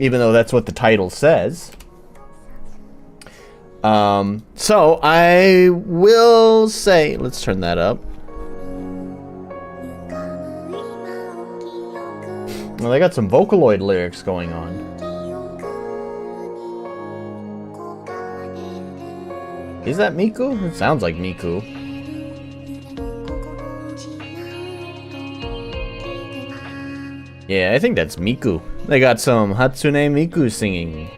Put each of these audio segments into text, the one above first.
even though that's what the title says. So I will say, let's turn that up. Well, they got some Vocaloid lyrics going on. Is that Miku? It sounds like Miku. Yeah, I think that's Miku. They got some Hatsune Miku singing.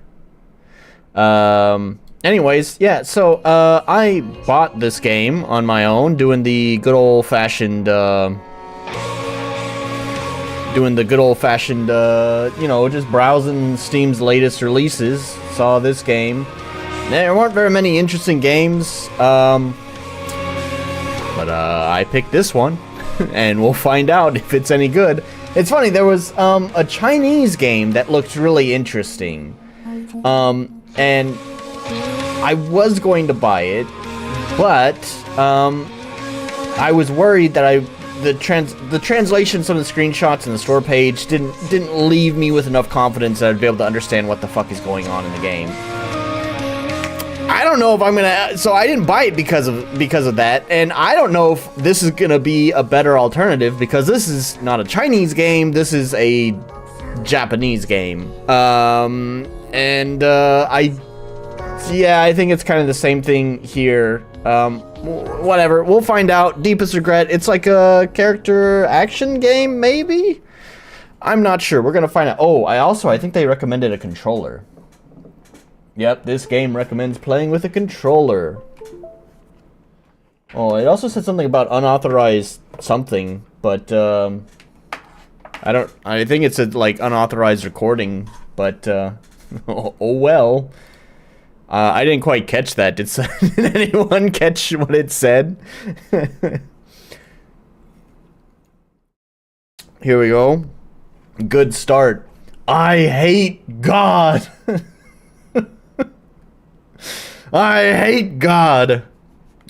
Anyways, yeah, so, I bought this game on my own, doing the good old-fashioned, you know, just browsing Steam's latest releases. Saw this game. There weren't very many interesting games, but I picked this one, and we'll find out if it's any good. It's funny, there was, a Chinese game that looked really interesting, and I was going to buy it, but, I was worried that the translations on the screenshots and the store page didn't leave me with enough confidence that I'd be able to understand what the fuck is going on in the game. I don't know if I'm gonna, so I didn't buy it because of that, and I don't know if this is gonna be a better alternative, because this is not a Chinese game, this is a Japanese game. I think it's kind of the same thing here. Whatever, we'll find out. Deepest regret, it's like a character action game, maybe? I'm not sure, we're gonna find out. Oh, I think they recommended a controller. Yep, this game recommends playing with a controller. Oh, it also said something about unauthorized something, but, I think it said, like, unauthorized recording, but, oh well. I didn't quite catch that. Did anyone catch what it said? Here we go. Good start. I hate God. I hate God.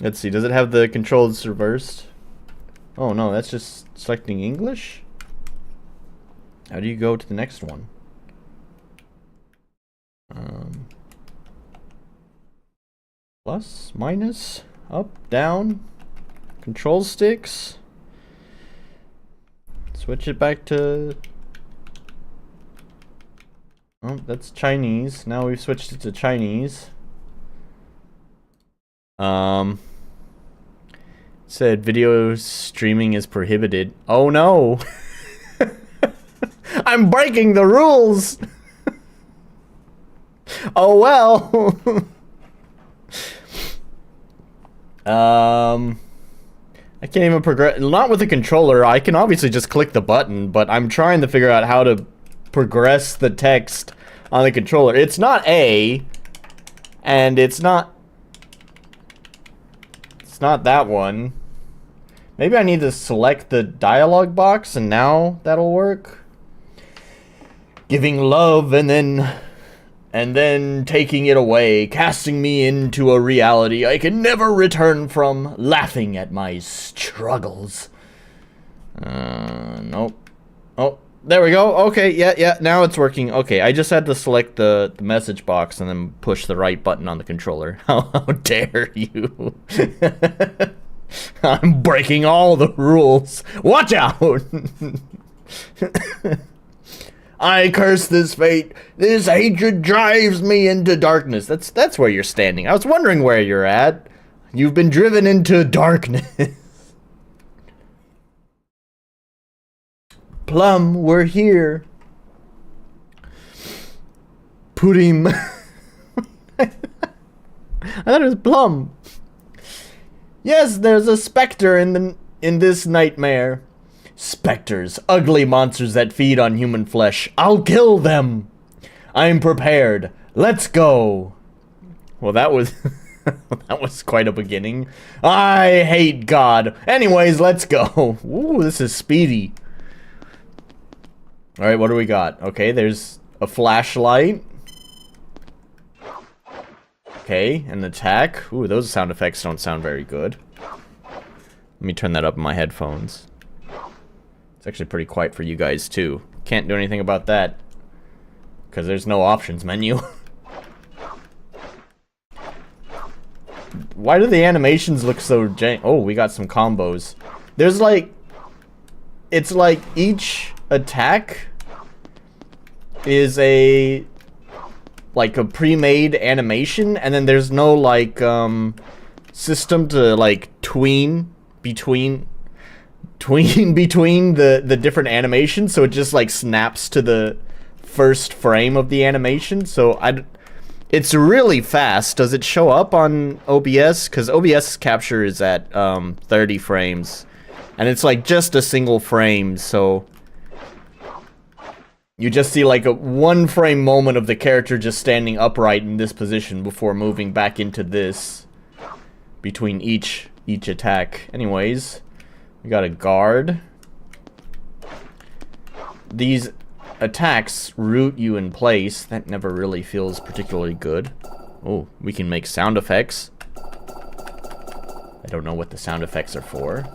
Let's see, does it have the controls reversed? Oh no, that's just selecting English? How do you go to the next one? Plus, minus, up, down, control sticks. Switch it back to... Oh, that's Chinese. Now we've switched it to Chinese. Said video streaming is prohibited. Oh no! I'm breaking the rules! Oh well! I can't even progress. Not with the controller. I can obviously just click the button, but I'm trying to figure out how to progress the text on the controller. It's not A, and it's not that one. Maybe I need to select the dialogue box, and now that'll work. Giving love, and then taking it away, casting me into a reality I can never return from, laughing at my struggles. Nope. Oh, there we go. Okay, yeah, now it's working. Okay, I just had to select the message box and then push the right button on the controller. How dare you? I'm breaking all the rules. Watch out! I curse this fate. This hatred drives me into darkness. That's where you're standing. I was wondering where you're at. You've been driven into darkness. Plum, we're here. Put him. I thought it was Plum. Yes, there's a specter in this nightmare. Specters, ugly monsters that feed on human flesh. I'll kill them. I'm prepared. Let's go. Well, that was that was quite a beginning. I hate God. Anyways, let's go. Ooh, this is speedy. All right, what do we got? Okay, there's a flashlight. Okay, an attack. Ooh, those sound effects don't sound very good. Let me turn that up in my headphones. It's actually pretty quiet for you guys, too. Can't do anything about that. Because there's no options menu. Why do the animations look so jank? Oh, we got some combos. There's like... It's like each attack is a... like a pre-made animation, and then there's no like system to like between the different animations, so it just like snaps to the first frame of the animation. So it's really fast. Does it show up on OBS? Because OBS capture is at 30 frames, and it's like just a single frame, so you just see like a 1 frame moment of the character just standing upright in this position before moving back into this between each attack. Anyways, we got a guard. These attacks root you in place. That never really feels particularly good. Oh, we can make sound effects. I don't know what the sound effects are for.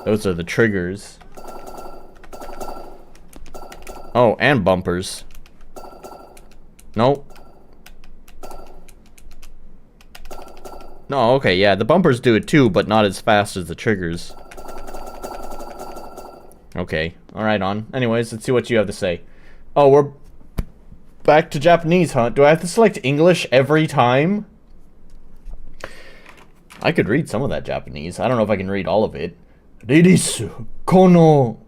Those are the triggers. Oh, and bumpers. Nope. No, okay, yeah, the bumpers do it too, but not as fast as the triggers. Okay, alright on. Anyways, let's see what you have to say. Oh, we're back to Japanese, huh? Do I have to select English every time? I could read some of that Japanese. I don't know if I can read all of it. Ririsu, kono...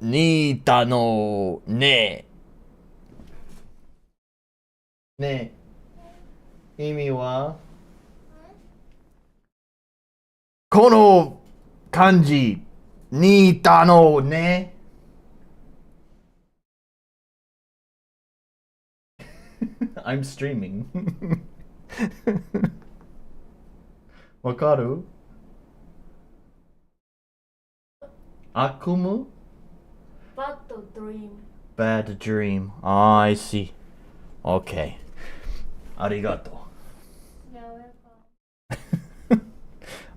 Nita no ne. Ne. Imi wa? Kono kanji. Nita no ne. I'm streaming. Wakaru? Akumu? Bad dream. Bad dream. Ah, I see. Okay. Arigato. Yeah, welcome.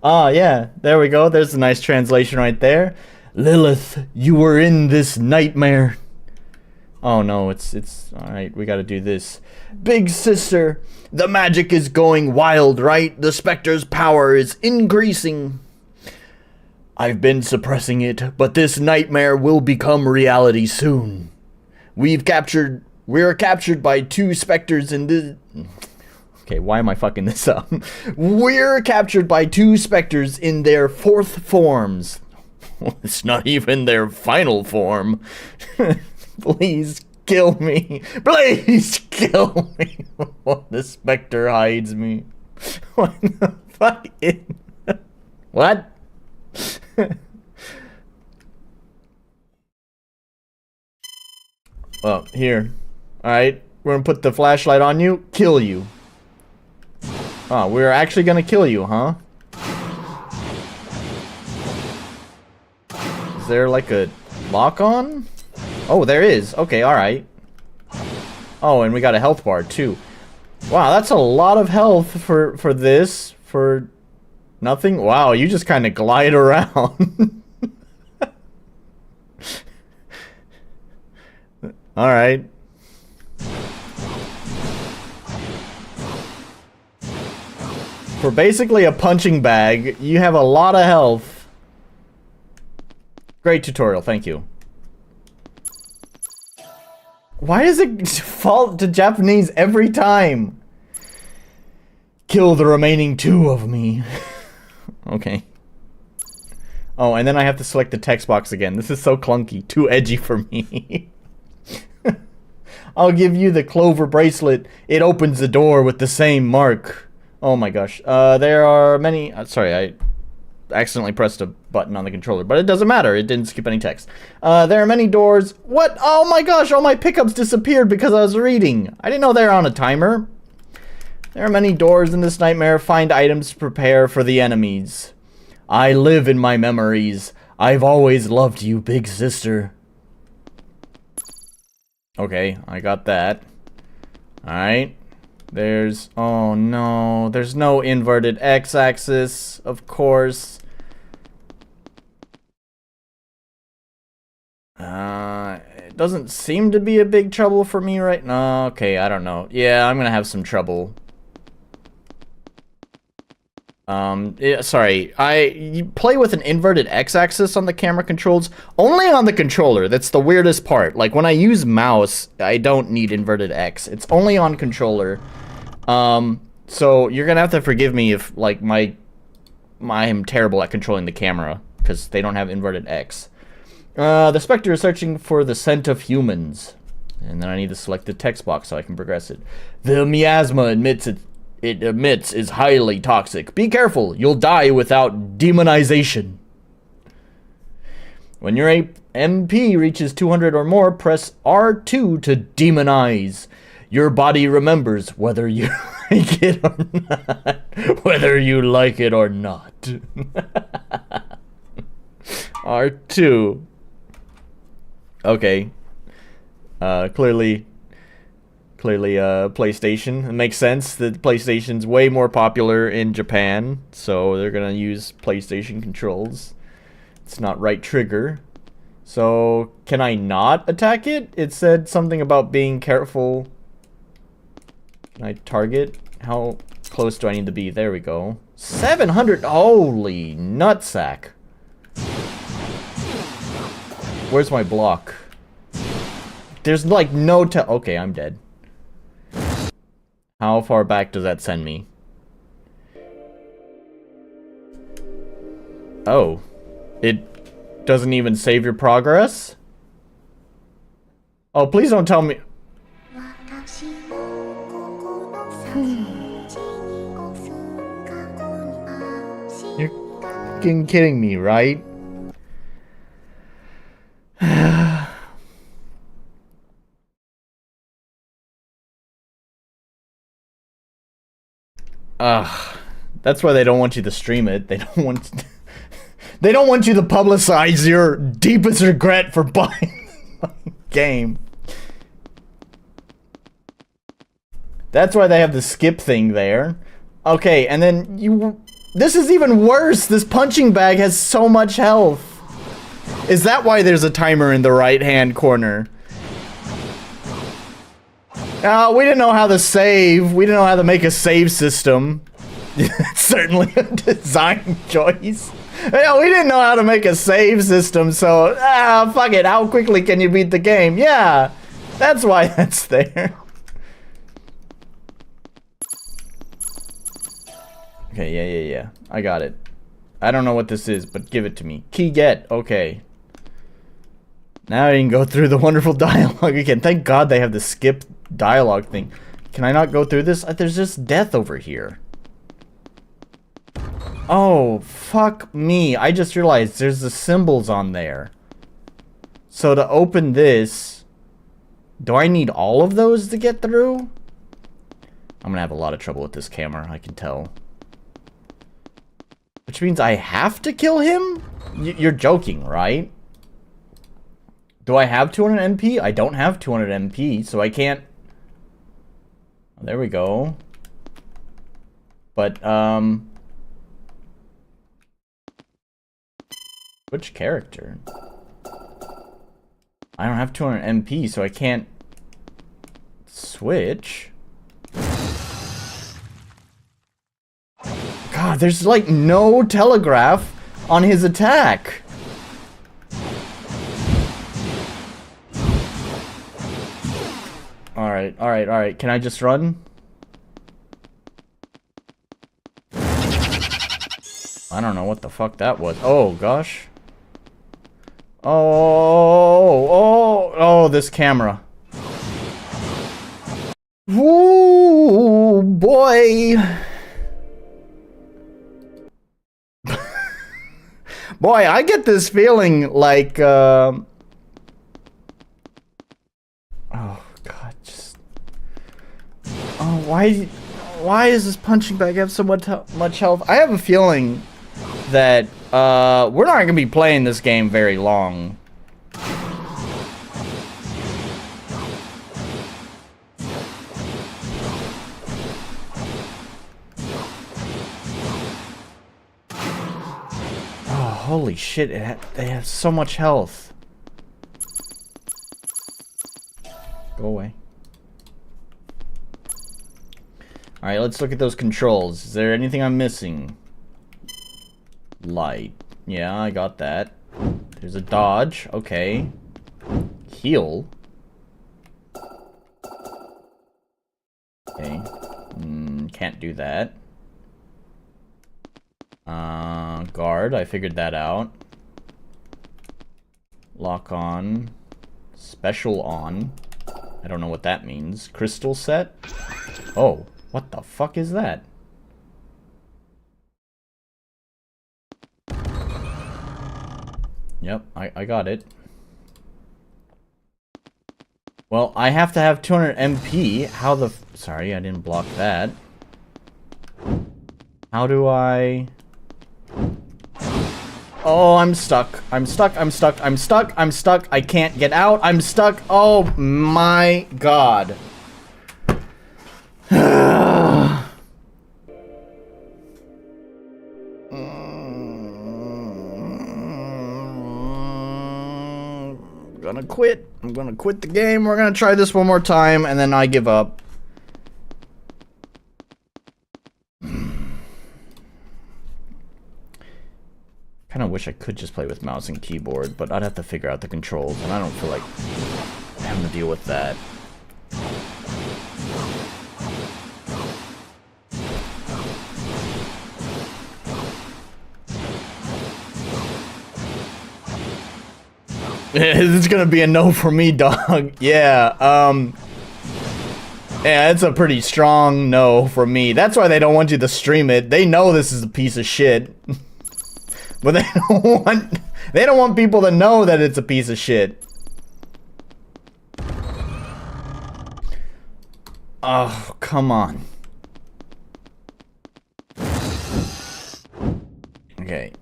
Ah, yeah. There we go. There's a nice translation right there. Lilith, you were in this nightmare. Oh no, it's alright, we gotta do this. Big sister, the magic is going wild, right? The Spectre's power is increasing. I've been suppressing it, but this nightmare will become reality soon. We're captured by 2 specters in the... Okay, why am I fucking this up? We're captured by 2 specters in their 4th forms. It's not even their final form. Please kill me. Please kill me. The specter hides me. What the fuck is... What? Well, here. Alright, we're gonna put the flashlight on you, kill you. Oh, we're actually gonna kill you, huh? Is there like a lock on? Oh, there is. Okay, alright. Oh, and we got a health bar too. Wow, that's a lot of health for this. For nothing? Wow, you just kind of glide around. Alright. For basically a punching bag, you have a lot of health. Great tutorial, thank you. Why does it fall to Japanese every time? Kill the remaining 2 of me. Okay. Oh, and then I have to select the text box again. This is so clunky. Too edgy for me. I'll give you the clover bracelet. It opens the door with the same mark. Oh my gosh. There are many... sorry, I accidentally pressed a button on the controller, but it doesn't matter. It didn't skip any text. There are many doors. What? Oh my gosh, all my pickups disappeared because I was reading. I didn't know they were on a timer. There are many doors in this nightmare. Find items to prepare for the enemies. I live in my memories. I've always loved you, big sister. Okay, I got that. Alright. There's... oh no. There's no inverted x-axis, of course. doesn't seem to be a big trouble for me right now. Okay, I don't know. Yeah, I'm gonna have some trouble. Yeah, sorry. You play with an inverted x-axis on the camera controls. Only on the controller. That's the weirdest part. Like, when I use mouse, I don't need inverted x. It's only on controller. So you're gonna have to forgive me if, like, I am terrible at controlling the camera, because they don't have inverted x. The Spectre is searching for the scent of humans. And then I need to select the text box so I can progress it. The miasma it emits is highly toxic. Be careful, you'll die without demonization. When your MP reaches 200 or more, press R2 to demonize. Your body remembers whether you like it or not. Whether you like it or not. R2. Okay. Clearly PlayStation. It makes sense that PlayStation's way more popular in Japan, so they're gonna use PlayStation controls. It's not right trigger. So, can I not attack it? It said something about being careful. Can I target? How close do I need to be? There we go. 700! Holy nutsack. Where's my block? There's like no okay, I'm dead. How far back does that send me? Oh. It doesn't even save your progress? Oh, please don't tell me. You're fucking kidding me, right? That's why they don't want you to stream it. They don't want they don't want you to publicize your deepest regret for buying the game. That's why they have the skip thing there. Okay, and then this is even worse. This punching bag has so much health. Is that why there's a timer in the right-hand corner? We didn't know how to save. We didn't know how to make a save system. It's certainly a design choice. Yeah, we didn't know how to make a save system, so fuck it. How quickly can you beat the game? Yeah, that's why that's there. Okay, yeah. I got it. I don't know what this is, but give it to me. Key get. Okay. Now I can go through the wonderful dialogue again. Thank God they have the skip dialogue thing. Can I not go through this? There's just death over here. Oh, fuck me. I just realized there's the symbols on there. So to open this, do I need all of those to get through? I'm gonna have a lot of trouble with this camera, I can tell. Which means I have to kill him? You're joking, right? Do I have 200 MP? I don't have 200 MP, so I can't... Oh, there we go. But, which character? I don't have 200 MP, so I can't... switch. God, there's like no telegraph on his attack. Alright. Can I just run? I don't know what the fuck that was. Oh, gosh. Oh, this camera. Woo, boy. Boy, I get this feeling like, oh, God, just... Oh, why does this punching bag have so much health? I have a feeling that, we're not gonna be playing this game very long. Holy shit, they have so much health. Go away. Alright, let's look at those controls. Is there anything I'm missing? Light. Yeah, I got that. There's a dodge. Okay. Heal. Okay. Can't do that. Guard. I figured that out. Lock on. Special on. I don't know what that means. Crystal set? Oh, what the fuck is that? Yep, I got it. Well, I have to have 200 MP. How the... Sorry, I didn't block that. How do I... Oh, I'm stuck. I'm stuck. I'm stuck. I'm stuck. I'm stuck. I can't get out. I'm stuck. Oh my god. I'm gonna quit. I'm gonna quit the game. We're gonna try this one more time and then I give up. I kind of wish I could just play with mouse and keyboard, but I'd have to figure out the controls, and I don't feel like having to deal with that. This is gonna be a no for me, dog. Yeah, yeah, it's a pretty strong no for me. That's why they don't want you to stream it. They know this is a piece of shit. But they don't want people to know that it's a piece of shit. Oh, come on. Okay.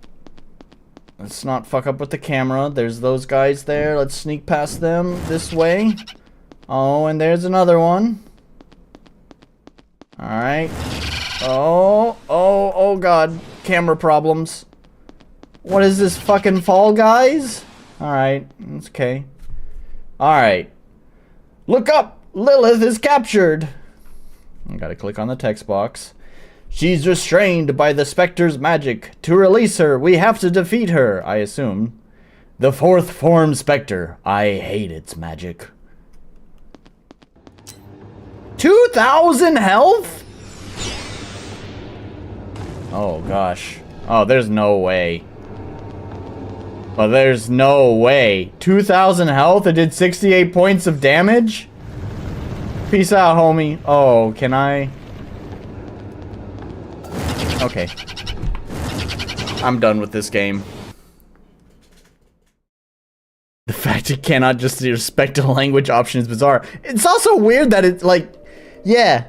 Let's not fuck up with the camera. There's those guys there. Let's sneak past them this way. Oh, and there's another one. Alright. Oh god. Camera problems. What is this, fucking Fall Guys? Alright, it's okay. Alright. Look up! Lilith is captured! I gotta click on the text box. She's restrained by the Spectre's magic. To release her, we have to defeat her, I assume. The fourth form Spectre. I hate its magic. 2,000 health? Oh, gosh. Oh, there's no way. Oh, there's no way. 2,000 health? It did 68 points of damage? Peace out, homie. Oh, can I? Okay. I'm done with this game. The fact it cannot just respect the language option is bizarre. It's also weird that it's like, yeah.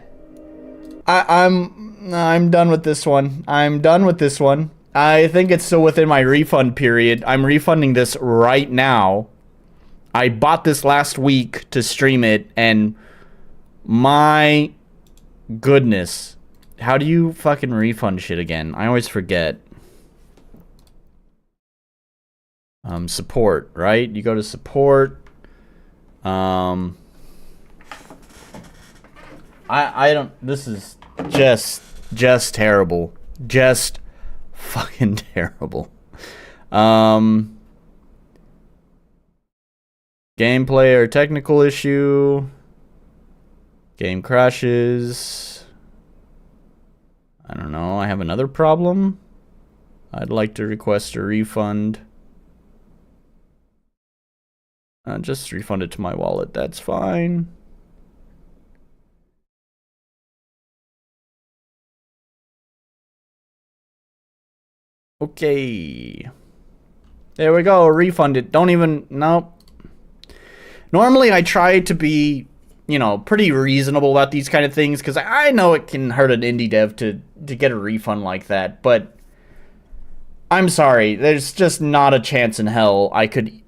I'm done with this one. I'm done with this one. I think it's still within my refund period. I'm refunding this right now. I bought this last week to stream it, and my goodness. How do you fucking refund shit again? I always forget. Support, right? You go to support. I don't, this is just terrible. Just fucking terrible. Gameplay or technical issue. Game crashes. I don't know. I have another problem. I'd like to request a refund. Just refund it to my wallet. That's fine. Okay. There we go. Refund it. Don't even... Nope. Normally I try to be, you know, pretty reasonable about these kind of things, because I know it can hurt an indie dev to get a refund like that, but I'm sorry. There's just not a chance in hell I could...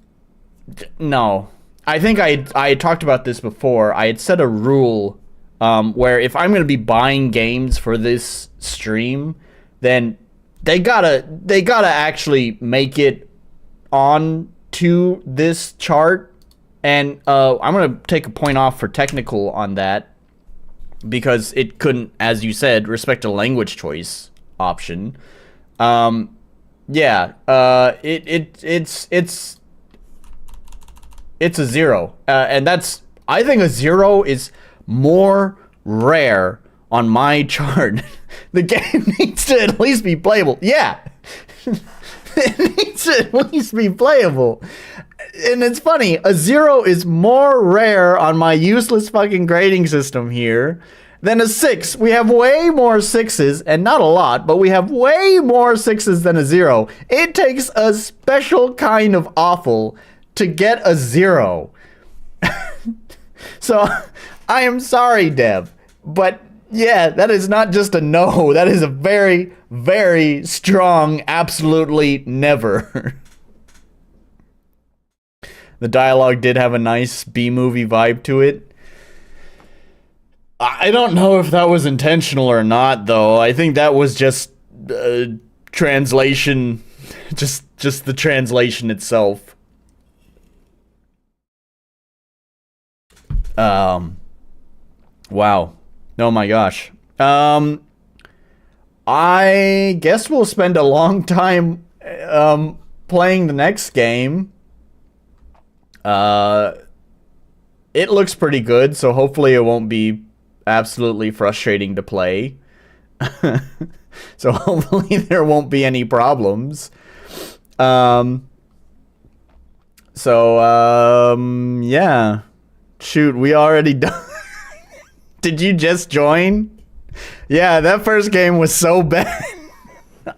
No. I think I talked about this before. I had set a rule where if I'm going to be buying games for this stream, then they gotta actually make it on to this chart And I'm going to take a point off for technical on that because it couldn't, as you said, respect a language choice option. Yeah, it's a 0. And that's, I think a 0 is more rare on my chart. The game needs to at least be playable. Yeah. It needs to at least be playable. And it's funny, a 0 is more rare on my useless fucking grading system here than a 6. We have way more 6s, and not a lot, but we have way more 6s than a 0. It takes a special kind of awful to get a 0. So, I am sorry, Dev, but yeah, that is not just a no. That is a very, very strong absolutely never. The dialogue did have a nice B-movie vibe to it. I don't know if that was intentional or not, though. I think that was just translation, just the translation itself. Wow. Oh my gosh. I guess we'll spend a long time playing the next game. It looks pretty good, so hopefully it won't be absolutely frustrating to play. So hopefully there won't be any problems. Yeah. Shoot, we already done. Did you just join? Yeah, that first game was so bad.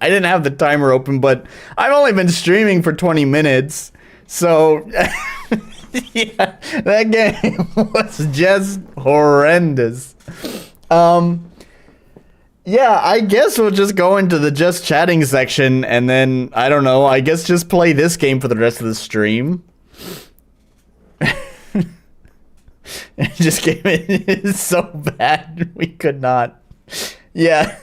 I didn't have the timer open, but I've only been streaming for 20 minutes. So, yeah, that game was just horrendous. Yeah, I guess we'll just go into the just chatting section and then, I don't know, I guess just play this game for the rest of the stream. Just game it is so bad we could not. Yeah.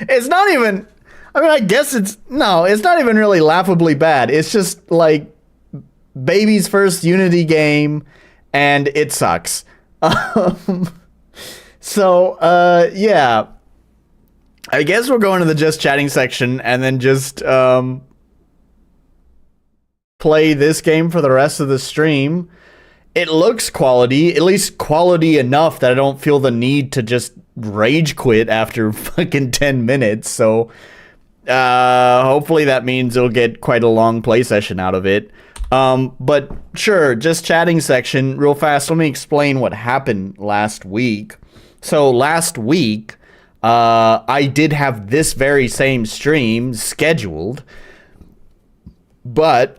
It's not even, I mean, I guess it's not even really laughably bad. It's just like baby's first Unity game and it sucks. So, yeah. I guess we'll go into the just chatting section and then just play this game for the rest of the stream. It looks quality, at least quality enough that I don't feel the need to just rage quit after fucking 10 minutes. So hopefully that means it'll get quite a long play session out of it. But sure, just chatting section real fast. Let me explain what happened last week. So last week, I did have this very same stream scheduled, but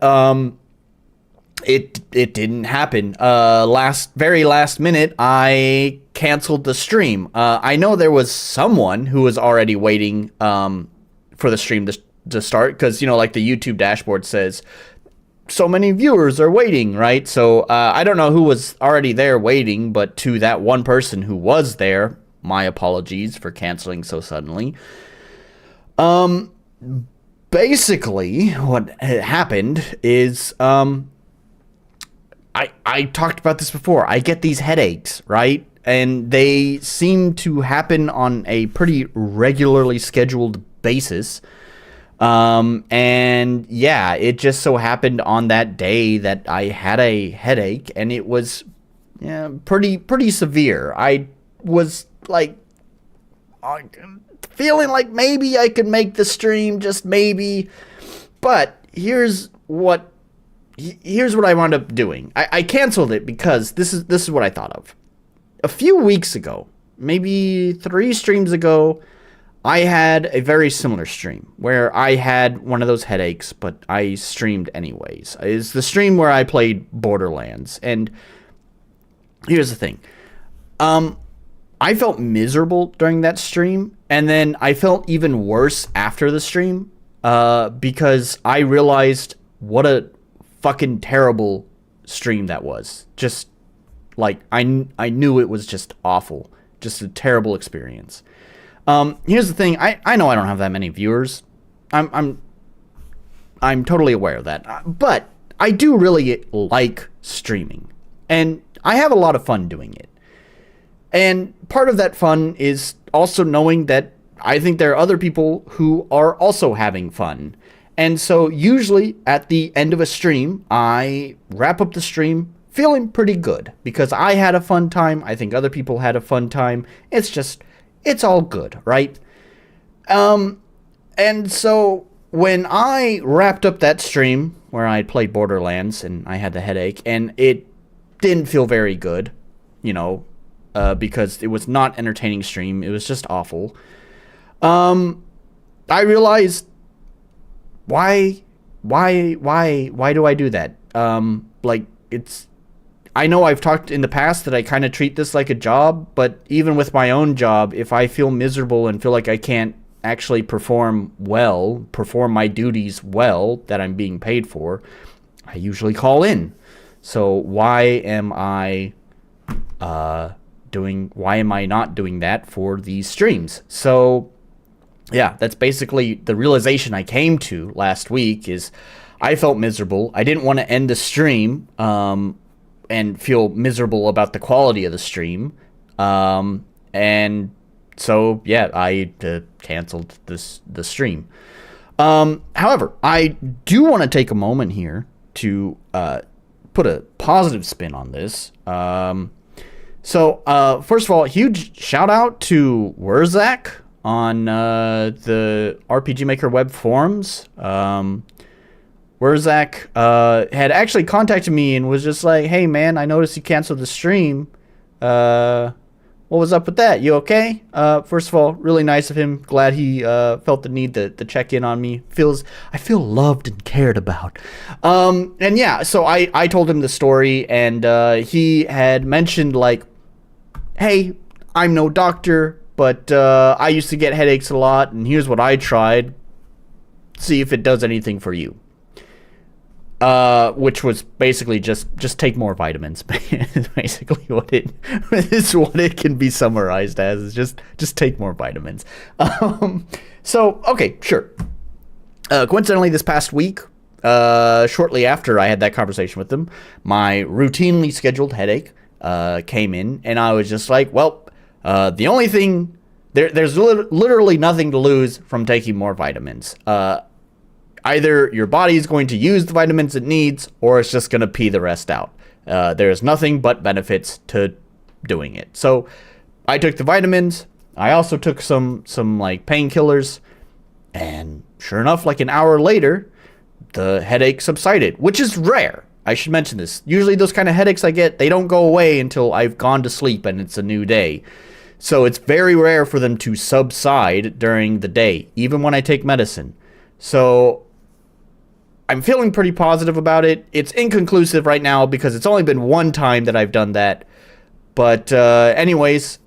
it didn't happen. Very last minute, I canceled the stream. I know there was someone who was already waiting for the stream to start, because, you know, like the YouTube dashboard says, so many viewers are waiting, right? So I don't know who was already there waiting, but to that one person who was there, my apologies for canceling so suddenly. Basically, what happened is, I talked about this before. I get these headaches, right? And they seem to happen on a pretty regularly scheduled basis. And yeah, it just so happened on that day that I had a headache, and it was pretty severe. I was like feeling like maybe I could make the stream, just maybe. But here's what I wound up doing. I canceled it because this is what I thought of. A few weeks ago, maybe 3 streams ago, I had a very similar stream where I had one of those headaches, but I streamed anyways. It's the stream where I played Borderlands. And here's the thing. I felt miserable during that stream, and then I felt even worse after the stream because I realized what a fucking terrible stream that was. Just like I knew it was just awful, just a terrible experience. Here's the thing. I know I don't have that many viewers. I'm totally aware of that. But I do really like streaming. And I have a lot of fun doing it. And part of that fun is also knowing that I think there are other people who are also having fun. And so usually at the end of a stream, I wrap up the stream feeling pretty good because I had a fun time. I think other people had a fun time. It's all good, right? And so when I wrapped up that stream where I played Borderlands and I had the headache and it didn't feel very good, because it was not entertaining stream. It was just awful. I realized why do I do that? I know I've talked in the past that I kind of treat this like a job, but even with my own job, if I feel miserable and feel like I can't actually perform my duties well that I'm being paid for, I usually call in. So why am I not doing that for these streams? So yeah, that's basically the realization I came to last week. Is I felt miserable. I didn't want to end the stream and feel miserable about the quality of the stream. And so yeah, I canceled the stream. However, I do want to take a moment here to put a positive spin on this. So first of all, huge shout out to Wurzak on the RPG Maker web forums. Wurzak had actually contacted me and was just like, hey man, I noticed you canceled the stream. What was up with that? You okay? First of all, really nice of him. Glad he felt the need to check in on me. I feel loved and cared about. And yeah, so I told him the story, and he had mentioned like, hey, I'm no doctor, but I used to get headaches a lot, and here's what I tried. See if it does anything for you. Which was basically just take more vitamins. Basically what it can be summarized as, is just take more vitamins. So okay, sure. Coincidentally, this past week, shortly after I had that conversation with them, my routinely scheduled headache came in, and I was just like, well, the only thing there's literally nothing to lose from taking more vitamins. Either your body is going to use the vitamins it needs, or it's just going to pee the rest out. There's nothing but benefits to doing it. So I took the vitamins. I also took some like painkillers, and sure enough, like an hour later, the headache subsided, which is rare. I should mention this. Usually those kind of headaches I get, they don't go away until I've gone to sleep and it's a new day. So it's very rare for them to subside during the day, even when I take medicine. So I'm feeling pretty positive about it. It's inconclusive right now because it's only been one time that I've done that. But anyways,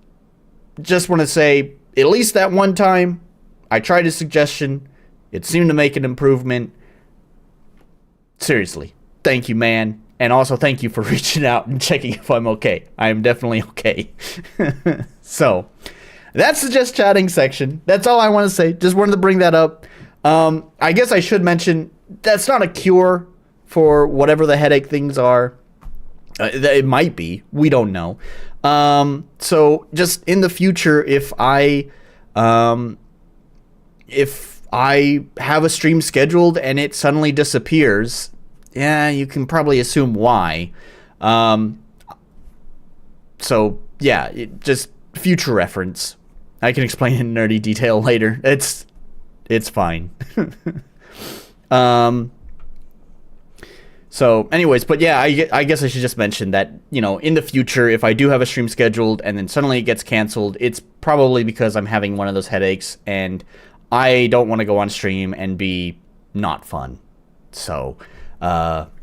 just want to say, at least that one time, I tried a suggestion. It seemed to make an improvement. Seriously, thank you, man. And also thank you for reaching out and checking if I'm okay. I am definitely okay. So, that's the Just Chatting section. That's all I want to say. Just wanted to bring that up. I guess I should mention, that's not a cure for whatever the headache things are. It might be. We don't know. So just in the future, if I have a stream scheduled and it suddenly disappears, yeah, you can probably assume why. So yeah, just future reference. I can explain in nerdy detail later. It's fine. So anyways, but yeah, I guess I should just mention that, in the future, if I do have a stream scheduled and then suddenly it gets canceled, it's probably because I'm having one of those headaches and I don't want to go on stream and be not fun. So,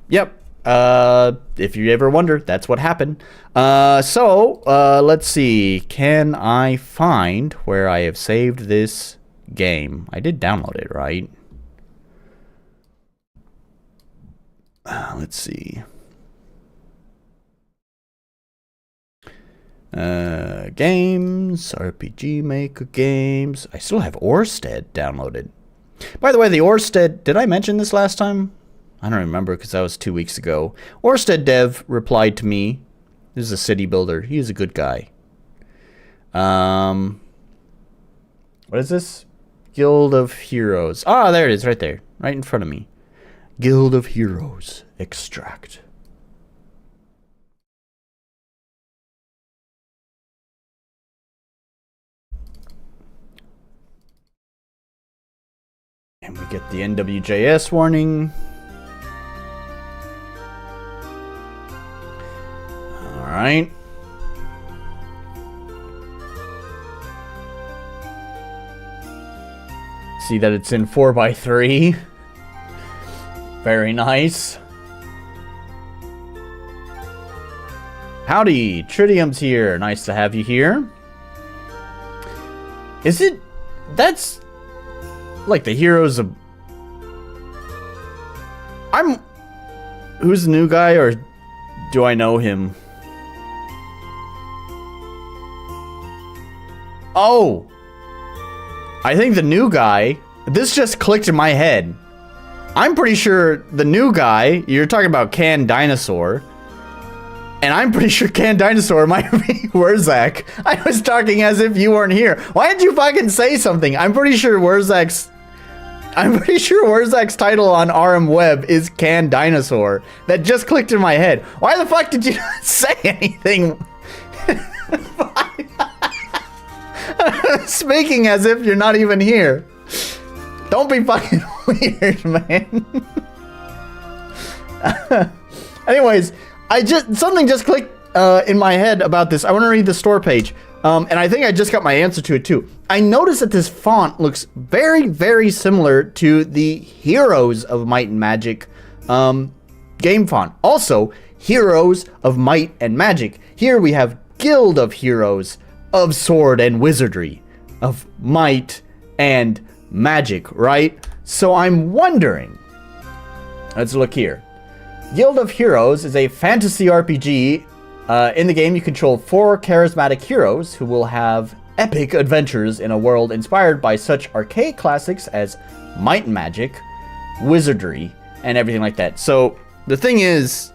yep. If you ever wonder, that's what happened. So, let's see. Can I find where I have saved this game? I did download it, right? Let's see. Games, RPG Maker games. I still have Orsted downloaded. By the way, the Orsted, did I mention this last time? I don't remember because that was 2 weeks ago. Orsted Dev replied to me This is a city builder. He's a good guy. What is this? Guild of Heroes. Ah, there it is, right there. Right in front of me. Guild of Heroes. Extract. And we get the NWJS warning. Alright. See that it's in 4x3. Very nice. Howdy, Tritium's here. Nice to have you here. Is it... That's... like the heroes of... Who's the new guy, or do I know him? Oh! I think the new guy... This just clicked in my head. I'm pretty sure the new guy... You're talking about Canned Dinosaur. And I'm pretty sure Canned Dinosaur might be Wurzak. I was talking as if you weren't here. Why didn't you fucking say something? I'm pretty sure Wurzak's title on RM Web is Canned Dinosaur. That just clicked in my head. Why the fuck did you not say anything? Speaking as if you're not even here. Don't be fucking weird, man. Anyways, something just clicked in my head about this. I want to read the store page. And I think I just got my answer to it too. I noticed that this font looks very, very similar to the Heroes of Might and Magic game font. Also, Heroes of Might and Magic. Here we have Guild of Heroes of Sword and Wizardry, of Might and Magic, right? So I'm wondering, let's look here. Guild of Heroes is a fantasy RPG. In the game, you control 4 charismatic heroes who will have epic adventures in a world inspired by such archaic classics as Might and Magic, Wizardry, and everything like that. So the thing is,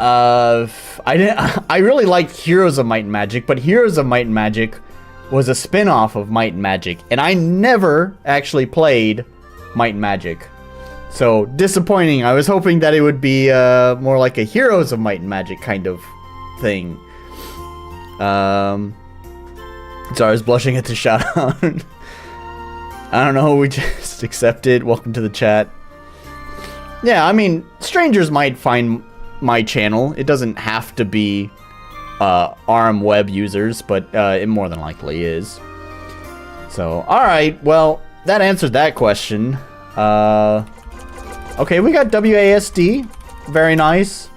I really liked Heroes of Might and Magic, but Heroes of Might and Magic was a spin-off of Might and Magic, and I never actually played Might and Magic. So, disappointing. I was hoping that it would be more like a Heroes of Might and Magic kind of thing. Sorry, I was blushing at the shout out. I don't know, we just accepted. Welcome to the chat. Yeah, I mean, strangers might find my channel. It doesn't have to be ARM web users, but it more than likely is. So, alright, well, that answered that question. Okay, we got WASD. Very nice.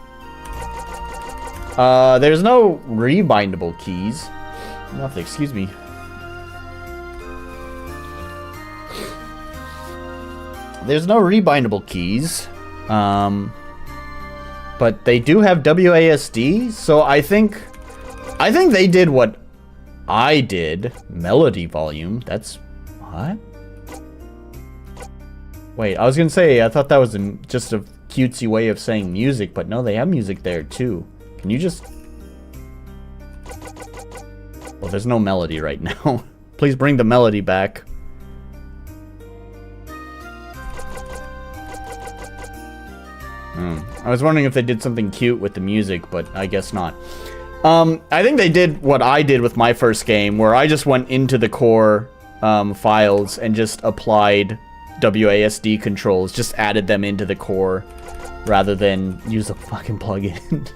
There's no rebindable keys. Nothing, excuse me. There's no rebindable keys. But they do have WASD, so I think they did what I did. Melody volume. That's what? Wait, I was gonna say, I thought that was just a cutesy way of saying music, but no, they have music there too. Can you just... Well, there's no melody right now. Please bring the melody back. I was wondering if they did something cute with the music, but I guess not. I think they did what I did with my first game, where I just went into the core files and just applied WASD controls, just added them into the core, rather than use a fucking plugin.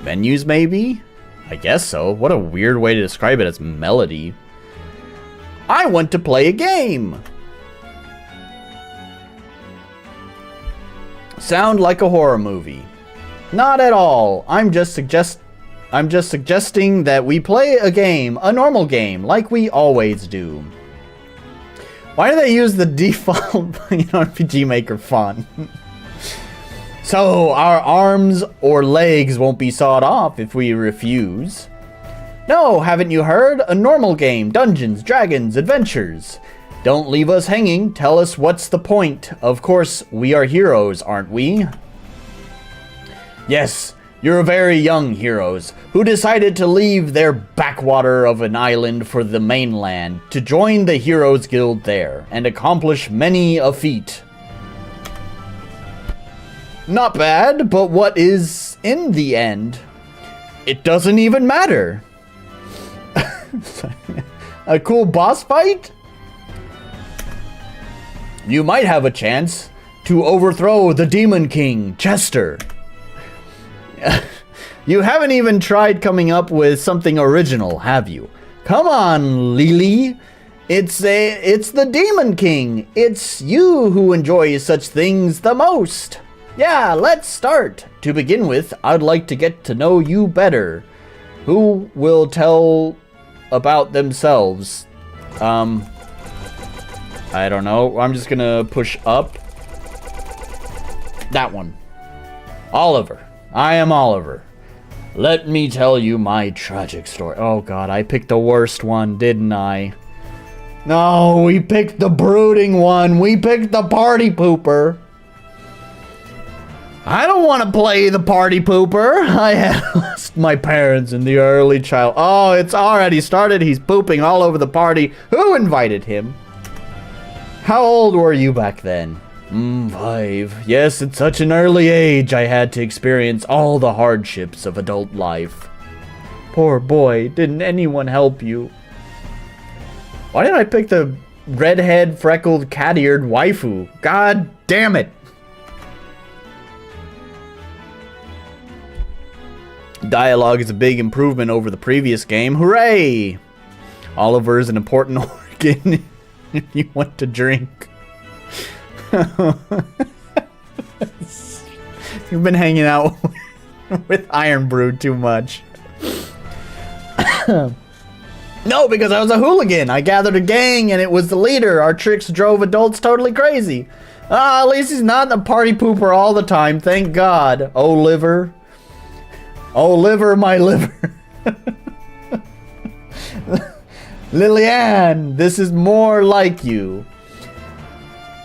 Menus, maybe? I guess so. What a weird way to describe it as melody. I want to play a game! Sound like a horror movie. Not at all. I'm just suggesting that we play a game, a normal game, like we always do. Why do they use the default RPG Maker font? So, our arms or legs won't be sawed off if we refuse. No, haven't you heard? A normal game, Dungeons, Dragons, Adventures. Don't leave us hanging. Tell us what's the point. Of course, we are heroes, aren't we? Yes, you're very young heroes who decided to leave their backwater of an island for the mainland to join the Heroes Guild there and accomplish many a feat. Not bad, but what is in the end? It doesn't even matter. A cool boss fight? You might have a chance to overthrow the Demon King, Chester. You haven't even tried coming up with something original, have you? Come on, Lily. It's the Demon King. It's you who enjoys such things the most. Yeah, let's start. To begin with, I'd like to get to know you better. Who will tell about themselves? I don't know. I'm just gonna push up. That one. Oliver. I am Oliver. Let me tell you my tragic story. Oh god, I picked the worst one, didn't I? No, we picked the brooding one. We picked the party pooper. I don't want to play the party pooper. I had lost my parents in the early child. Oh, it's already started. He's pooping all over the party. Who invited him? How old were you back then? 5. Yes, at such an early age, I had to experience all the hardships of adult life. Poor boy, didn't anyone help you? Why did I pick the redhead, freckled, cat-eared waifu? God damn it! Dialogue is a big improvement over the previous game. Hooray! Oliver is an important organ if you want to drink. You've been hanging out with Iron Brood too much. No, because I was a hooligan. I gathered a gang and it was the leader. Our tricks drove adults totally crazy. At least he's not a party pooper all the time, thank God. Oh, liver. Oh, liver, my liver. Lillian, this is more like you.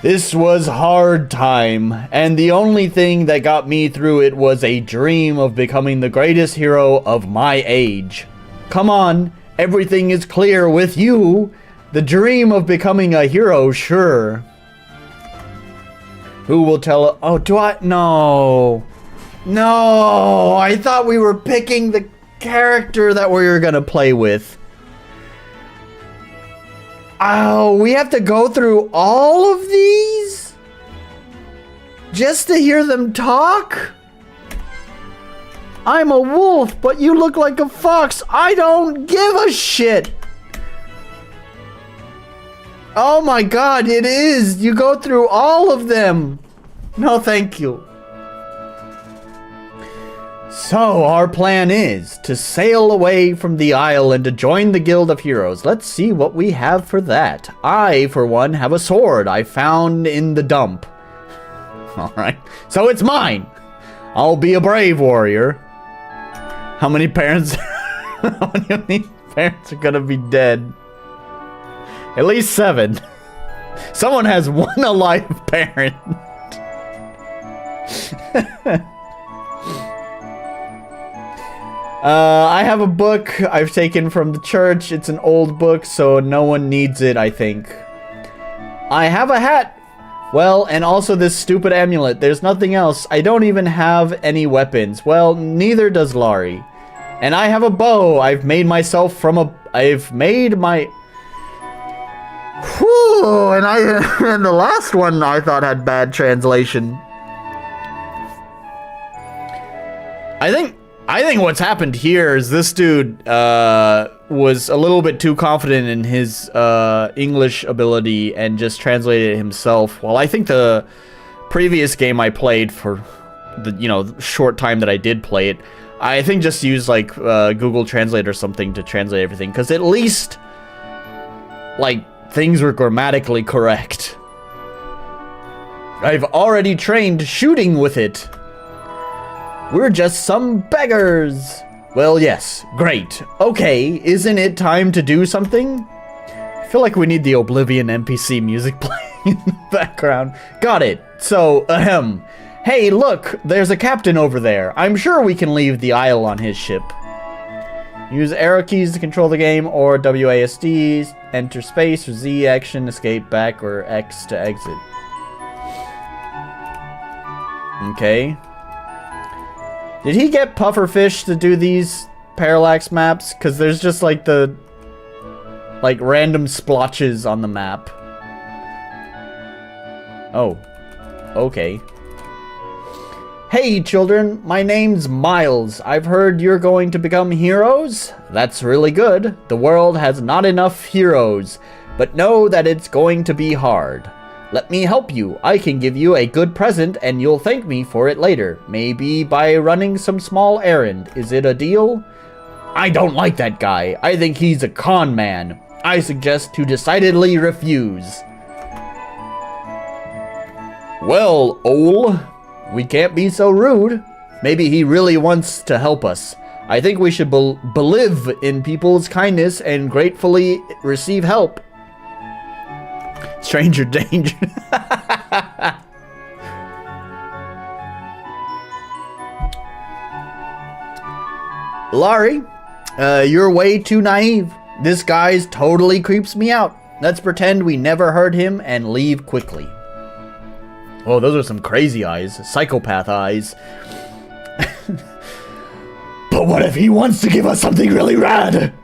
This was hard time, and the only thing that got me through it was a dream of becoming the greatest hero of my age. Come on, everything is clear with you. The dream of becoming a hero, sure. Who will tell? Oh, do I? No. No, I thought we were picking the character that we were gonna play with. Oh, we have to go through all of these? Just to hear them talk? I'm a wolf, but you look like a fox. I don't give a shit. Oh my god, it is. You go through all of them. No, thank you. So, our plan is to sail away from the isle and to join the Guild of Heroes. Let's see what we have for that. I, for one, have a sword I found in the dump. Alright, so it's mine. I'll be a brave warrior. How many parents... How many parents are gonna be dead? At least 7. Someone has one alive parent. I have a book I've taken from the church. It's an old book, so no one needs it, I think. I have a hat. Well, and also this stupid amulet. There's nothing else. I don't even have any weapons. Well, neither does Laurie. And I have a bow. I've made my... Whew, and the last one I thought had bad translation. I think what's happened here is this dude was a little bit too confident in his English ability and just translated it himself. Well, I think the previous game I played for the short time that I did play it, I think just used like Google Translate or something to translate everything, because at least like things were grammatically correct. I've already trained shooting with it. We're just some beggars. Well, yes, great. Okay, isn't it time to do something? feel like we need the Oblivion NPC music playing in the background. Got it. So, ahem. Hey, look, there's a captain over there. I'm sure we can leave the Isle on his ship. Use arrow keys to control the game, or WASD, enter space, or Z action, escape back, or X to exit. Okay. Did he get pufferfish to do these parallax maps? Because there's just like the... like random splotches on the map. Oh. Okay. Hey children, my name's Miles. I've heard you're going to become heroes? That's really good. The world has not enough heroes, but know that it's going to be hard. Let me help you. I can give you a good present and you'll thank me for it later. Maybe by running some small errand. Is it a deal? I don't like that guy. I think he's a con man. I suggest to decidedly refuse. Well, Ole, we can't be so rude. Maybe he really wants to help us. I think we should believe in people's kindness and gratefully receive help. Stranger danger. Laurie, you're way too naive. This guy's totally creeps me out. Let's pretend we never heard him and leave quickly. Oh, those are some crazy eyes. Psychopath eyes. But what if he wants to give us something really rad?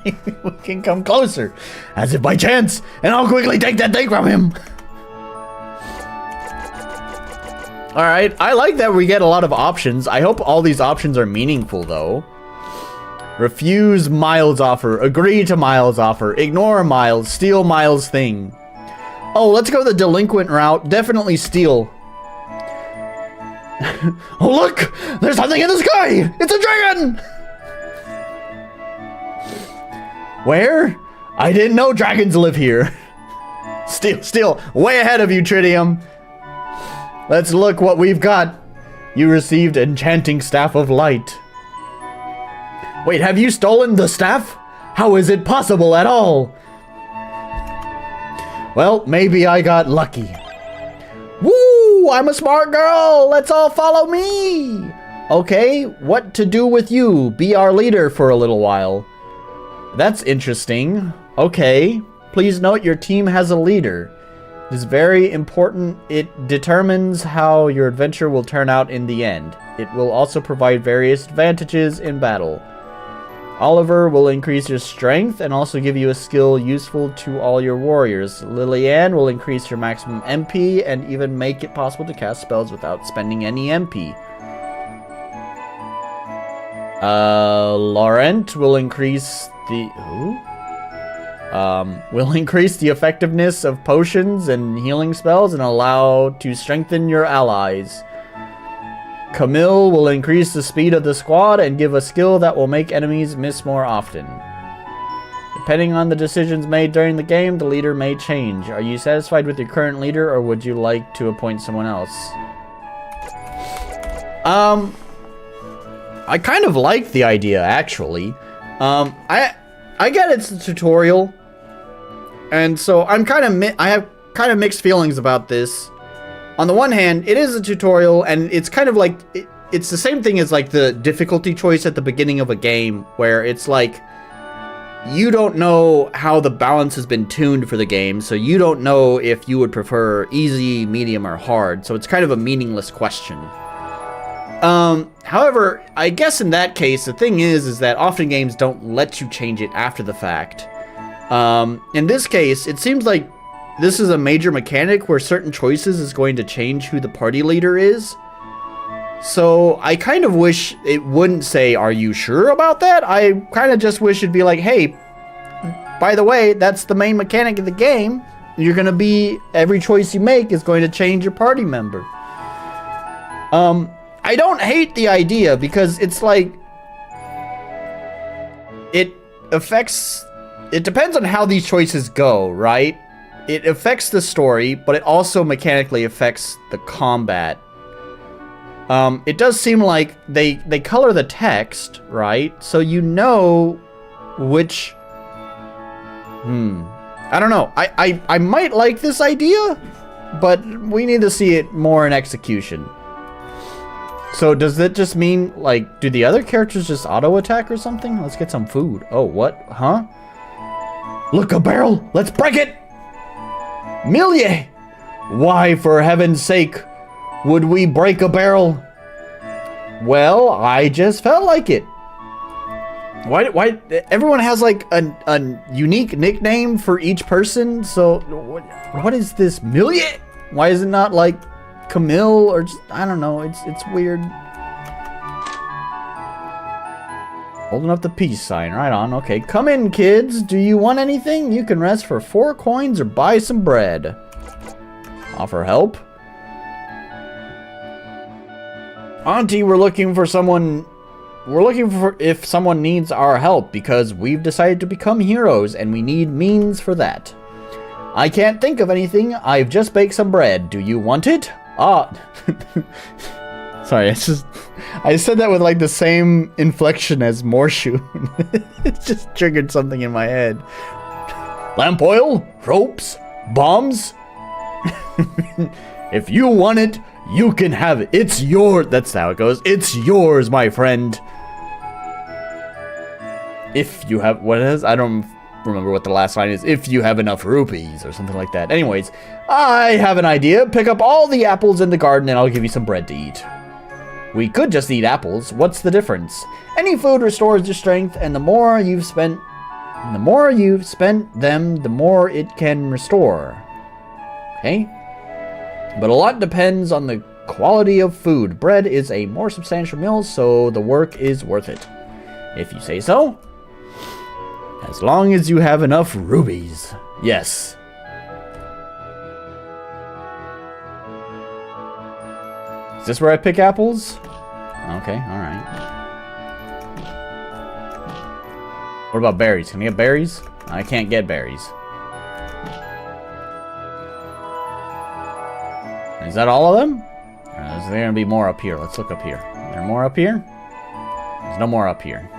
We can come closer. As if by chance. And I'll quickly take that thing from him. Alright, I like that we get a lot of options. I hope all these options are meaningful, though. Refuse Miles' offer. Agree to Miles' offer. Ignore Miles. Steal Miles' thing. Oh, let's go the delinquent route. Definitely steal. Oh, look! There's something in the sky! It's a dragon! Where? I didn't know dragons live here. Steal. Way ahead of you, Tritium. Let's look what we've got. You received Enchanting Staff of Light. Wait, have you stolen the staff? How is it possible at all? Well, maybe I got lucky. Woo! I'm a smart girl! Let's all follow me! Okay, what to do with you? Be our leader for a little while. That's interesting. Okay. Please note your team has a leader. It is very important. It determines how your adventure will turn out in the end. It will also provide various advantages in battle. Oliver will increase your strength and also give you a skill useful to all your warriors. Lillian will increase your maximum MP and even make it possible to cast spells without spending any MP. Laurent will increase the... will increase the effectiveness of potions and healing spells and allow to strengthen your allies. Camille will increase the speed of the squad and give a skill that will make enemies miss more often. Depending on the decisions made during the game, the leader may change. Are you satisfied with your current leader, or would you like to appoint someone else? I kind of like the idea, actually. I get it's a tutorial, and so I have kind of mixed feelings about this. On the one hand, it is a tutorial, and it's kind of like, it's the same thing as like the difficulty choice at the beginning of a game, where it's like, you don't know how the balance has been tuned for the game, so you don't know if you would prefer easy, medium, or hard, so it's kind of a meaningless question. However, I guess in that case, the thing is that often games don't let you change it after the fact. In this case, it seems like this is a major mechanic where certain choices is going to change who the party leader is. So I kind of wish it wouldn't say, are you sure about that? I kind of just wish it'd be like, hey, by the way, that's the main mechanic of the game. You're going to be, every choice you make is going to change your party member. I don't hate the idea because it's like, it depends on how these choices go, right? It affects the story, but it also mechanically affects the combat. It does seem like they color the text, right? So you know which I don't know. I might like this idea, but we need to see it more in execution. So does that just mean, like, do the other characters just auto-attack or something? Let's get some food. Oh, what? Huh? Look, a barrel! Let's break it! Millier! Why, for heaven's sake, would we break a barrel? Well, I just felt like it. Why everyone has like a unique nickname for each person, so what is this? Millier? Why is it not like Camille or just, I don't know, it's weird. Holding up the peace sign, right on. Okay, come in, kids. Do you want anything? You can rest for 4 coins or buy some bread. Offer help. Auntie, we're looking for someone. We're looking for if someone needs our help because we've decided to become heroes and we need means for that. I can't think of anything. I've just baked some bread. Do you want it? Ah. Sorry, I said that with like the same inflection as Morshu. It just triggered something in my head. Lamp oil, ropes, bombs. If you want it, you can have it. It's yours. That's how it goes. It's yours, my friend. If you have, what is? I don't remember what the last line is. If you have enough rupees or something like that. Anyways, I have an idea. Pick up all the apples in the garden and I'll give you some bread to eat. We could just eat apples. What's the difference? Any food restores your strength, and the more you've spent them, the more it can restore. Okay? But a lot depends on the quality of food. Bread is a more substantial meal, so the work is worth it. If you say so. As long as you have enough rubies. Yes. Is this where I pick apples? Okay, alright. What about berries? Can I get berries? I can't get berries. Is that all of them? Or is there gonna be more up here? Let's look up here. Is there more up here? There's no more up here.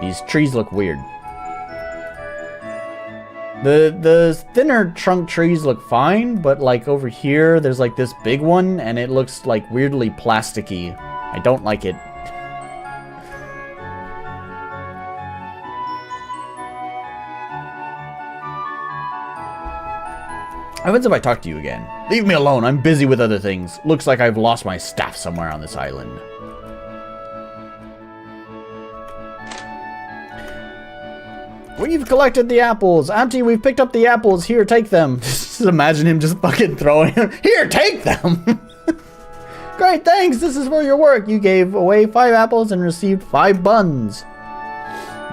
These trees look weird. The thinner trunk trees look fine, but like over here, there's like this big one, and it looks like weirdly plasticky. I don't like it. What happens if I talk to you again? Leave me alone, I'm busy with other things. Looks like I've lost my staff somewhere on this island. We've collected the apples. Auntie, we've picked up the apples. Here, take them. Just imagine him just fucking throwing them. Here, take them. Great, thanks. This is for your work. You gave away 5 apples and received 5 buns.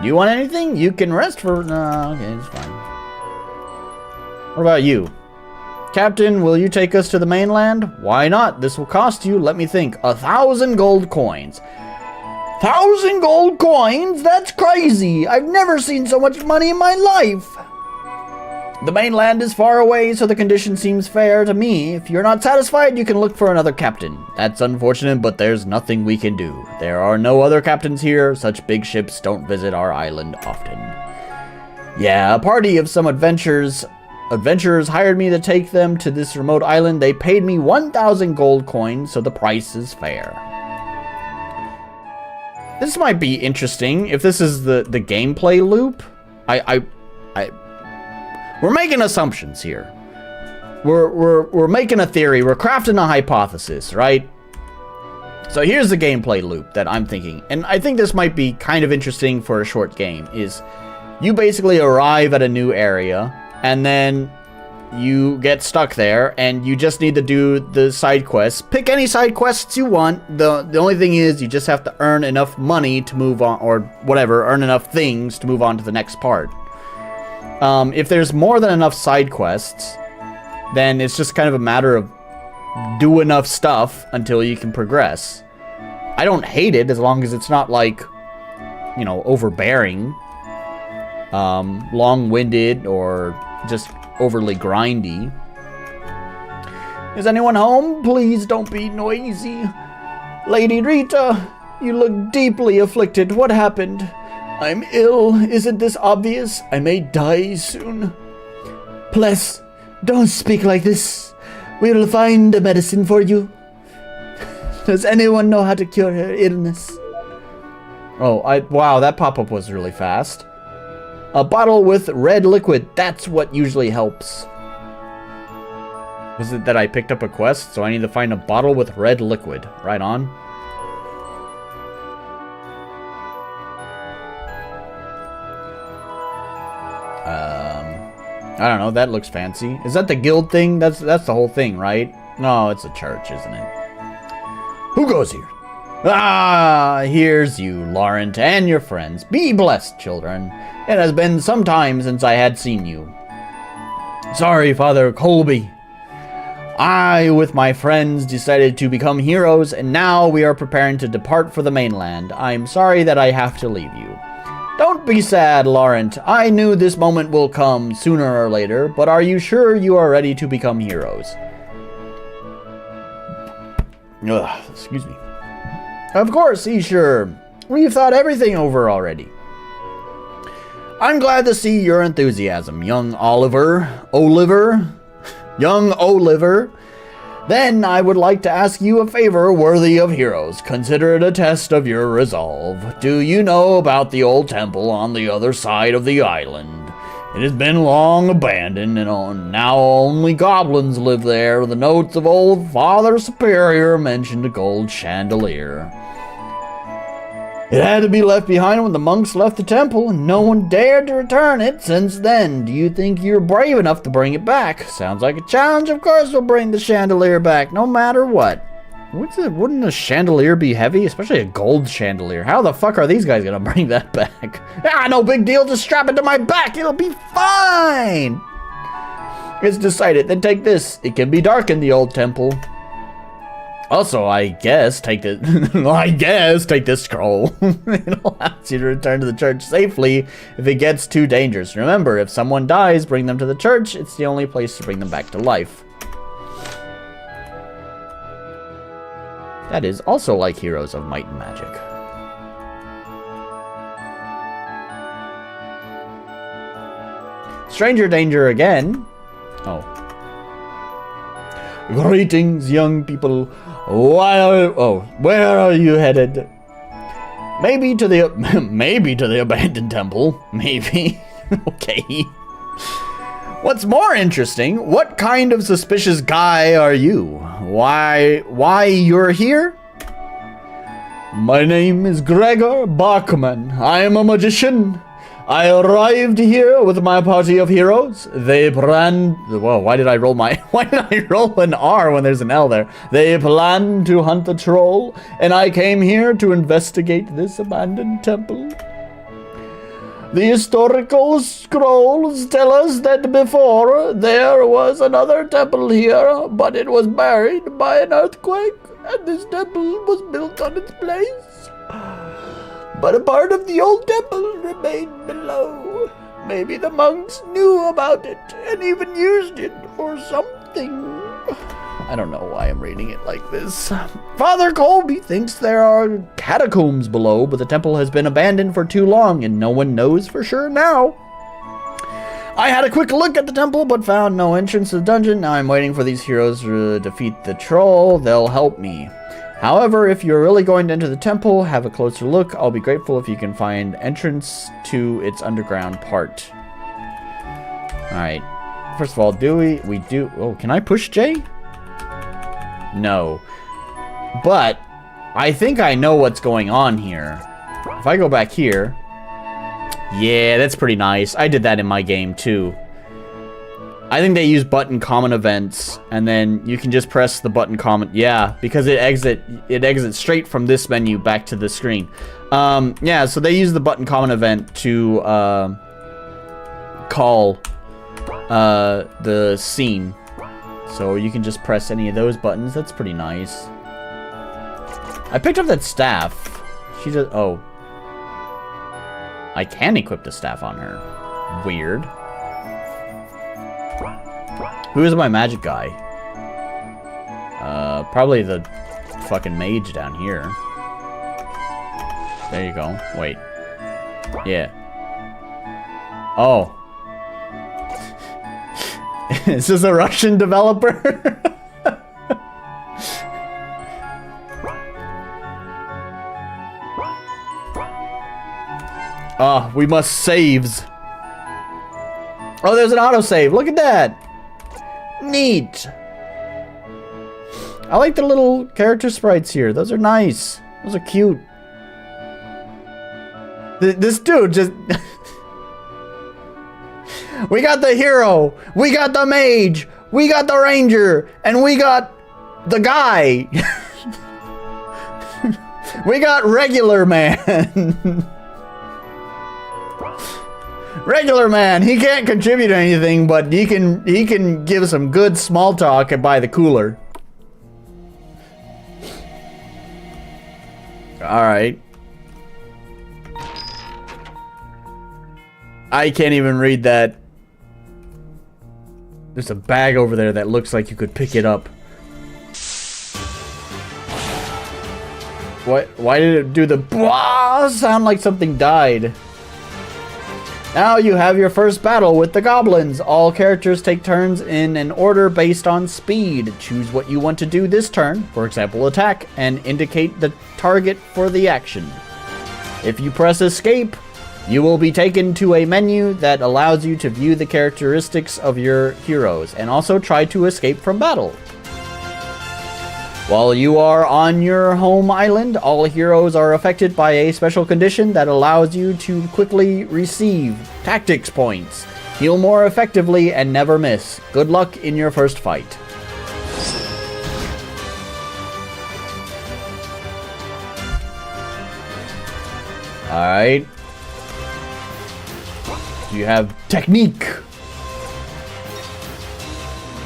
Do you want anything? You can rest for... No, okay, it's fine. What about you? Captain, will you take us to the mainland? Why not? This will cost you, let me think, 1,000 gold coins. 1,000 gold coins? That's crazy! I've never seen so much money in my life! The mainland is far away, so the condition seems fair to me. If you're not satisfied, you can look for another captain. That's unfortunate, but there's nothing we can do. There are no other captains here. Such big ships don't visit our island often. Yeah, a party of some adventurers hired me to take them to this remote island. They paid me 1,000 gold coins, so the price is fair. This might be interesting if this is the gameplay loop. We're making assumptions here. We're making a theory. We're crafting a hypothesis, right? So here's the gameplay loop that I'm thinking, and I think this might be kind of interesting for a short game. Is you basically arrive at a new area, and then you get stuck there, and you just need to do the side quests. Pick any side quests you want. The only thing is, you just have to earn enough money to move on, or whatever, earn enough things to move on to the next part. If there's more than enough side quests, then it's just kind of a matter of do enough stuff until you can progress. I don't hate it as long as it's not like, you know, overbearing, long-winded, or just overly grindy. Is anyone home? Please don't be noisy. Lady Rita, you look deeply afflicted. What happened? I'm ill. Isn't this obvious? I may die soon. Bless, don't speak like this. We'll find a medicine for you. Does anyone know how to cure her illness? Oh, wow, that pop-up was really fast. A bottle with red liquid. That's what usually helps. Was it that I picked up a quest, so I need to find a bottle with red liquid? Right on. I don't know, that looks fancy. Is that the guild thing? That's the whole thing, right? No, it's a church, isn't it? Who goes here? Ah, here's you, Laurent, and your friends. Be blessed, children. It has been some time since I had seen you. Sorry, Father Colby. I, with my friends, decided to become heroes, and now we are preparing to depart for the mainland. I'm sorry that I have to leave you. Don't be sad, Laurent. I knew this moment will come sooner or later, but are you sure you are ready to become heroes? Ugh, excuse me. Of course, he's sure. We've thought everything over already. I'm glad to see your enthusiasm, young Oliver. Young Oliver. Then I would like to ask you a favor worthy of heroes. Consider it a test of your resolve. Do you know about the old temple on the other side of the island? It has been long abandoned, and now only goblins live there. The notes of old Father Superior mentioned a gold chandelier. It had to be left behind when the monks left the temple, and no one dared to return it since then. Do you think you're brave enough to bring it back? Sounds like a challenge. Of course we'll bring the chandelier back, no matter what. Wouldn't a chandelier be heavy? Especially a gold chandelier. How the fuck are these guys gonna bring that back? Ah, no big deal. Just strap it to my back. It'll be fine. It's decided. Then take this. It can be dark in the old temple. Also, I guess take this scroll. It allows you to return to the church safely if it gets too dangerous. Remember, if someone dies, bring them to the church. It's the only place to bring them back to life. That is also like Heroes of Might and Magic. Stranger danger again. Oh. Greetings, young people. Where are you headed? Maybe to the abandoned temple. Maybe. Okay. What's more interesting, what kind of suspicious guy are you? Why you're here? My name is Gregor Bachman. I am a magician. I arrived here with my party of heroes. They planned... Whoa, why did I roll an R when there's an L there? They planned to hunt the troll, and I came here to investigate this abandoned temple. The historical scrolls tell us that before there was another temple here, but it was buried by an earthquake, and this temple was built on its place. But a part of the old temple remained below. Maybe the monks knew about it and even used it for something. I don't know why I'm reading it like this. Father Colby thinks there are catacombs below, but the temple has been abandoned for too long and no one knows for sure now. I had a quick look at the temple but found no entrance to the dungeon. Now I'm waiting for these heroes to defeat the troll. They'll help me. However, if you're really going to enter the temple, have a closer look. I'll be grateful if you can find entrance to its underground part. Alright. First of all, we do... Oh, can I push J? No. But, I think I know what's going on here. If I go back here... Yeah, that's pretty nice. I did that in my game, too. I think they use button common events, and then you can just press the button common. Yeah, because it exits straight from this menu back to the screen. Yeah, so they use the button common event to call the scene. So you can just press any of those buttons. That's pretty nice. I picked up that staff. She just... Oh. I can equip the staff on her. Weird. Who is my magic guy? Probably the fucking mage down here. There you go. Wait. Yeah. Oh. Is this a Russian developer? Ah, we must saves. Oh, there's an autosave. Look at that. Neat. I like the little character sprites here. Those are nice. Those are cute. This dude just... We got the hero. We got the mage. We got the ranger. And we got the guy. We got regular man. Regular man, he can't contribute anything, but he can give some good small talk and buy the cooler. Alright. I can't even read that. There's a bag over there that looks like you could pick it up. What? Why did it do the blah sound like something died? Now you have your first battle with the goblins. All characters take turns in an order based on speed. Choose what you want to do this turn, for example attack, and indicate the target for the action. If you press escape, you will be taken to a menu that allows you to view the characteristics of your heroes, and also try to escape from battle. While you are on your home island, all heroes are affected by a special condition that allows you to quickly receive tactics points, heal more effectively, and never miss. Good luck in your first fight. Alright. You have technique.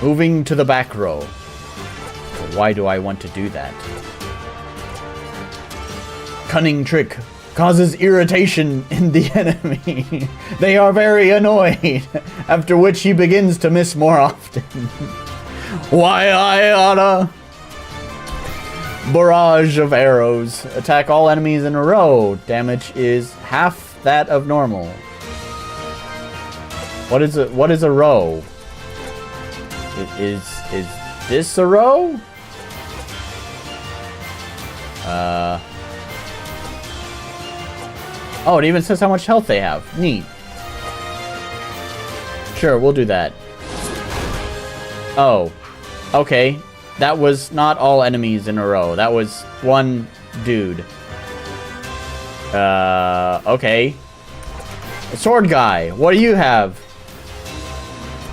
Moving to the back row. Why do I want to do that? Cunning trick causes irritation in the enemy. They are very annoyed, after which he begins to miss more often. Why I oughta... Barrage of arrows. Attack all enemies in a row. Damage is half that of normal. What is a row? Is this a row? Oh, it even says how much health they have. Neat. Sure, we'll do that. Oh. Okay. That was not all enemies in a row. That was one dude. Okay. A sword guy. What do you have?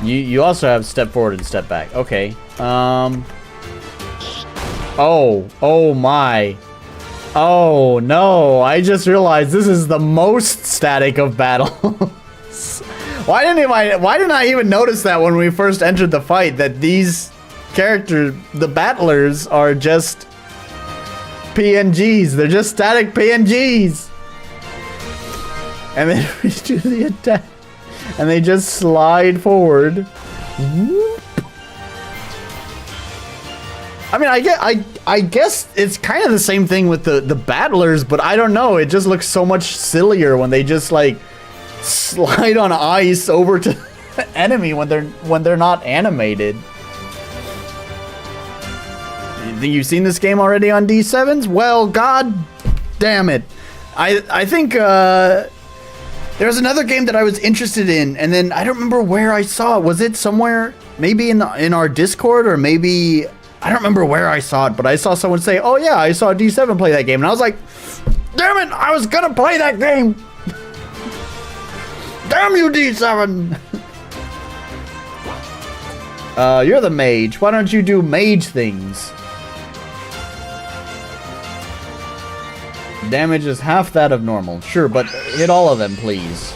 You also have step forward and step back. Okay. Oh my. Oh no, I just realized this is the most static of battles. Why didn't I even notice that when we first entered the fight, that these characters, the battlers, are just PNGs. They're just static PNGs. And then we do the attack. And they just slide forward. Whoop. I mean, I guess it's kind of the same thing with the battlers, but I don't know. It just looks so much sillier when they just like slide on ice over to the enemy when they're not animated. You think you've seen this game already on D7s? Well, god damn it. I think there was another game that I was interested in, and then I don't remember where I saw it. Was it somewhere maybe in our Discord, or maybe I don't remember where I saw it, but I saw someone say, "Oh yeah, I saw D7 play that game." And I was like, "Damn it, I was gonna play that game." Damn you, D7. You're the mage. Why don't you do mage things? Damage is half that of normal. Sure, but hit all of them, please.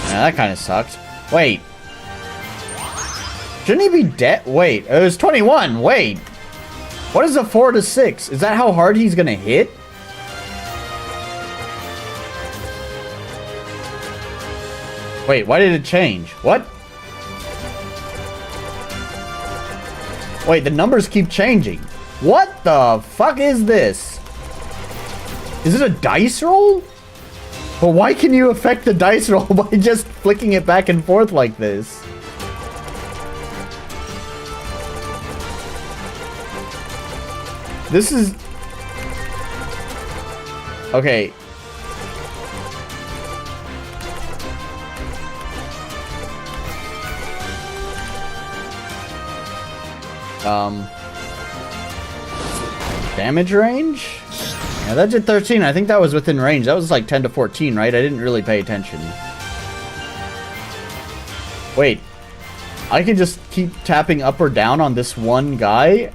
Yeah, that kind of sucked. Wait. Shouldn't he be dead? Wait, it was 21. Wait. What is a 4 to 6? Is that how hard he's gonna hit? Wait, why did it change? What? Wait, the numbers keep changing. What the fuck is this? Is it a dice roll? But why can you affect the dice roll by just flicking it back and forth like this? This is... Okay. Damage range? Yeah, that did 13. I think that was within range. That was like 10 to 14, right? I didn't really pay attention. Wait. I can just keep tapping up or down on this one guy?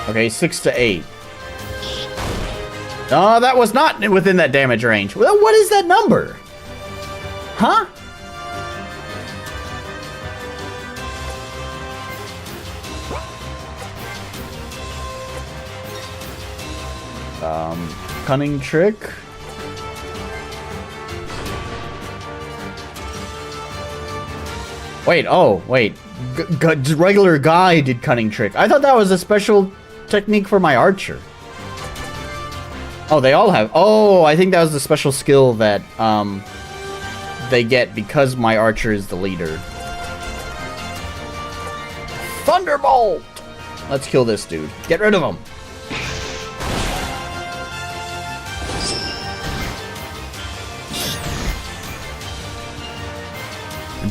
Okay, 6 to 8. Oh, that was not within that damage range. Well, what is that number? Huh? Cunning trick. Wait, oh, wait. Regular guy did cunning trick. I thought that was a special technique for my archer. Oh, they all have. Oh, I think that was the special skill that they get because my archer is the leader. Thunderbolt! Let's kill this dude. Get rid of him.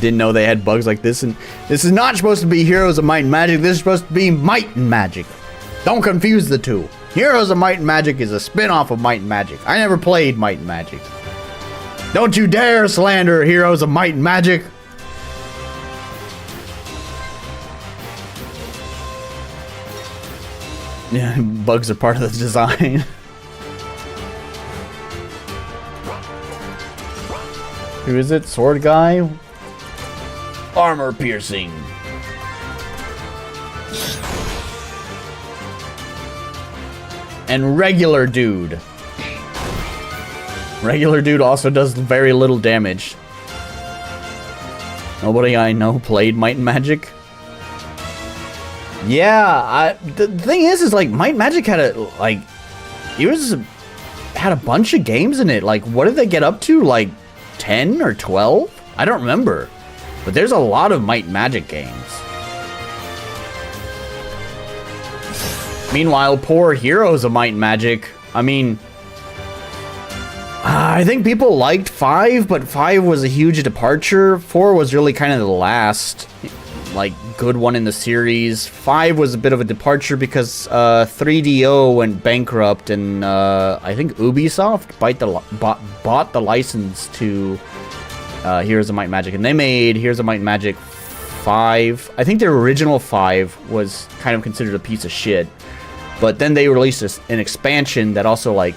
Didn't know they had bugs like this, and this is not supposed to be Heroes of Might and Magic. This is supposed to be Might and Magic. Don't confuse the two. Heroes of Might and Magic is a spin-off of Might and Magic. I never played Might and Magic. Don't you dare slander Heroes of Might and Magic. Yeah, bugs are part of the design. Who is it? Sword guy? Armor piercing. And regular dude. Regular dude also does very little damage. Nobody I know played Might and Magic. Yeah, the thing is like Might and Magic had a had a bunch of games in it. Like, what did they get up to? Like 10 or 12? I don't remember. But there's a lot of Might and Magic games. Meanwhile, poor Heroes of Might and Magic. I mean, I think people liked 5, but 5 was a huge departure. 4 was really kind of the last, like, good one in the series. 5 was a bit of a departure because 3DO went bankrupt, and I think Ubisoft bought the license to Heroes of Might and Magic, and they made Heroes of Might and Magic 5. I think their original 5 was kind of considered a piece of shit, but then they released an expansion that also like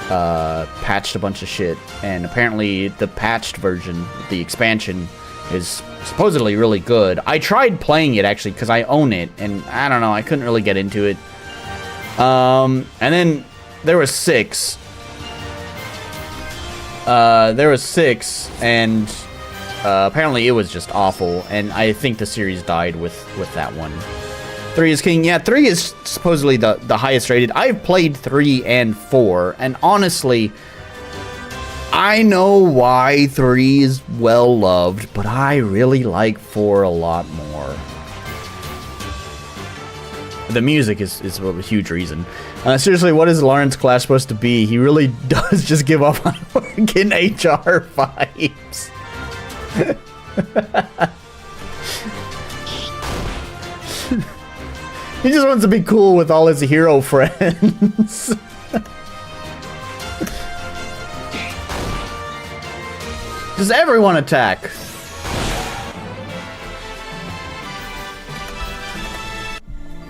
patched a bunch of shit, and apparently the patched version, the expansion, is supposedly really good. I tried playing it actually because I own it, and I don't know, I couldn't really get into it. And then there was 6. And apparently it was just awful, and I think the series died with that one. 3 is king. Yeah, 3 is supposedly the highest rated. I've played 3 and 4, and honestly, I know why 3 is well loved, but I really like 4 a lot more. The music is a huge reason. Seriously, what is Lawrence Clash supposed to be? He really does just give up on working HR vibes. He just wants to be cool with all his hero friends. Does everyone attack?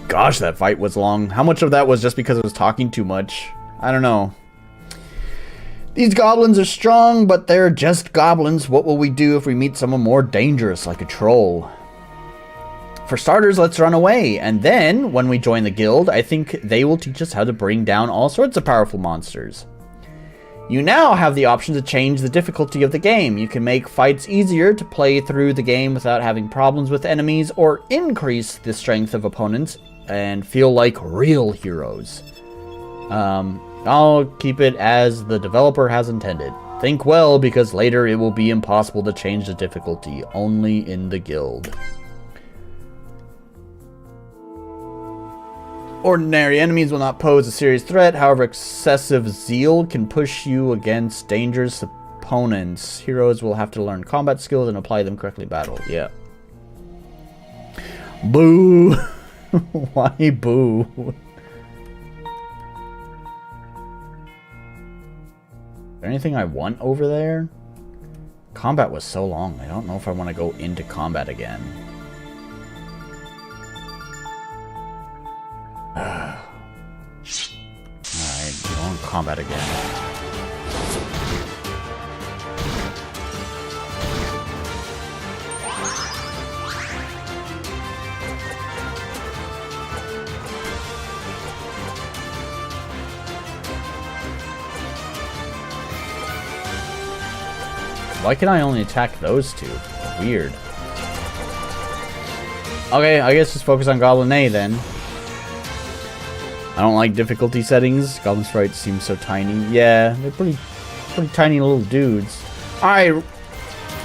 Gosh, that fight was long. How much of that was just because it was talking too much? I don't know. These goblins are strong, but they're just goblins. What will we do if we meet someone more dangerous, like a troll? For starters, let's run away. And then, when we join the guild, I think they will teach us how to bring down all sorts of powerful monsters. You now have the option to change the difficulty of the game. You can make fights easier to play through the game without having problems with enemies, or increase the strength of opponents and feel like real heroes. I'll keep it as the developer has intended. Think well, because later it will be impossible to change the difficulty, only in the guild. Ordinary enemies will not pose a serious threat, however excessive zeal can push you against dangerous opponents. Heroes will have to learn combat skills and apply them correctly in battle. Yeah. Boo! Why boo? Is there anything I want over there? Combat was so long. I don't know if I want to go into combat again. Alright, go in combat again. Why can I only attack those two? Weird. Okay, I guess just focus on Goblin A then. I don't like difficulty settings. Goblin sprites seem so tiny. Yeah, they're pretty tiny little dudes. Alright,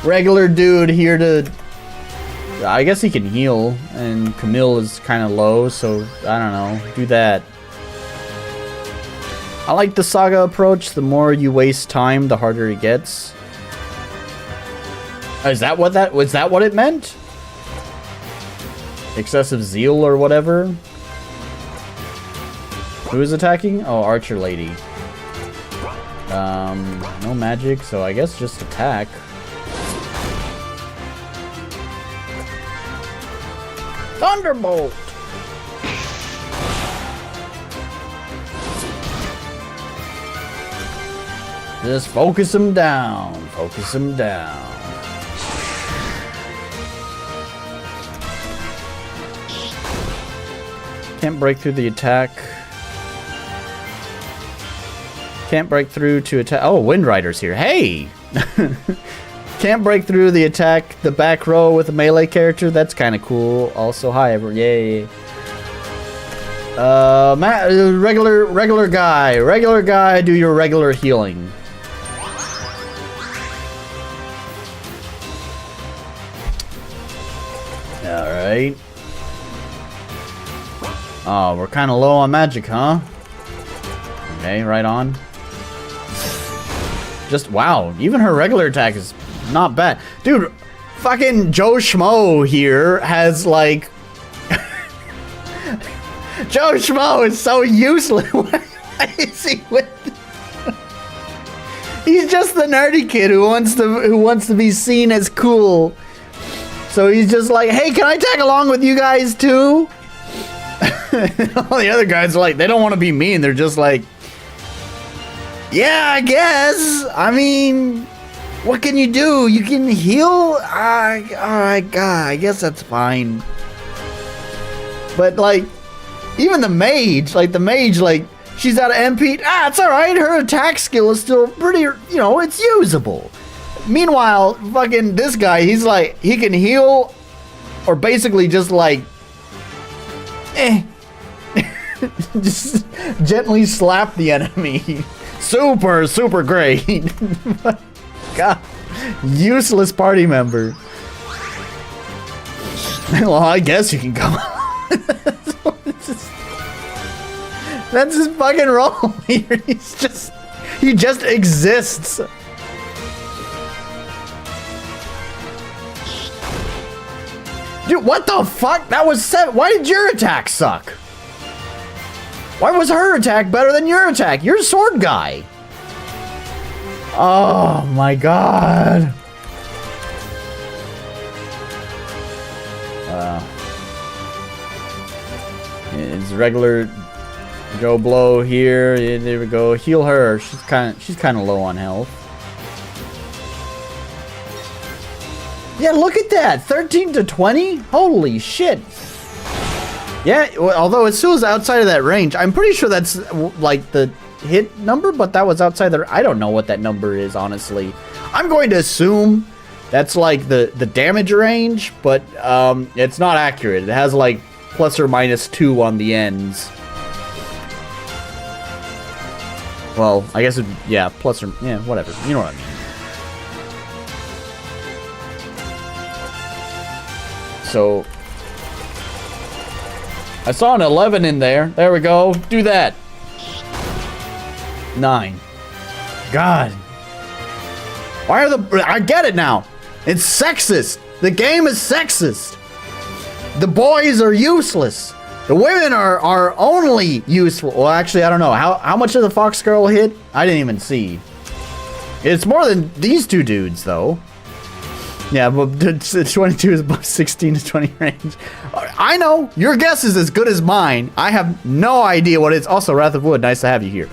regular dude here to... I guess he can heal, and Camille is kind of low, so I don't know. Do that. I like the Saga approach. The more you waste time, the harder it gets. Is that what that... Was that what it meant? Excessive zeal or whatever? Who is attacking? Oh, Archer Lady. No magic, so I guess just attack. Thunderbolt! Just focus him down. Focus him down. Can't break through the attack. Can't break through to attack. Oh, Wind Rider's here. Hey! Can't break through the attack, the back row with a melee character. That's kind of cool. Also, hi, everyone. Yay. Regular guy. Regular guy, do your regular healing. Alright. Oh, we're kind of low on magic, huh? Okay, right on. Just, wow, even her regular attack is not bad. Dude, fucking Joe Schmo here has, like... Joe Schmo is so useless. Why is he with... He's just the nerdy kid who wants to be seen as cool. So he's just like, hey, can I tag along with you guys too? All the other guys are like, they don't want to be mean. They're just like, yeah, I guess. I mean, what can you do? You can heal? Alright, I guess that's fine. But, like, even the mage, she's out of MP. It's alright. Her attack skill is still pretty, it's usable. Meanwhile, fucking this guy, he's like, he can heal or basically just, like, just gently slap the enemy. Super great. God, useless party member. Well, I guess you can come on. That's his fucking role here. He just exists. Dude, what the fuck? That was 7. Why did your attack suck? Why was her attack better than your attack? You're a sword guy. Oh my god. It's regular Joe Blow here. Yeah, there we go. Heal her. She's kind of low on health. Yeah, look at that. 13 to 20? Holy shit. Yeah, although it still is outside of that range. I'm pretty sure that's like the hit number, but that was outside there. I don't know what that number is, honestly. I'm going to assume that's like the damage range, but it's not accurate. It has like plus or minus 2 on the ends. Well, I guess yeah, plus or yeah, whatever. You know what I mean. So I saw an 11 in there. There we go. Do that. 9. God. Why are the... I get it now. It's sexist. The game is sexist. The boys are useless. The women are only useful. Well, actually, I don't know. How much did the Fox Girl hit? I didn't even see. It's more than these two dudes, though. Yeah, but 22 is above 16 to 20 range. I know. Your guess is as good as mine. I have no idea what it's. Also, Wrath of Wood, nice to have you here.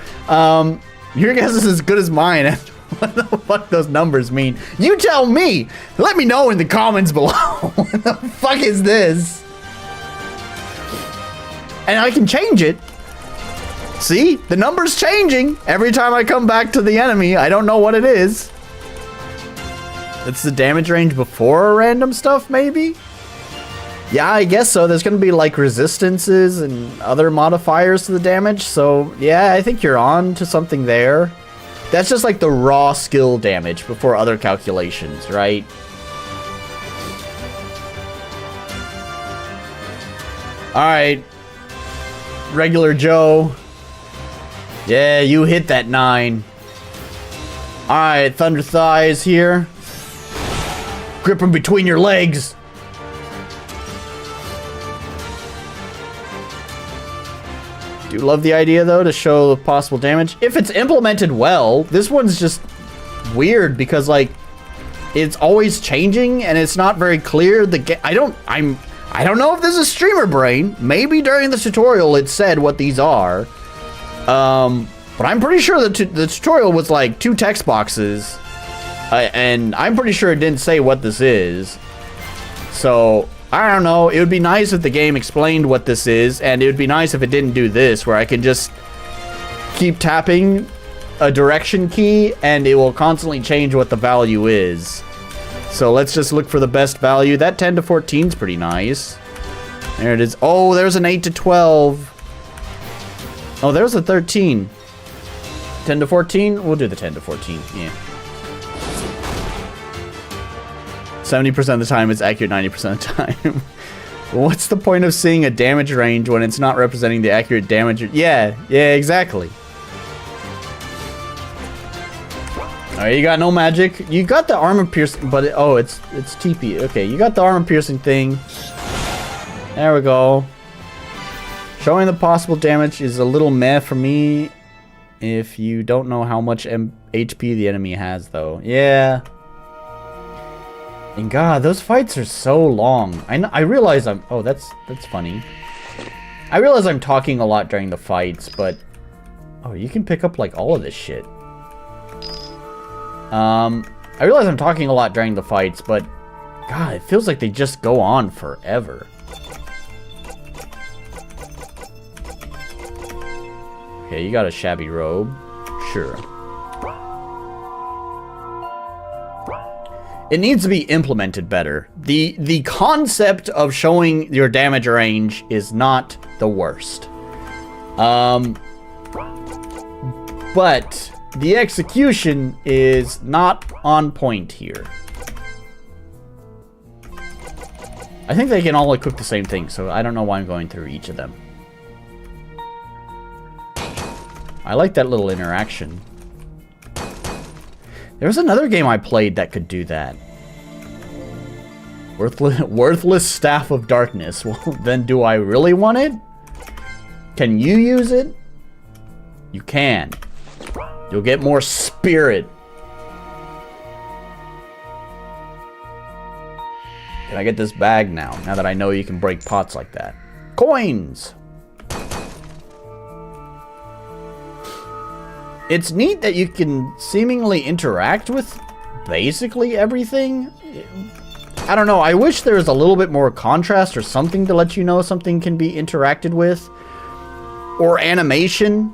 Your guess is as good as mine. What the fuck those numbers mean? You tell me. Let me know in the comments below. What the fuck is this? And I can change it. See? The number's changing every time I come back to the enemy. I don't know what it is. It's the damage range before random stuff, maybe? Yeah, I guess so. There's going to be, like, resistances and other modifiers to the damage. So, yeah, I think you're on to something there. That's just, like, the raw skill damage before other calculations, right? Alright. Regular Joe. Yeah, you hit that 9. Alright, Thunder Thighs here. Grip him between your legs. Do love the idea, though, to show the possible damage. If it's implemented well, this one's just weird because, like, it's always changing and it's not very clear. I don't know if this is streamer brain. Maybe during the tutorial it said what these are. But I'm pretty sure the tutorial was like 2 text boxes. And I'm pretty sure it didn't say what this is. So, I don't know. It would be nice if the game explained what this is. And it would be nice if it didn't do this, where I can just keep tapping a direction key and it will constantly change what the value is. So let's just look for the best value. That 10 to 14 is pretty nice. There it is. Oh, there's an 8 to 12. Oh, there's a 13. 10 to 14? We'll do the 10 to 14. Yeah. 70% of the time it's accurate 90% of the time. What's the point of seeing a damage range when it's not representing the accurate damage? Yeah, exactly. Alright, you got no magic. You got the armor piercing, but it's TP. Okay, you got the armor piercing thing. There we go. Showing the possible damage is a little meh for me if you don't know how much HP the enemy has, though. Yeah. And God, those fights are so long. I realize I'm... Oh, that's funny. I realize I'm talking a lot during the fights, but... Oh, you can pick up, like, all of this shit. I realize I'm talking a lot during the fights, but... God, it feels like they just go on forever. Okay, you got a shabby robe. Sure. It needs to be implemented better. The concept of showing your damage range is not the worst. But the execution is not on point here. I think they can all equip the same thing, so I don't know why I'm going through each of them. I like that little interaction. There was another game I played that could do that. Worthless Staff of Darkness. Well, then do I really want it? Can you use it? You can. You'll get more spirit. Can I get this bag now that I know you can break pots like that? Coins! It's neat that you can seemingly interact with basically everything. I don't know, I wish there was a little bit more contrast or something to let you know something can be interacted with. Or animation.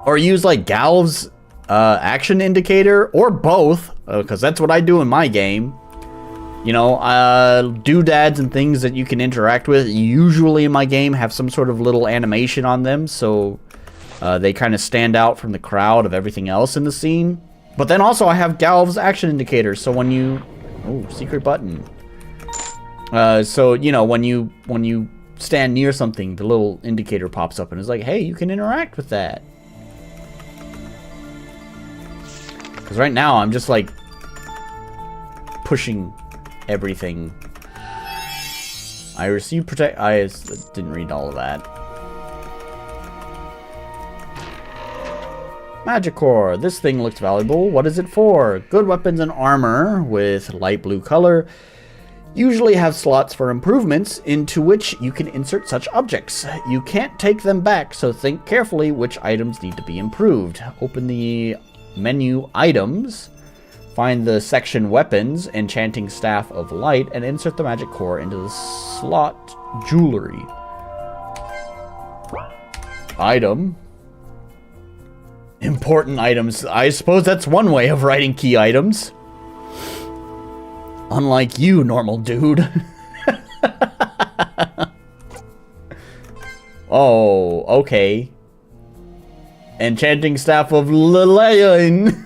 Or use like Galv's action indicator, or both, because that's what I do in my game. You know, doodads and things that you can interact with usually in my game have some sort of little animation on them, so They kind of stand out from the crowd of everything else in the scene. But then also I have Galv's action indicator, so when you... Oh, secret button. So, you know, when you stand near something, the little indicator pops up and is like, hey, you can interact with that. Because right now I'm just like pushing everything. I received protect. I didn't read all of that. Magic core. This thing looks valuable. What is it for? Good weapons and armor with light blue color usually have slots for improvements into which you can insert such objects. You can't take them back, so think carefully which items need to be improved. Open the menu items, find the section weapons, enchanting staff of light, and insert the magic core into the slot jewelry. Item. Important items. I suppose that's one way of writing key items. Unlike you, normal dude. Oh, okay. Enchanting staff of Lilian.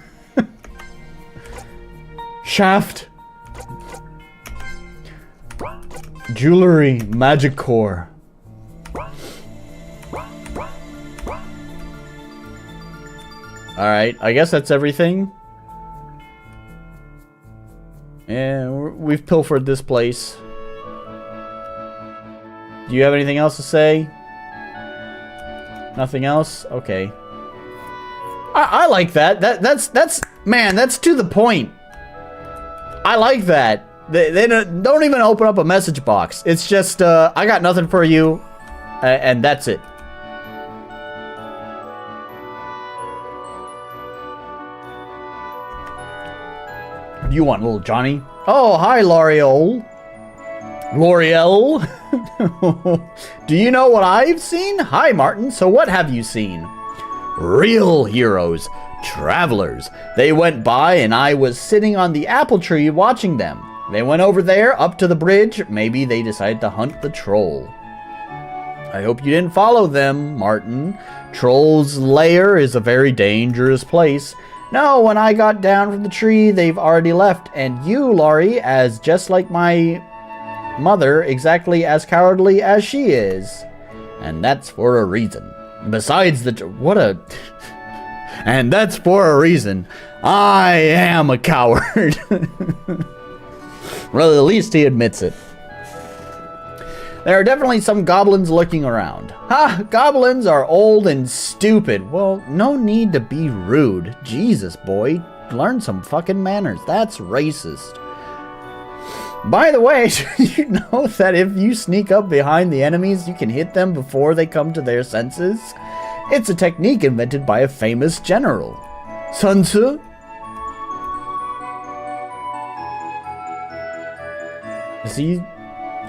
Shaft. Jewelry. Magic core. Alright, I guess that's everything. Yeah, we've pilfered this place. Do you have anything else to say? Nothing else? Okay. I like that. That's man, that's to the point. I like that. They don't even open up a message box. It's just, I got nothing for you, and that's it. What do you want, little Johnny? Oh, hi, L'Oreal. L'Oreal? Do you know what I've seen? Hi, Martin. So what have you seen? Real heroes. Travelers. They went by and I was sitting on the apple tree watching them. They went over there, up to the bridge. Maybe they decided to hunt the troll. I hope you didn't follow them, Martin. Troll's lair is a very dangerous place. No, when I got down from the tree, they've already left. And you, Laurie, as just like my mother, exactly as cowardly as she is. And that's for a reason. Besides and that's for a reason. I am a coward. Well, at least he admits it. There are definitely some goblins lurking around. Ha! Goblins are old and stupid. Well, no need to be rude. Jesus, boy. Learn some fucking manners. That's racist. By the way, did you know that if you sneak up behind the enemies, you can hit them before they come to their senses? It's a technique invented by a famous general. Sun Tzu? Is he...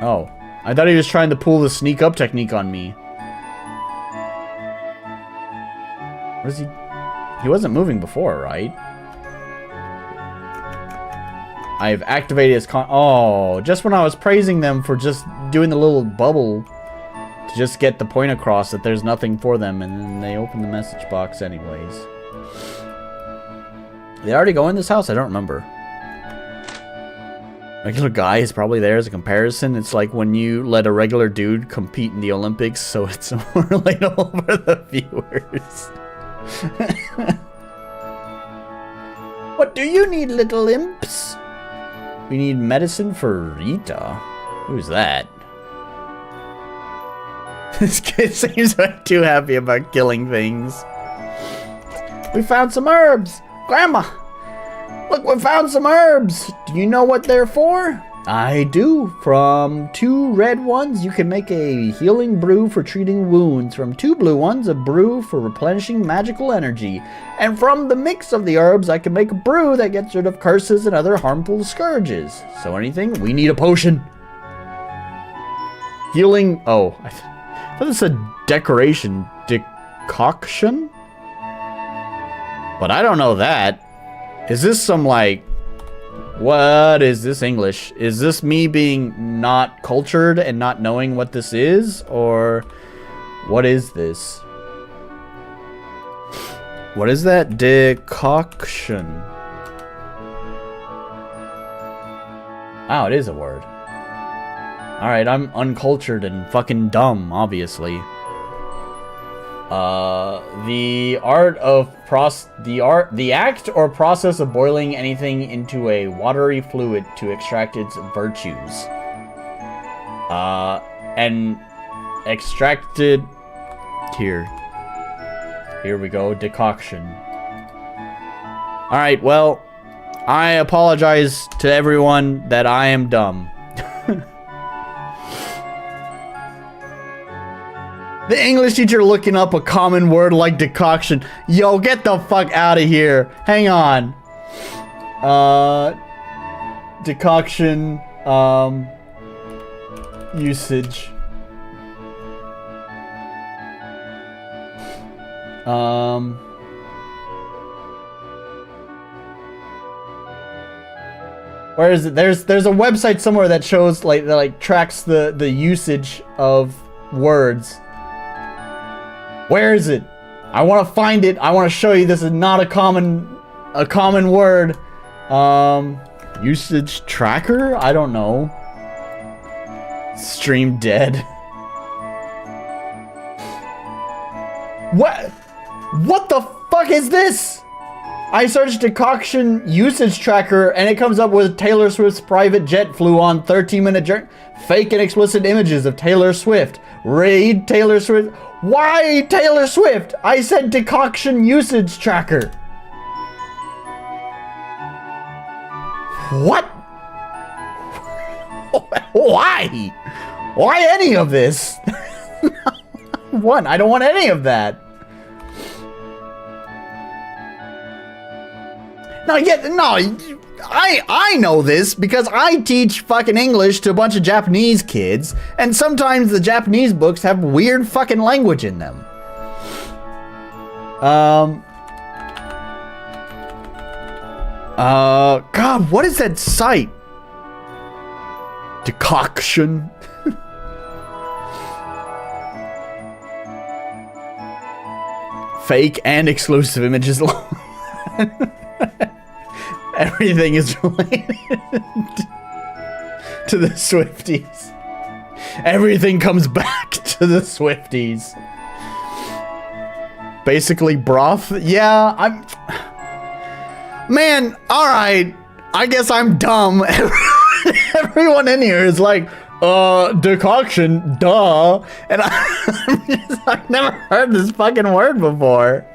Oh. I thought he was trying to pull the sneak up technique on me. What is he? He wasn't moving before, right? I've activated his oh, just when I was praising them for just doing the little bubble to just get the point across that there's nothing for them, and then they open the message box anyways. They already go in this house? I don't remember. Regular guy is probably there as a comparison. It's like when you let a regular dude compete in the Olympics, so it's more relatable for the viewers. What do you need, little imps? We need medicine for Rita. Who's that? This kid seems like too happy about killing things. We found some herbs. Grandma! Look, we found some herbs. Do you know what they're for? I do. From 2 red ones, you can make a healing brew for treating wounds. From 2 blue ones, a brew for replenishing magical energy. And from the mix of the herbs, I can make a brew that gets rid of curses and other harmful scourges. So anything? We need a potion. Healing... Oh, I thought this said decoration. Decoction? But I don't know that. Is this some, like... What is this English? Is this me being not cultured and not knowing what this is? Or what is this? What is that? Decoction. Wow, it is a word. Alright, I'm uncultured and fucking dumb, obviously. The act or process of boiling anything into a watery fluid to extract its virtues. And extracted here. Here we go, decoction. Alright, well, I apologize to everyone that I am dumb. The English teacher looking up a common word like decoction. Yo, get the fuck out of here. Hang on. Decoction, usage. Where is it? There's a website somewhere that shows that tracks the usage of words. Where is it? I want to find it. I want to show you this is not a common word. Usage tracker? I don't know. Stream dead. What the fuck is this? I searched decoction usage tracker and it comes up with Taylor Swift's private jet flew on 13-minute journey. Fake and explicit images of Taylor Swift. Read Taylor Swift. Why Taylor Swift? I said decoction usage tracker. What? Why? Why any of this? One, I don't want any of that. No, I know this because I teach fucking English to a bunch of Japanese kids, and sometimes the Japanese books have weird fucking language in them. God, what is that site? Decoction. Fake and exclusive images. Everything is related to the Swifties. Everything comes back to the Swifties. Basically broth. Yeah, Man, alright. I guess I'm dumb. Everyone in here is like, decoction, duh. And I've never heard this fucking word before.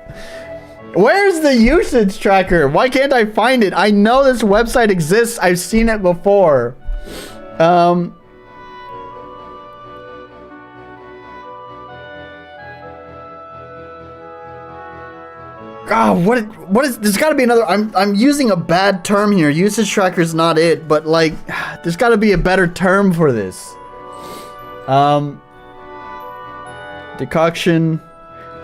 Where's the usage tracker? Why can't I find it? I know this website exists. I've seen it before. God, what is, there's gotta be another, I'm using a bad term here. Usage tracker's not it, but like, there's gotta be a better term for this. Decoction.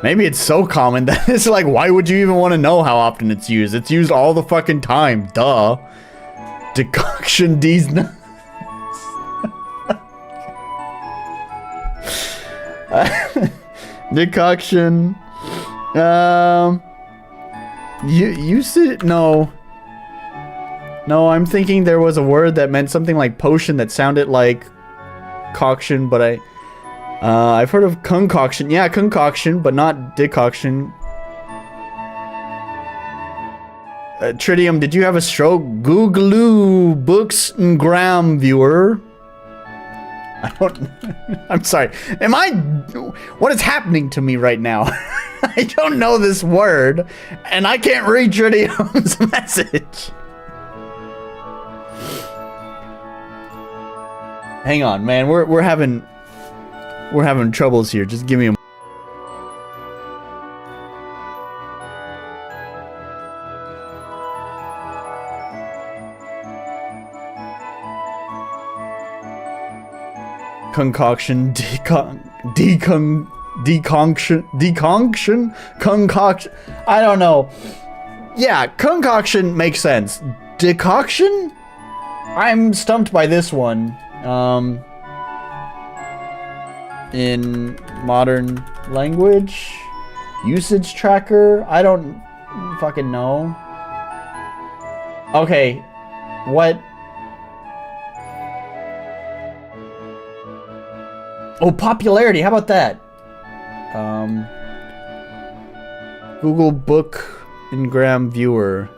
Maybe it's so common that it's like, why would you even want to know how often it's used? It's used all the fucking time. Duh. Decoction these nuts. Decoction. You said no. No, I'm thinking there was a word that meant something like potion that sounded like coction, but I've heard of concoction. Yeah, concoction, but not decoction. Tritium, did you have a stroke? Googloo books and gram viewer. I don't. I'm sorry. What is happening to me right now? I don't know this word, and I can't read Tritium's message. Hang on, man. We're having troubles here. Just give me a concoction, deconction. I don't know. Yeah, concoction makes sense. Decoction? I'm stumped by this one. In modern language, Usage tracker? I don't fucking know. Okay. What? Oh, popularity. How about that? Google Book Ngram Viewer.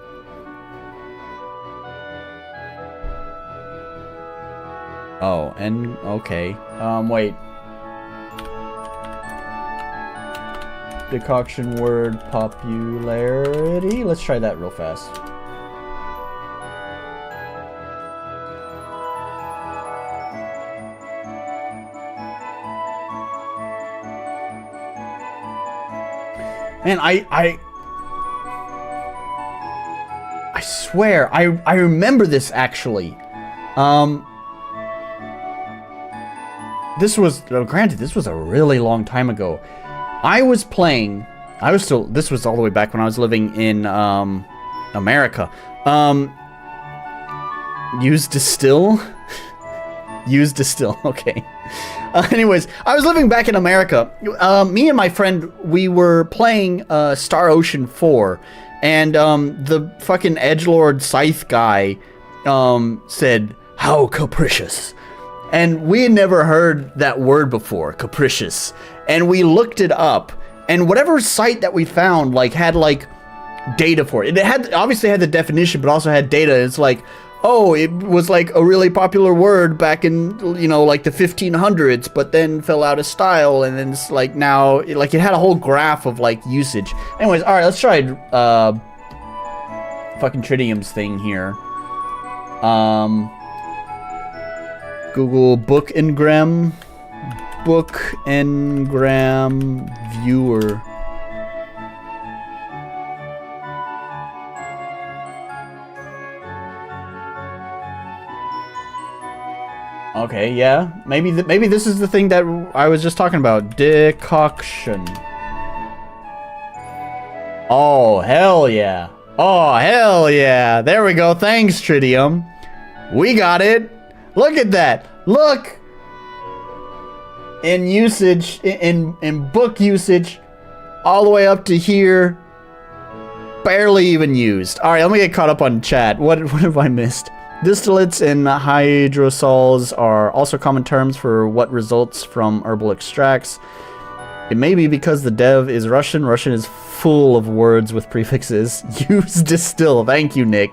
Oh, and okay. Wait. Decoction word popularity. Let's try that real fast. Man, I swear, I remember this actually. This was, granted, this was a really long time ago. This was all the way back when I was living in, America. Use distill? Use distill, okay. Anyways, I was living back in America. Me and my friend, we were playing Star Ocean 4, and the fucking edgelord scythe guy said, "How capricious." And we had never heard that word before, capricious. And we looked it up, and whatever site that we found like had like data for it. It had obviously had the definition, but also had data. It's like, oh, it was like a really popular word back in, you know, like the 1500s, but then fell out of style, and then it's like now, like it had a whole graph of like usage. Anyways, all right, let's try fucking Tritium's thing here. Google Book Ngram Viewer. Okay, yeah. Maybe this is the thing that I was just talking about. Decoction. Oh, hell yeah. Oh, hell yeah. There we go. Thanks, Tritium. We got it. Look at that. Look. In usage, in book usage, all the way up to here. Barely even used. All right, let me get caught up on chat. What have I missed? Distillates and hydrosols are also common terms for what results from herbal extracts. It may be because the dev is Russian. Russian is full of words with prefixes. Use distill. Thank you, Nick.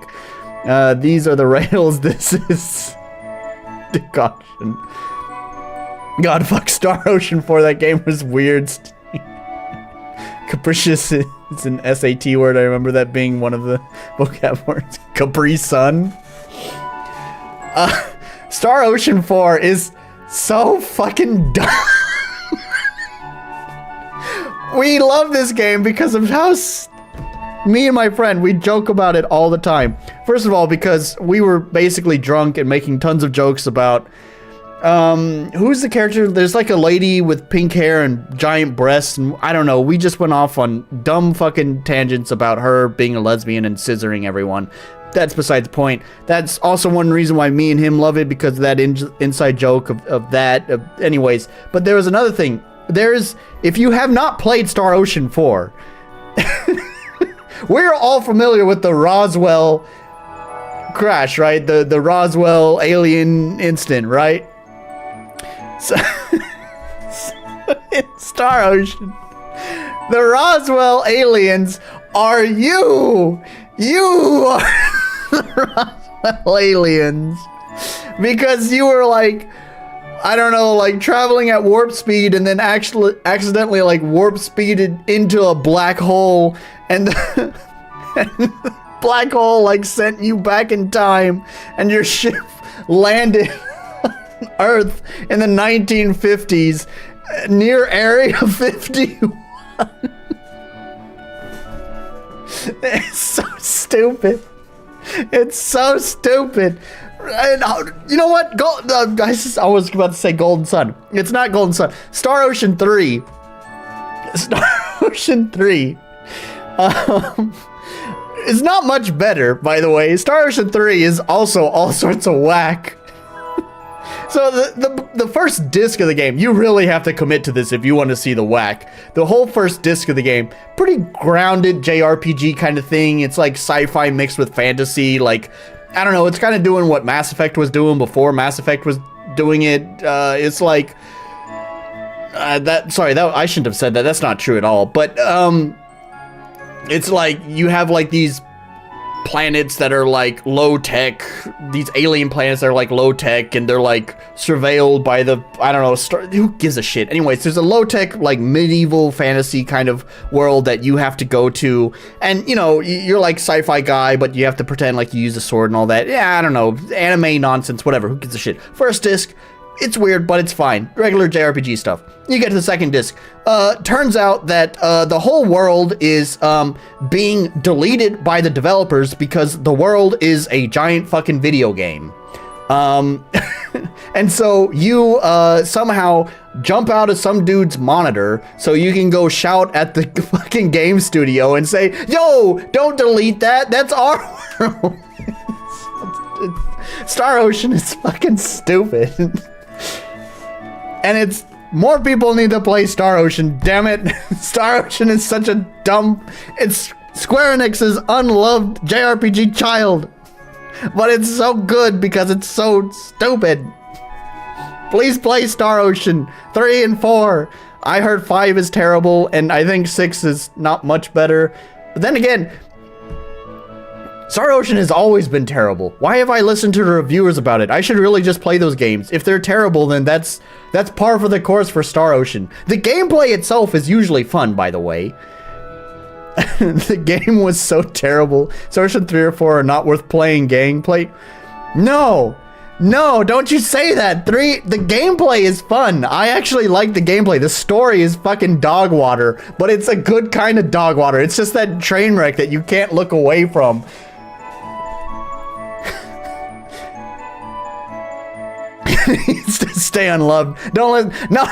These are the rails. This is decoction. God, fuck Star Ocean 4. That game was weird. Capricious is an SAT word. I remember that being one of the vocab words. Capri Sun. Star Ocean 4 is so fucking dumb. We love this game because of how me and my friend, we joke about it all the time. First of all, because we were basically drunk and making tons of jokes about who's the character? There's like a lady with pink hair and giant breasts, and I don't know, we just went off on dumb fucking tangents about her being a lesbian and scissoring everyone. That's besides the point. That's also one reason why me and him love it, because of that inside joke of that. Anyways, but there was another thing. If you have not played Star Ocean 4, we're all familiar with the Roswell crash, right? The Roswell alien incident, right? So, in Star Ocean, the Roswell aliens are you. You are the Roswell aliens. Because you were like, I don't know, like traveling at warp speed and then actually accidentally like warp speeded into a black hole, and the black hole like sent you back in time, and your ship landed on Earth in the 1950s near Area 51. It's so stupid. It's so stupid. And, you know what? I was about to say Golden Sun. It's not Golden Sun. Star Ocean 3. Star Ocean 3. Is not much better, by the way. Star Ocean 3 is also all sorts of whack. So the first disc of the game, you really have to commit to this if you want to see the whack. The whole first disc of the game, pretty grounded JRPG kind of thing. It's like sci-fi mixed with fantasy. Like, I don't know, it's kind of doing what Mass Effect was doing before Mass Effect was doing it. It's like I shouldn't have said that. That's not true at all. But it's like you have like these planets that are like low tech, these alien planets that are like low tech, and they're like surveilled by the, I don't know, who gives a shit? Anyways, there's a low tech like medieval fantasy kind of world that you have to go to, and you know, you're like sci-fi guy, but you have to pretend like you use a sword and all that. Yeah, I don't know, anime nonsense, whatever, who gives a shit? First disc, it's weird, but it's fine. Regular JRPG stuff. You get to the second disc. Turns out that the whole world is being deleted by the developers because the world is a giant fucking video game. And so you somehow jump out of some dude's monitor so you can go shout at the fucking game studio and say, "Yo, don't delete that. That's our world." Star Ocean is fucking stupid. And it's more people need to play Star Ocean, damn it. Star Ocean is such a dumb, it's Square Enix's unloved JRPG child. But it's so good because it's so stupid. Please play Star Ocean 3 and 4. I heard 5 is terrible, and I think 6 is not much better. But then again, Star Ocean has always been terrible. Why have I listened to the reviewers about it? I should really just play those games. If they're terrible, then that's par for the course for Star Ocean. The gameplay itself is usually fun, by the way. The game was so terrible. Star Ocean 3 or 4 are not worth playing, gang. No, don't you say that. 3, the gameplay is fun. I actually like the gameplay. The story is fucking dog water, but it's a good kind of dog water. It's just that train wreck that you can't look away from. Needs to stay unloved. Don't let, no.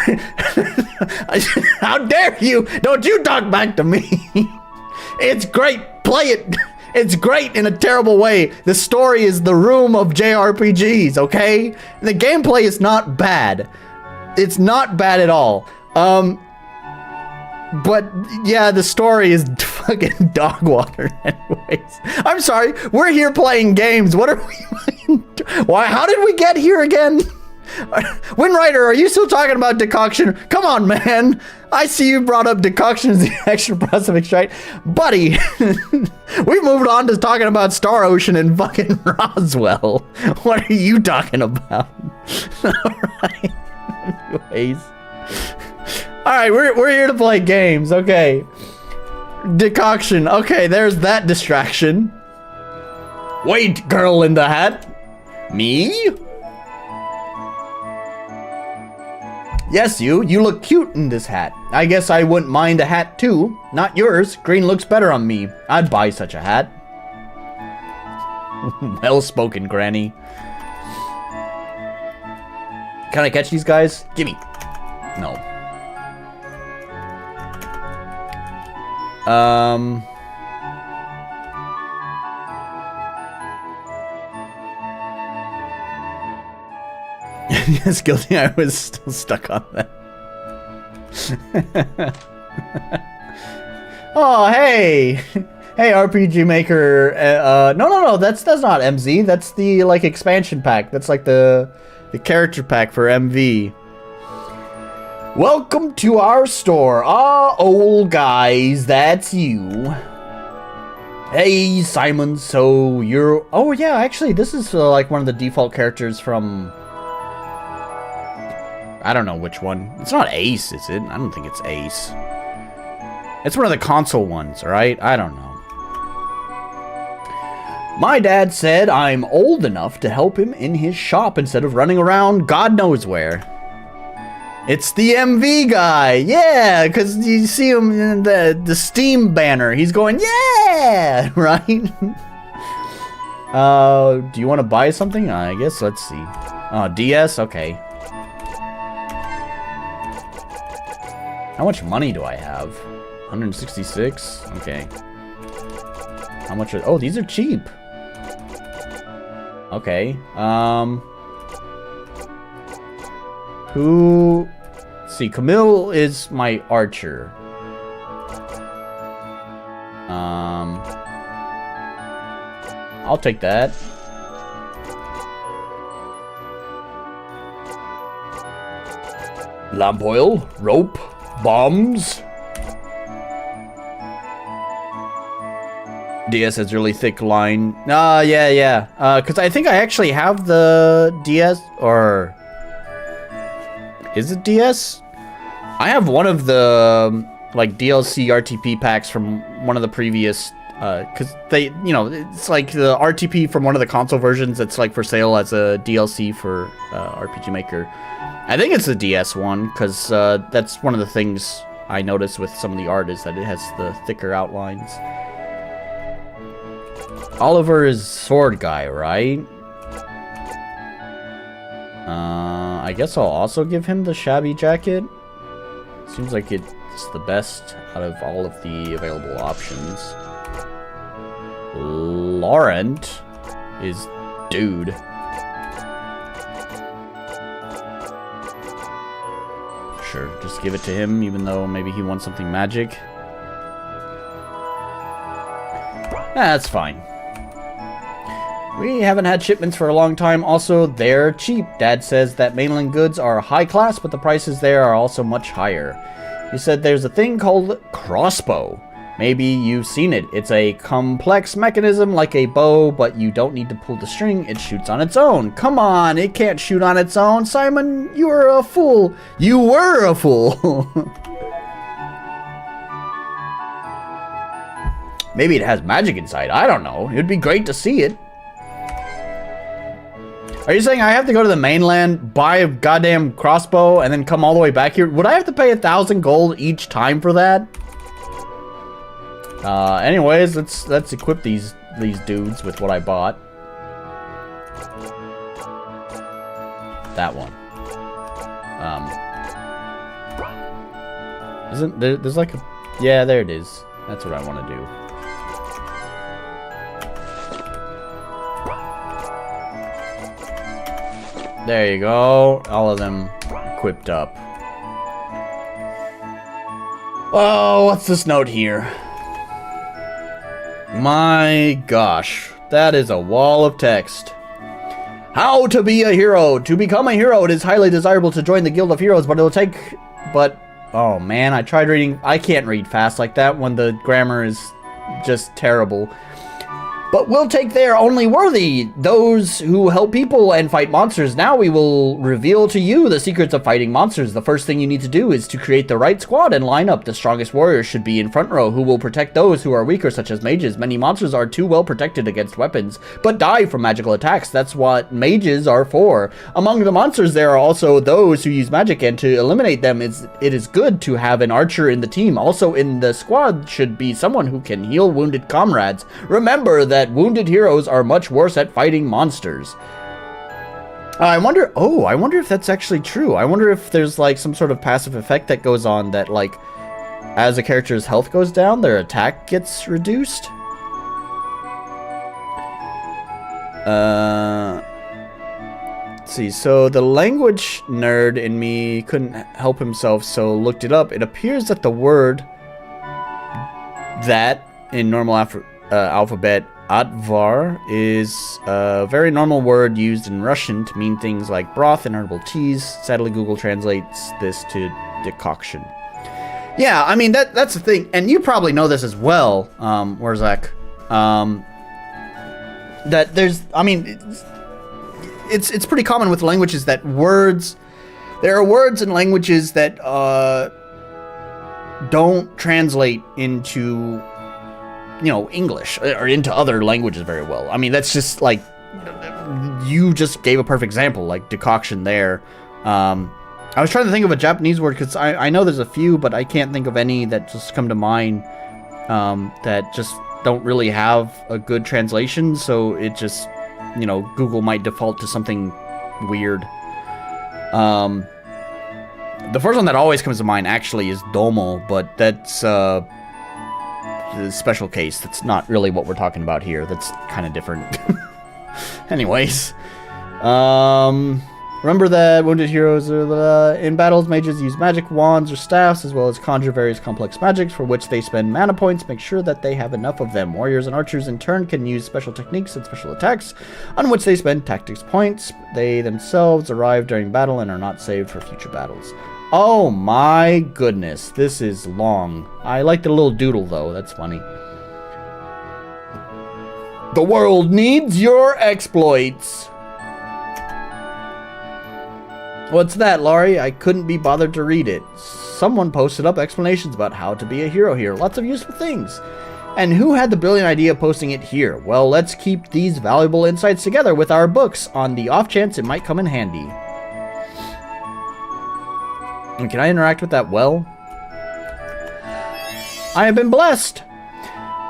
How dare you? Don't you talk back to me. It's great. Play it. It's great in a terrible way. The story is the room of JRPGs, okay? The gameplay is not bad. It's not bad at all. But yeah, the story is fucking dog water anyways. I'm sorry, we're here playing games. What are we Why, how did we get here again? Windwriter, are you still talking about decoction? Come on, man. I see you brought up decoction as the extra process, right? Buddy, we've moved on to talking about Star Ocean and fucking Roswell. What are you talking about? Alright. Anyways. Alright, we're here to play games. Okay. Decoction. Okay, there's that distraction. Wait, girl in the hat. Me? Yes, you look cute in this hat. I guess I wouldn't mind a hat too. Not yours. Green looks better on me. I'd buy such a hat. Well spoken, Granny. Can I catch these guys? Gimme. No. Yes, guilty. I was still stuck on that. Oh, hey! Hey, RPG Maker. No. That's not MZ. That's the like expansion pack. That's like the character pack for MV. Welcome to our store. Ah, old guys, that's you. Hey, Simon. So you're. Oh yeah, actually, this is like one of the default characters from. I don't know which one. It's not Ace, is it? I don't think it's Ace. It's one of the console ones, right? I don't know. My dad said I'm old enough to help him in his shop instead of running around God knows where. It's the MV guy. Yeah, because you see him in the Steam banner. He's going, yeah, right? Do you want to buy something? I guess, let's see. Oh, DS? Okay. How much money do I have? 166? Okay. How much are... Oh, these are cheap. Okay. Who... Let's see, Camille is my archer. I'll take that. Lamp oil, rope, bombs. DS has really thick line. Yeah. Because I think I actually have the DS, or... Is it DS? I have one of the, like, DLC RTP packs from one of the previous... Because they, you know, it's like the RTP from one of the console versions that's, like, for sale as a DLC for RPG Maker. I think it's the DS one, because that's one of the things I noticed with some of the art is that it has the thicker outlines. Oliver is sword guy, right? I guess I'll also give him the shabby jacket. Seems like it's the best out of all of the available options. Laurent is dude. Sure, just give it to him, even though maybe he wants something magic. That's fine. We haven't had shipments for a long time. Also, they're cheap. Dad says that mainland goods are high class, but the prices there are also much higher. He said there's a thing called crossbow. Maybe you've seen it. It's a complex mechanism like a bow, but you don't need to pull the string. It shoots on its own. Come on, it can't shoot on its own. Simon, you were a fool. You were a fool. Maybe it has magic inside. I don't know. It'd be great to see it. Are you saying I have to go to the mainland, buy a goddamn crossbow, and then come all the way back here? Would I have to pay 1,000 gold each time for that? Anyways, let's equip these dudes with what I bought. That one. Isn't there's like a... Yeah, there it is. That's what I want to do. There you go. All of them equipped up. Oh, what's this note here? My gosh, that is a wall of text. How to be a hero. To become a hero, it is highly desirable to join the Guild of Heroes, but it'll take... oh man, I tried reading... I can't read fast like that when the grammar is just terrible. But we'll take there only worthy, those who help people and fight monsters. Now we will reveal to you the secrets of fighting monsters. The first thing you need to do is to create the right squad and line up. The strongest warriors should be in front row, who will protect those who are weaker, such as mages. Many monsters are too well protected against weapons, but die from magical attacks. That's what mages are for. Among the monsters, there are also those who use magic, and to eliminate them, it is good to have an archer in the team. Also in the squad should be someone who can heal wounded comrades. Remember that wounded heroes are much worse at fighting monsters. I wonder if that's actually true. I wonder if there's like some sort of passive effect that goes on that, like, as a character's health goes down, their attack gets reduced. Let's see, so the language nerd in me couldn't help himself, so looked it up. It appears that the word that in normal alphabet Atvar is a very normal word used in Russian to mean things like broth and herbal teas. Sadly, Google translates this to decoction. Yeah, I mean, that's the thing. And you probably know this as well, Warzak. That there's, I mean, it's pretty common with languages that words... There are words in languages that don't translate into... English or into other languages very well. I mean, that's just like, you just gave a perfect example, like decoction there. I was trying to think of a Japanese word because I know there's a few, but I can't think of any that just come to mind that just don't really have a good translation. So it just, Google might default to something weird. The first one that always comes to mind actually is domo, but that's the special case. That's not really what we're talking about here. That's kind of different. Anyways, Remember that wounded heroes in battles, mages use magic wands or staffs, as well as conjure various complex magics for which they spend mana points. Make sure that they have enough of them. Warriors and archers in turn can use special techniques and special attacks, on which they spend tactics points. They themselves arrive during battle and are not saved for future battles. Oh my goodness, this is long. I like the little doodle though, that's funny. The world needs your exploits. What's that, Laurie? I couldn't be bothered to read it. Someone posted up explanations about how to be a hero here. Lots of useful things. And who had the brilliant idea of posting it here? Well, let's keep these valuable insights together with our books on the off chance it might come in handy. And can I interact with that well? I have been blessed.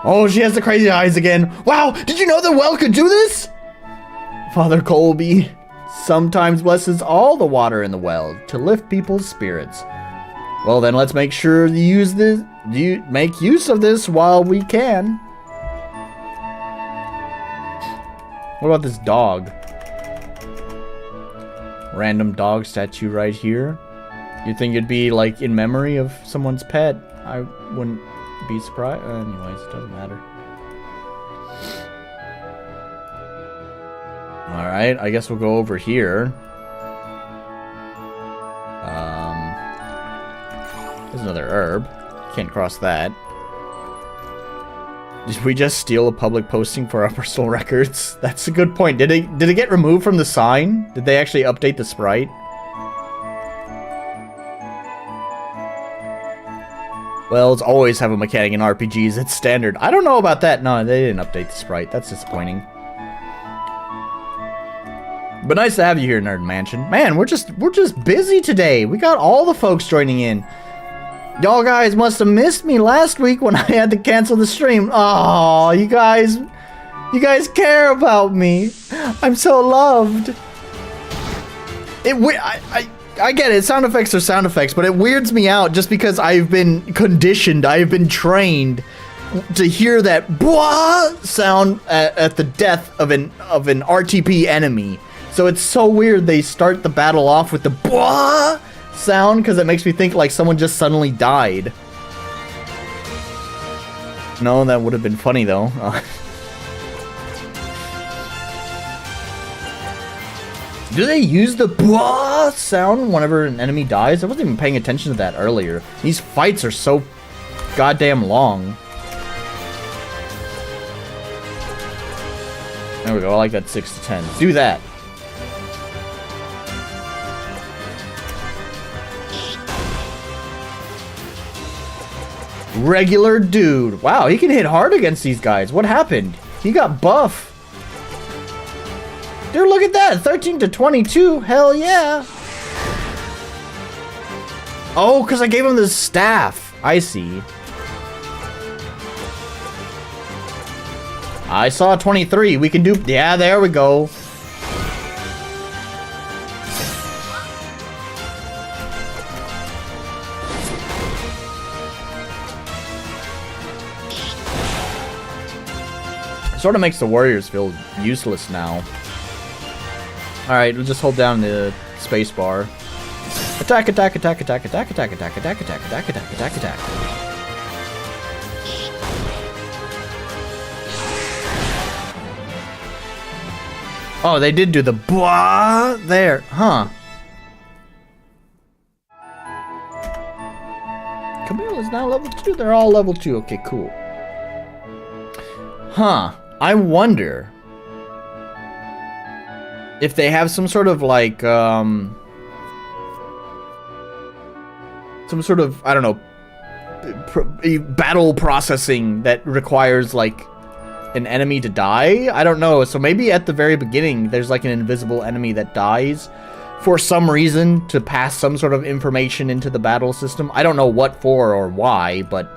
Oh, she has the crazy eyes again. Wow, did you know the well could do this? Father Colby sometimes blesses all the water in the well to lift people's spirits. Well, then let's make sure to make use of this while we can. What about this dog? Random dog statue right here. You'd think it'd be like in memory of someone's pet. I wouldn't be surprised. Anyways, it doesn't matter. Alright, I guess we'll go over here. There's another herb. Can't cross that. Did we just steal a public posting for our personal records? That's a good point. Did it get removed from the sign? Did they actually update the sprite? Well, it's always have a mechanic in RPGs. It's standard. I don't know about that. No, they didn't update the sprite. That's disappointing. But nice to have you here, Nerd Mansion. Man, we're just busy today. We got all the folks joining in. Y'all guys must have missed me last week when I had to cancel the stream. Oh, you guys care about me. I'm so loved. I get it. Sound effects are sound effects, but it weirds me out just because I've been conditioned. I've been trained to hear that blah sound at the death of an RTP enemy. So it's so weird they start the battle off with the blah sound because it makes me think like someone just suddenly died. No, that would have been funny though. Do they use the blah sound whenever an enemy dies? I wasn't even paying attention to that earlier. These fights are so goddamn long. There we go. I like that 6 to 10. Do that. Regular dude. Wow, he can hit hard against these guys. What happened? He got buff. Dude, look at that. 13 to 22. Hell yeah. Oh, because I gave him the staff. I see. I saw 23. We can do... Yeah, there we go. Sort of makes the warriors feel useless now. Alright, we'll just hold down the space bar. Attack, attack, attack, attack, attack, attack, attack, attack, attack, attack, attack, attack, attack. Oh, they did do the blah there, huh? Camille is now level 2. They're all level 2. Okay, cool. Huh. I wonder if they have some sort of like, some sort of, I don't know, battle processing that requires like an enemy to die? I don't know. So maybe at the very beginning, there's like an invisible enemy that dies for some reason to pass some sort of information into the battle system. I don't know what for or why, but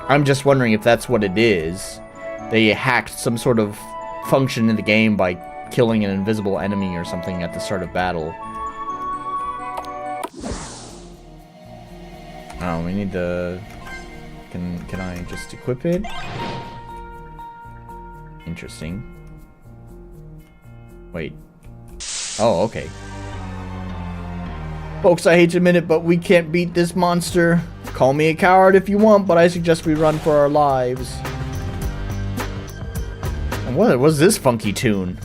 I'm just wondering if that's what it is. They hacked some sort of function in the game by killing an invisible enemy or something at the start of battle. Oh, we need the... Can I just equip it? Interesting. Wait. Oh, okay. Folks, I hate to admit it, but we can't beat this monster. Call me a coward if you want, but I suggest we run for our lives. And what was this funky tune?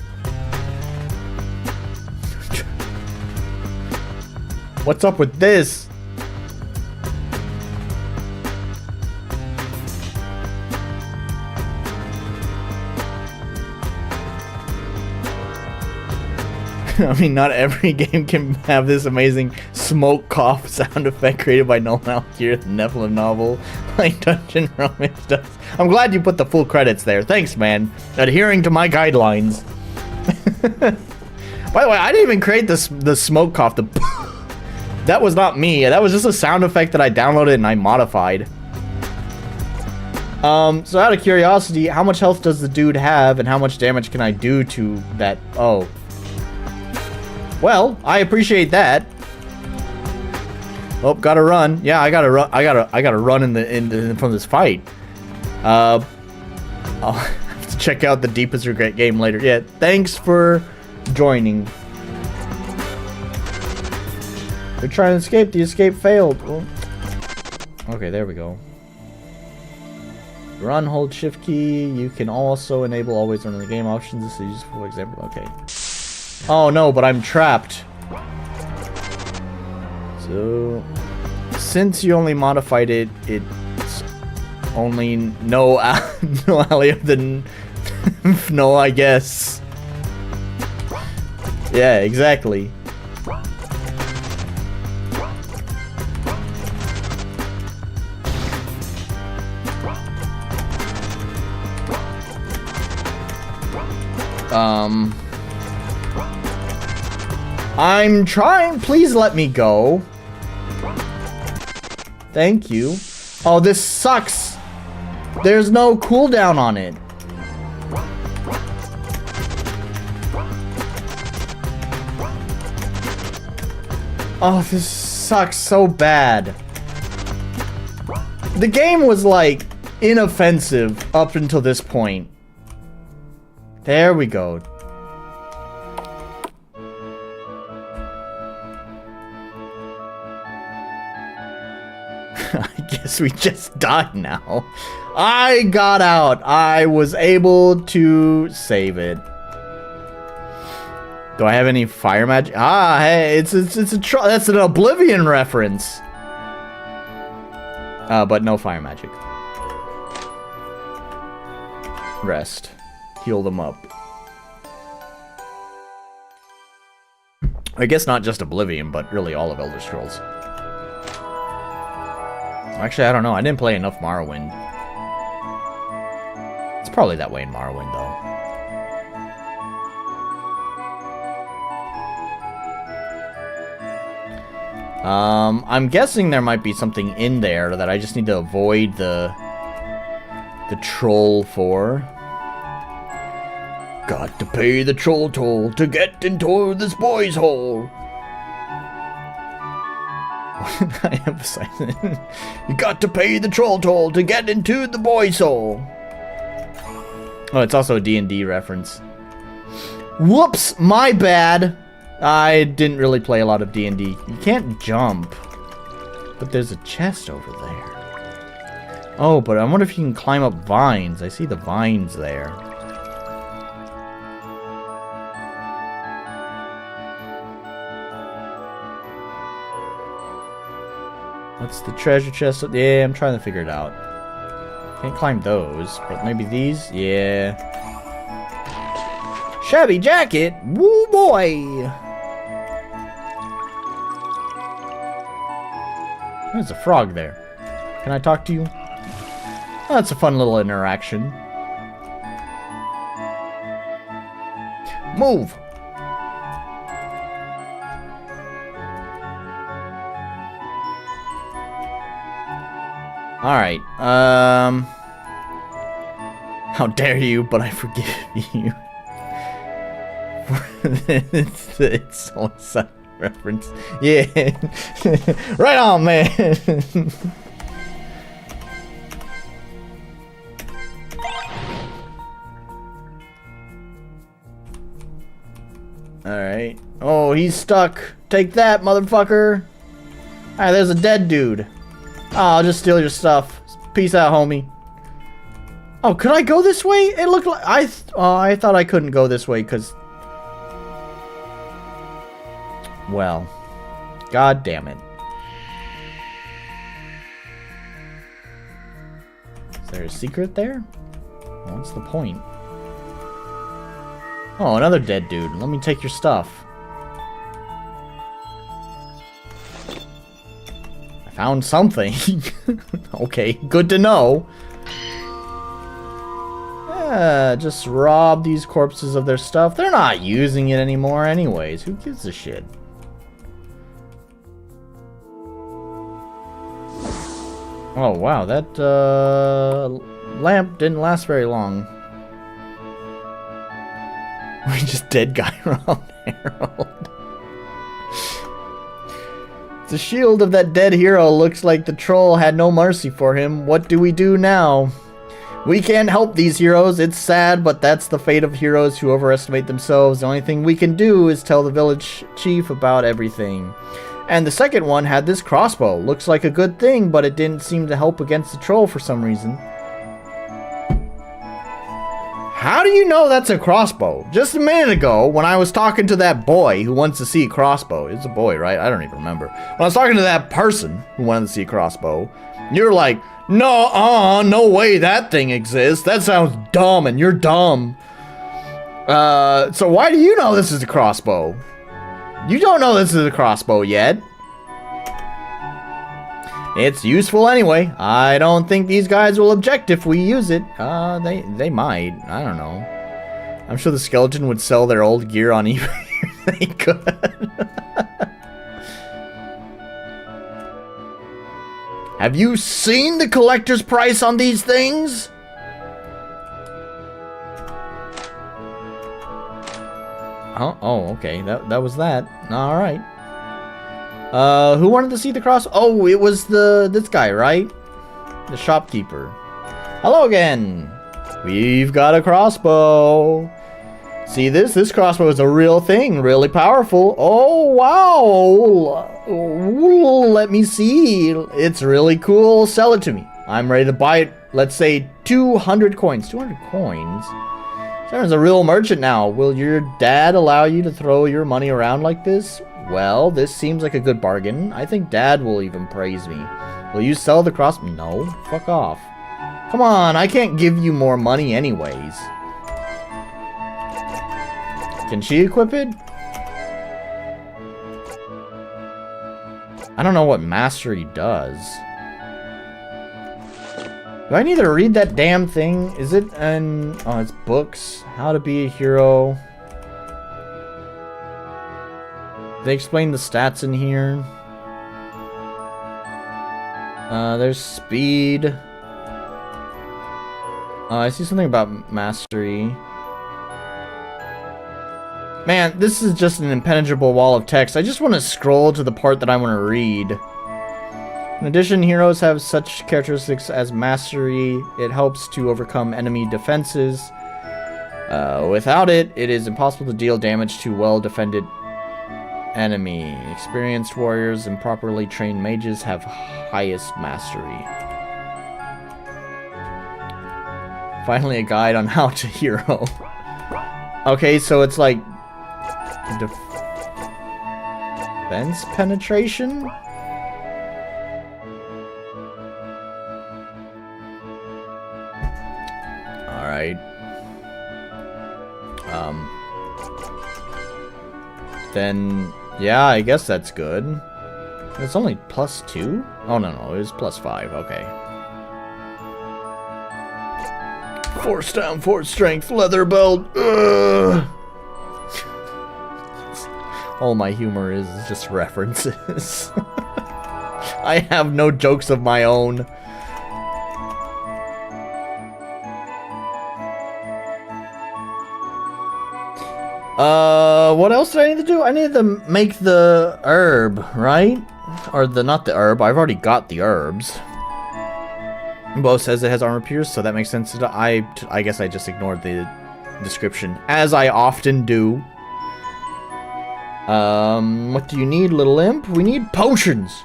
What's up with this? I mean, not every game can have this amazing smoke cough sound effect created by Nolan Alkier, the Nephilim novel, like Dungeon Romance does. I'm glad you put the full credits there. Thanks, man. Adhering to my guidelines. By the way, I didn't even create the smoke cough. That was not me. That was just a sound effect that I downloaded and I modified. So out of curiosity, how much health does the dude have, and how much damage can I do to that? Oh. Well, I appreciate that. Oh, gotta run. Yeah, I gotta run. I gotta run from this fight. I'll have to check out the Deepest Regret game later. Yeah, thanks for joining. They're trying to escape. The escape failed. Well, okay, there we go. Run, hold shift key. You can also enable always run in the game options. This is useful, for example. Okay. Oh no, but I'm trapped. So, since you only modified it, it's only no alley of the no, I guess. Yeah, exactly. I'm trying. Please let me go. Thank you. Oh, this sucks. There's no cooldown on it. Oh, this sucks so bad. The game was like inoffensive up until this point. There we go. I guess we just died now. I got out. I was able to save it. Do I have any fire magic? Ah, hey, it's that's an Oblivion reference. But no fire magic. Rest. Heal them up. I guess not just Oblivion, but really all of Elder Scrolls. Actually, I don't know. I didn't play enough Morrowind. It's probably that way in Morrowind, though. I'm guessing there might be something in there that I just need to avoid the troll for. Got to pay the troll toll to get into this boy's hole. I emphasize it. You got to pay the troll toll to get into the boy's hole. Oh, it's also a D&D reference. Whoops, my bad. I didn't really play a lot of D&D. You can't jump. But there's a chest over there. Oh, but I wonder if you can climb up vines. I see the vines there. What's the treasure chest? Yeah, I'm trying to figure it out. Can't climb those, but maybe these? Yeah. Shabby jacket? Woo boy! There's a frog there. Can I talk to you? Oh, that's a fun little interaction. Move! Alright, how dare you, but I forgive you. it's all such reference. Yeah. Right on, man. Alright. Oh, he's stuck. Take that, motherfucker. Ah, there's a dead dude. Oh, I'll just steal your stuff. Peace out, homie. Oh, could I go this way? It looked like I thought I couldn't go this way because, well, god damn it. Is there a secret there? What's the point? Oh, another dead dude. Let me take your stuff. I found something. Okay, good to know. Yeah, just rob these corpses of their stuff. They're not using it anymore anyways. Who gives a shit? Oh, wow. That lamp didn't last very long. We just dead guy around Harold. The shield of that dead hero looks like the troll had no mercy for him. What do we do now? We can't help these heroes. It's sad, but that's the fate of heroes who overestimate themselves. The only thing we can do is tell the village chief about everything. And the second one had this crossbow. Looks like a good thing, but it didn't seem to help against the troll for some reason. How do you know that's a crossbow? Just a minute ago, when I was talking to that boy who wants to see a crossbow. It's a boy, right? I don't even remember. When I was talking to that person who wanted to see a crossbow, you're like, no way that thing exists. That sounds dumb, and you're dumb. So why do you know this is a crossbow? You don't know this is a crossbow yet. It's useful anyway. I don't think these guys will object if we use it. They might. I don't know. I'm sure the skeleton would sell their old gear on eBay if they could. Have you seen the collector's price on these things? Oh, okay. That was that. All right. Who wanted to see the cross? Oh, it was this guy, right? The shopkeeper. Hello again. We've got a crossbow. See this? This crossbow is a real thing, really powerful. Oh, wow. Let me see. It's really cool. Sell it to me. I'm ready to buy it. Let's say 200 coins. 200 coins? Someone's a real merchant now. Will your dad allow you to throw your money around like this? Well, this seems like a good bargain. I think Dad will even praise me. Will you sell the cross? No, fuck off. Come on, I can't give you more money anyways. Can she equip it? I don't know what mastery does. Do I need to read that damn thing? Is it in... Oh, it's books. How to be a hero. They explain the stats in here. There's speed. I see something about mastery. Man, this is just an impenetrable wall of text. I just want to scroll to the part that I want to read. In addition, heroes have such characteristics as mastery. It helps to overcome enemy defenses. Without it, it is impossible to deal damage to well-defended enemy. Experienced warriors and properly trained mages have highest mastery. Finally, a guide on how to hero. Okay, so it's like defense penetration? Alright. Then, yeah, I guess that's good. It's only +2? Oh, no, it was +5. Okay. Force down, force strength, leather belt. Ugh. All my humor is just references. I have no jokes of my own. What else did I need to do? I need to make the herb, right? Or not the herb. I've already got the herbs. Bo says it has armor pierce, so that makes sense. I guess I just ignored the description, as I often do. What do you need, little imp? We need potions.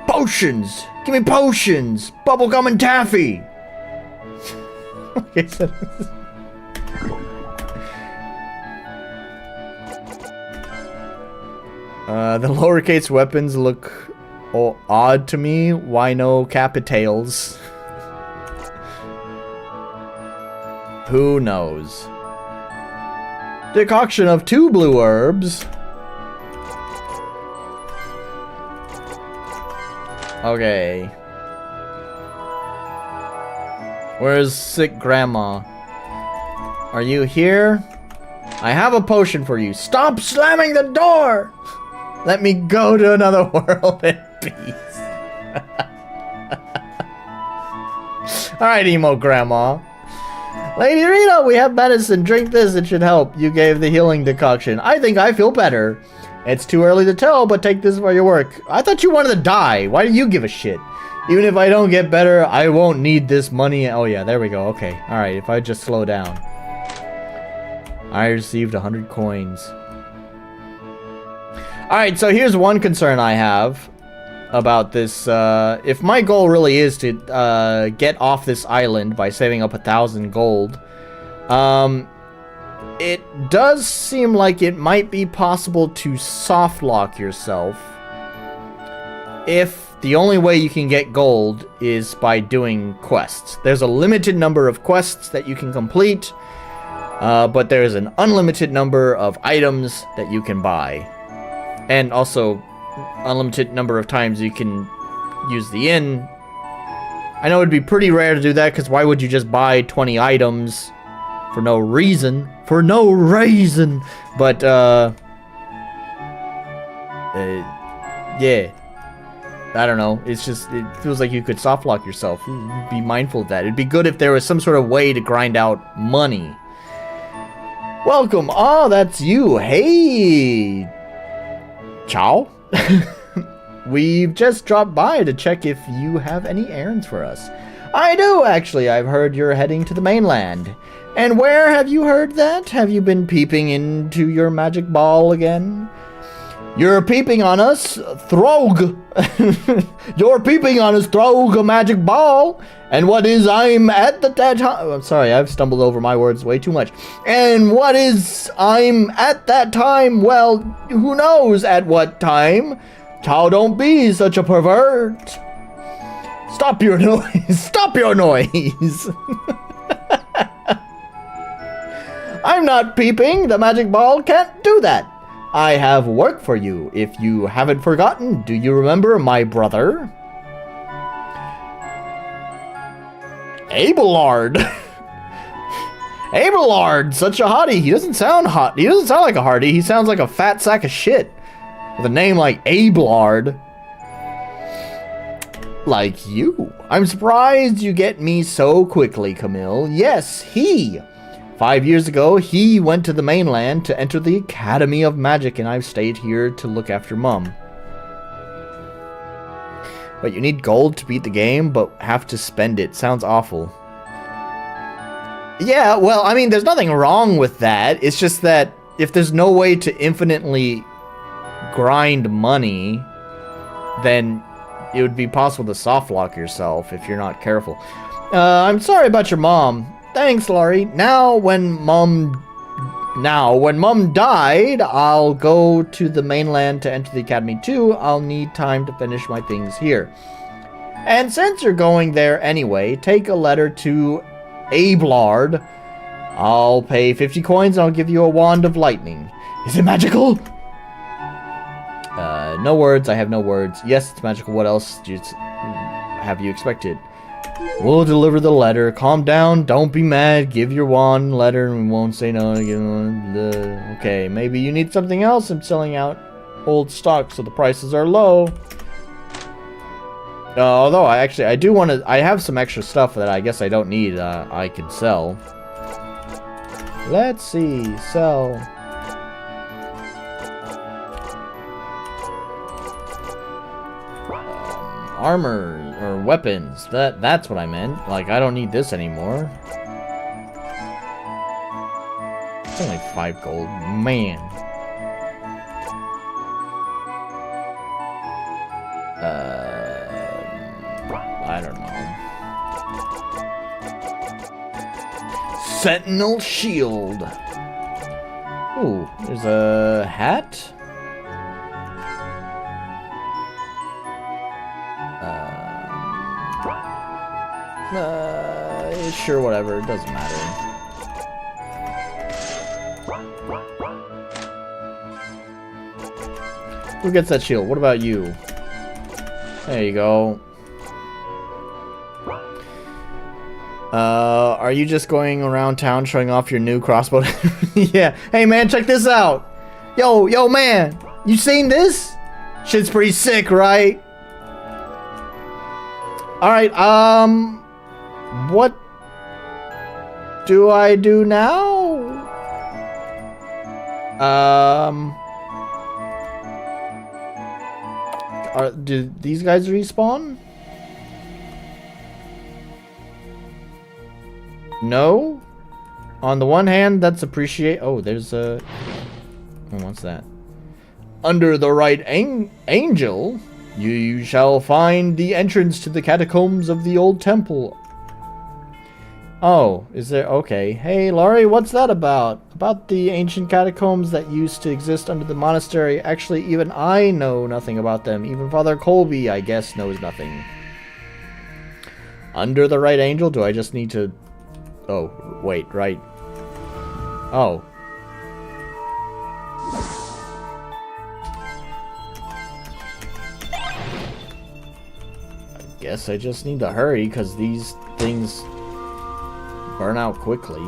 Potions! Give me potions! Bubblegum and taffy! Okay, so the lowercase weapons look odd to me. Why no capitales? Who knows? Decoction of 2 blue herbs. Okay. Where's sick grandma? Are you here? I have a potion for you. Stop slamming the door! Let me go to another world in peace. Alright, emo grandma. Lady Rita, we have medicine. Drink this, it should help. You gave the healing decoction. I think I feel better. It's too early to tell, but take this for your work. I thought you wanted to die. Why do you give a shit? Even if I don't get better, I won't need this money. Oh yeah, there we go. Okay. Alright, if I just slow down. I received 100 coins. Alright, so here's one concern I have about this. If my goal really is to get off this island by saving up 1,000 gold, it does seem like it might be possible to soft lock yourself if the only way you can get gold is by doing quests. There's a limited number of quests that you can complete, but there's an unlimited number of items that you can buy. And also, unlimited number of times you can use the inn. I know it'd be pretty rare to do that, because why would you just buy 20 items for no reason? For no reason! But, yeah. I don't know. It's just, it feels like you could soft lock yourself. Be mindful of that. It'd be good if there was some sort of way to grind out money. Welcome! Oh, that's you! Hey! Ciao? We've just dropped by to check if you have any errands for us. I do, actually. I've heard you're heading to the mainland. And where have you heard that? Have you been peeping into your magic ball again? You're peeping on us, Throg. You're peeping on us, Throg, a magic ball. And what is I'm at the that time? I'm sorry, I've stumbled over my words way too much. And what is I'm at that time? Well, who knows at what time? Chow, don't be such a pervert. Stop your noise. Stop your noise. I'm not peeping. The magic ball can't do that. I have work for you, if you haven't forgotten. Do you remember my brother? Abelard! Abelard! Such a hottie! He doesn't sound hot. He doesn't sound like a hottie. He sounds like a fat sack of shit. With a name like Abelard. Like you. I'm surprised you get me so quickly, Camille. Yes, he. 5 years ago, he went to the mainland to enter the Academy of Magic, and I've stayed here to look after Mum. But you need gold to beat the game, but have to spend it. Sounds awful. Yeah, well, I mean, there's nothing wrong with that. It's just that if there's no way to infinitely grind money, then it would be possible to soft lock yourself if you're not careful. I'm sorry about your mom. Thanks, Laurie. Now when Mum died, I'll go to the mainland to enter the academy too. I'll need time to finish my things here. And since you're going there anyway, take a letter to Abelard. I'll pay 50 coins and I'll give you a wand of lightning. Is it magical? No words. I have no words. Yes, it's magical. What else have you expected? We'll deliver the letter. Calm down. Don't be mad. Give your wand letter and we won't say no. Okay, maybe you need something else. I'm selling out old stock so the prices are low. Although I do want to. I have some extra stuff that I guess I don't need. I can sell. Let's see. Sell. Armor or weapons. That's what I meant. Like, I don't need this anymore. It's only 5 gold. Man. Sentinel shield. Ooh, there's a hat. Sure, whatever. It doesn't matter. Who gets that shield? What about you? There you go. Are you just going around town showing off your new crossbow? Yeah. Hey, man, check this out. Yo, man. You seen this? Shit's pretty sick, right? Alright, what do I do now? Do these guys respawn? No? On the one hand, that's oh, there's a... Oh, what's that? Under the right angel, you shall find the entrance to the catacombs of the old temple. Oh, is there... Okay. Hey, Laurie, what's that about? About the ancient catacombs that used to exist under the monastery. Actually, even I know nothing about them. Even Father Colby, I guess, knows nothing. Under the right angel? Do I just need to... Oh, wait, right. Oh. I guess I just need to hurry, because these things burn out quickly.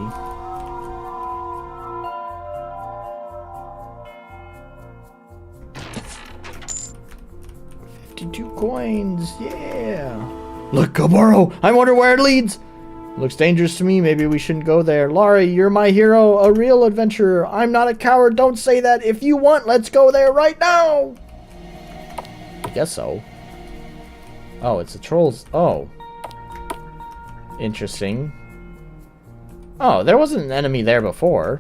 52 coins, yeah! Look, Gaboro! I wonder where it leads! Looks dangerous to me. Maybe we shouldn't go there. Laurie, you're my hero, a real adventurer. I'm not a coward. Don't say that. If you want, let's go there right now. I guess so. Oh, it's a troll's... Oh. Interesting. Oh, there wasn't an enemy there before.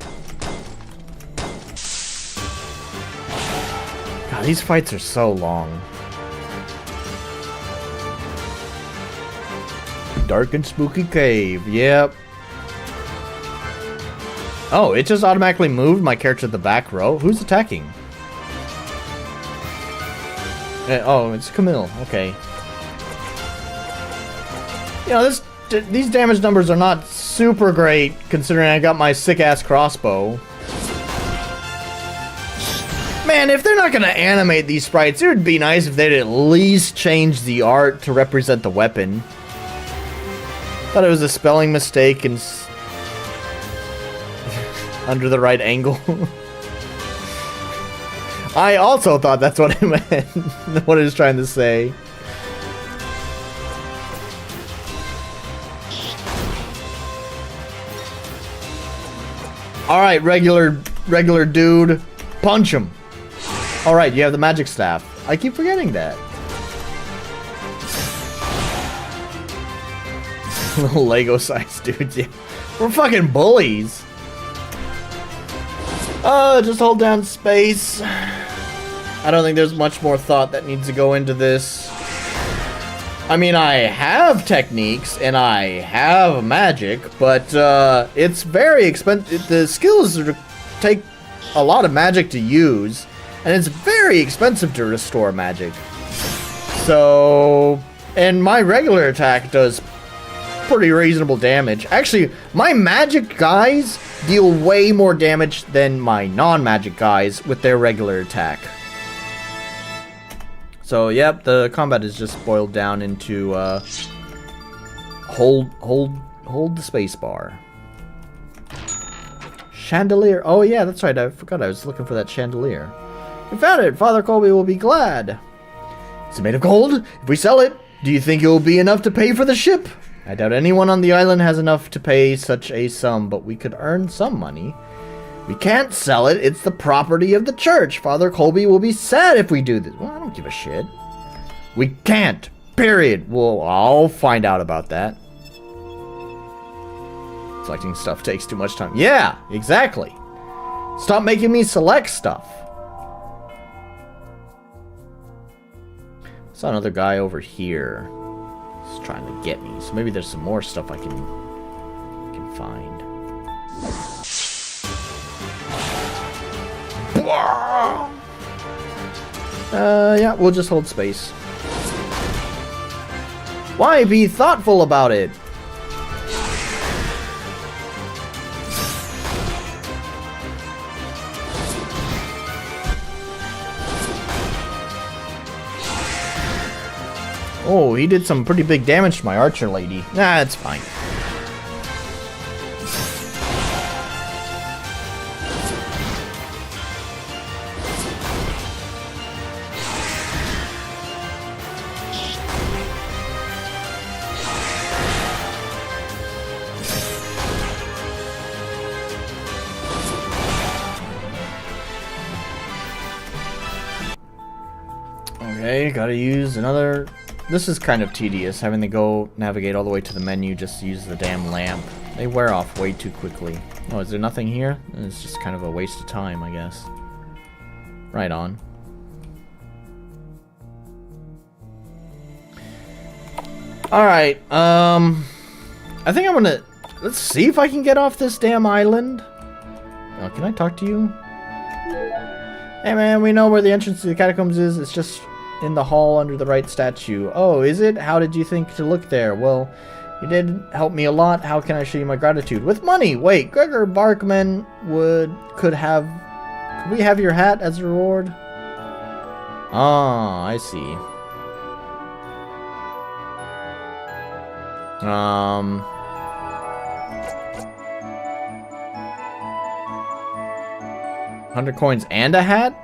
God, these fights are so long. Dark and spooky cave. Yep. Oh, it just automatically moved my character to the back row. Who's attacking? Oh, it's Camille. Okay. You know, these damage numbers are not super great considering I got my sick-ass crossbow. Man, if they're not gonna animate these sprites, it would be nice if they'd at least change the art to represent the weapon. Thought it was a spelling mistake and under the right angle. I also thought that's what it meant. What it was trying to say. All right, regular dude, punch him. All right, you have the magic staff. I keep forgetting that. Little Lego-sized dudes, yeah. We're fucking bullies. Just hold down space. I don't think there's much more thought that needs to go into this. I mean, I have techniques and I have magic, but it's very expensive. The skills take a lot of magic to use, and it's very expensive to restore magic. So, and my regular attack does pretty reasonable damage. Actually, my magic guys deal way more damage than my non-magic guys with their regular attack. So, yep, the combat is just boiled down into hold the space bar. Chandelier. Oh yeah, that's right. I forgot I was looking for that chandelier. We found it. Father Colby will be glad. Is it made of gold? If we sell it, do you think it will be enough to pay for the ship? I doubt anyone on the island has enough to pay such a sum, but we could earn some money. We can't sell it. It's the property of the church. Father Colby will be sad if we do this. Well, I don't give a shit. We can't. Period. Well, I'll find out about that. Selecting stuff takes too much time. Yeah, exactly. Stop making me select stuff. Saw another guy over here. He's trying to get me. So maybe there's some more stuff I can find. Yeah, we'll just hold space. Why be thoughtful about it? Oh, he did some pretty big damage to my archer lady. Nah, it's fine. Okay, gotta use another... This is kind of tedious, having to go navigate all the way to the menu just to use the damn lamp. They wear off way too quickly. Oh, is there nothing here? It's just kind of a waste of time, I guess. Right on. Alright, I think I'm gonna... Let's see if I can get off this damn island. Oh, can I talk to you? Hey man, we know where the entrance to the catacombs is. It's just in the hall under the right statue. Oh, is it? How did you think to look there? Well, you did help me a lot. How can I show you my gratitude? With money! Wait, Gregor Barkman could we have your hat as a reward? Ah, I see. 100 coins and a hat?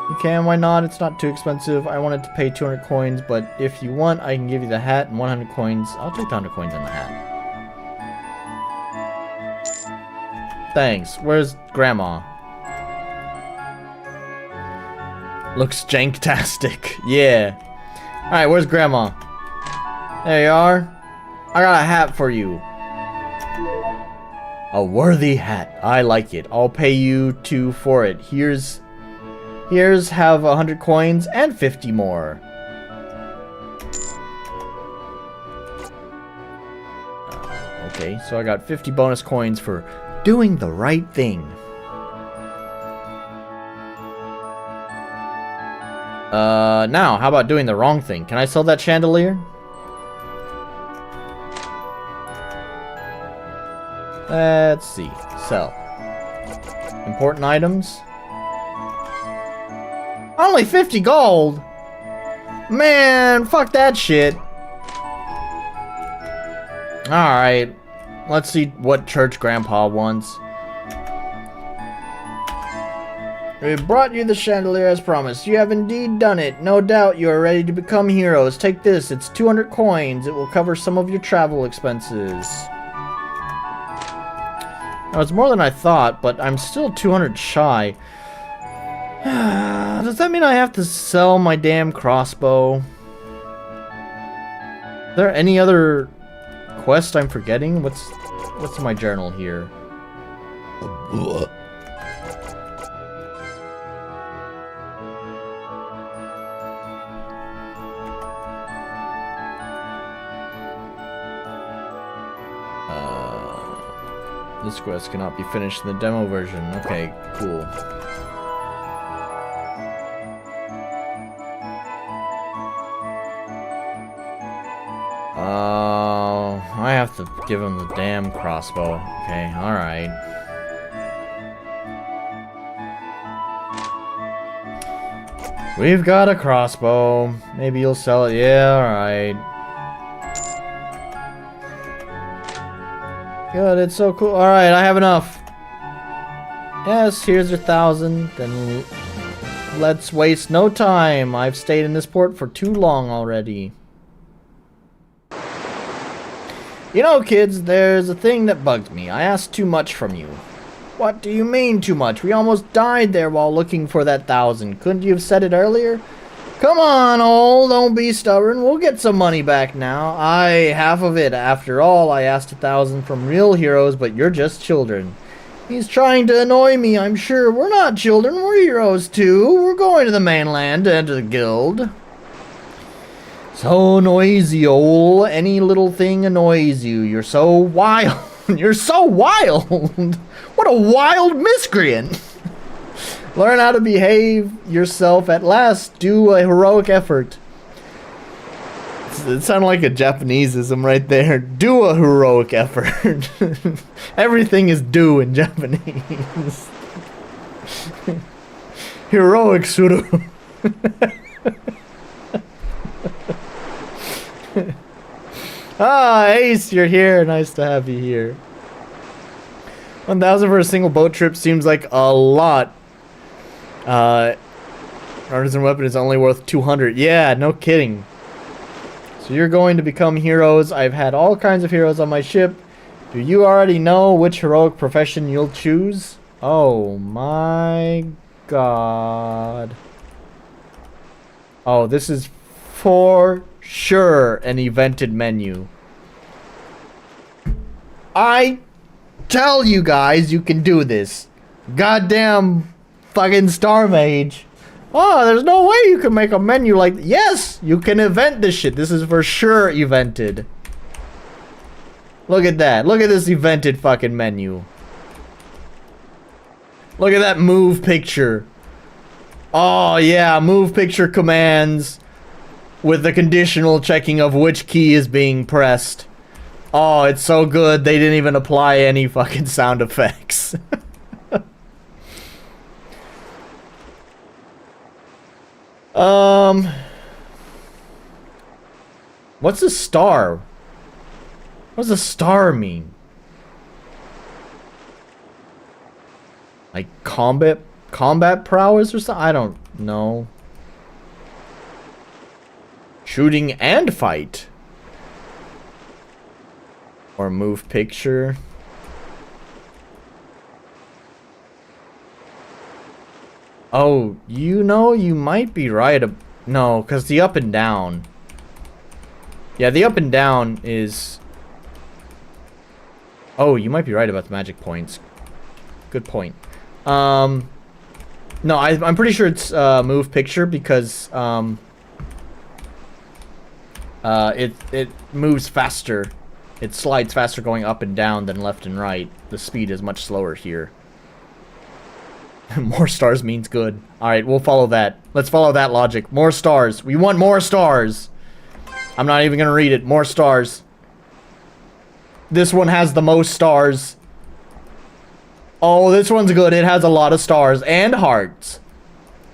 You can, why not? It's not too expensive. I wanted to pay 200 coins, but if you want, I can give you the hat and 100 coins. I'll take the 100 coins and the hat. Thanks. Where's Grandma? Looks janktastic. Yeah. Alright, where's Grandma? There you are. I got a hat for you. A worthy hat. I like it. I'll pay you 2 for it. Here's have 100 coins and 50 more. Okay, so I got 50 bonus coins for doing the right thing. Now, how about doing the wrong thing? Can I sell that chandelier? Let's see. Sell. Important items. Only 50 gold? Man, fuck that shit. Alright. Let's see what Church Grandpa wants. We brought you the chandelier as promised. You have indeed done it. No doubt you are ready to become heroes. Take this. It's 200 coins. It will cover some of your travel expenses. Now, it's more than I thought, but I'm still 200 shy. Does that mean I have to sell my damn crossbow? Is there any other quest I'm forgetting? What's in my journal here? This quest cannot be finished in the demo version. Okay, cool. I have to give him the damn crossbow. Okay, alright. We've got a crossbow. Maybe you'll sell it. Yeah, alright. Good, it's so cool. Alright, I have enough. Yes, here's your 1,000. Then let's waste no time. I've stayed in this port for too long already. You know, kids, there's a thing that bugs me. I asked too much from you. What do you mean too much? We almost died there while looking for that 1,000. Couldn't you have said it earlier? Come on, Ole, don't be stubborn. We'll get some money back now. Aye, half of it. After all, I asked 1,000 from real heroes, but you're just children. He's trying to annoy me, I'm sure. We're not children, we're heroes too. We're going to the mainland to enter the guild. So noisy, Ole. Any little thing annoys you. You're so wild. You're so wild. What a wild miscreant. Learn how to behave yourself at last. Do a heroic effort. It sounded like a Japaneseism right there. Do a heroic effort. Everything is do in Japanese. Heroic suru. Ah, Ace, you're here. Nice to have you here. 1,000 for a single boat trip seems like a lot. Artisan weapon is only worth 200. Yeah, no kidding. So you're going to become heroes. I've had all kinds of heroes on my ship. Do you already know which heroic profession you'll choose? Oh my god. Oh, this is for sure an evented menu. I tell you guys you can do this. Goddamn fucking Star Mage. Oh, there's no way you can make a menu like... Yes, you can event this shit. This is for sure evented. Look at that. Look at this evented fucking menu. Look at that move picture. Oh, yeah. Move picture commands with the conditional checking of which key is being pressed. Oh, it's so good. They didn't even apply any fucking sound effects. What's a star? What does a star mean? Like combat prowess or something? I don't know. Shooting and fight. Or move picture. Oh, you know, you might be right. No, because the up and down. Yeah, the up and down is... Oh, you might be right about the magic points. Good point. No, I'm pretty sure it's move picture because it moves faster. It slides faster going up and down than left and right. The speed is much slower here. More stars means good. Alright, we'll follow that. Let's follow that logic. More stars. We want more stars. I'm not even gonna read it. More stars. This one has the most stars. Oh, this one's good. It has a lot of stars. And hearts.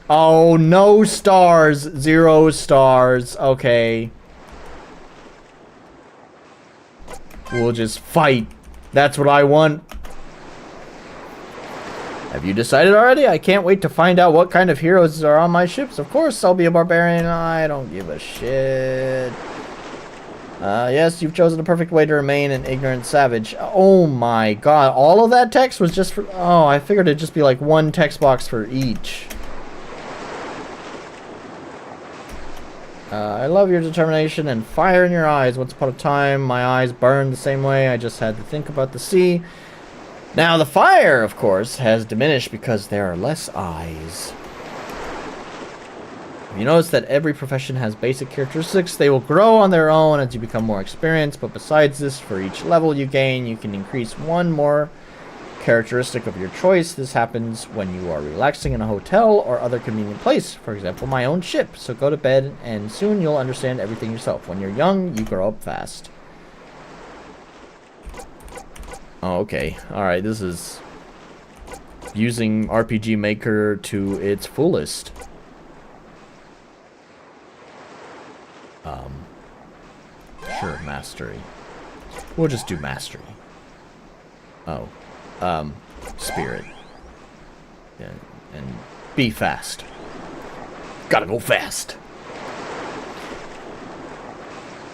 Oh, no stars. 0 stars. Okay. We'll just fight. That's what I want. Have you decided already? I can't wait to find out what kind of heroes are on my ships. Of course, I'll be a barbarian. I don't give a shit. Yes, you've chosen the perfect way to remain an ignorant savage. Oh my god. All of that text was just for... Oh, I figured it'd just be like one text box for each. I love your determination and fire in your eyes. Once upon a time, my eyes burned the same way. I just had to think about the sea. Now, the fire, of course, has diminished because there are less eyes. You notice that every profession has basic characteristics. They will grow on their own as you become more experienced, but besides this, for each level you gain, you can increase one more characteristic of your choice. This happens when you are relaxing in a hotel or other convenient place. For example, my own ship. So go to bed, and soon you'll understand everything yourself. When you're young, you grow up fast. Oh, okay. Alright, this is using RPG Maker to its fullest. Sure, mastery. We'll just do mastery. Oh. Spirit. Yeah, and be fast. Gotta go fast.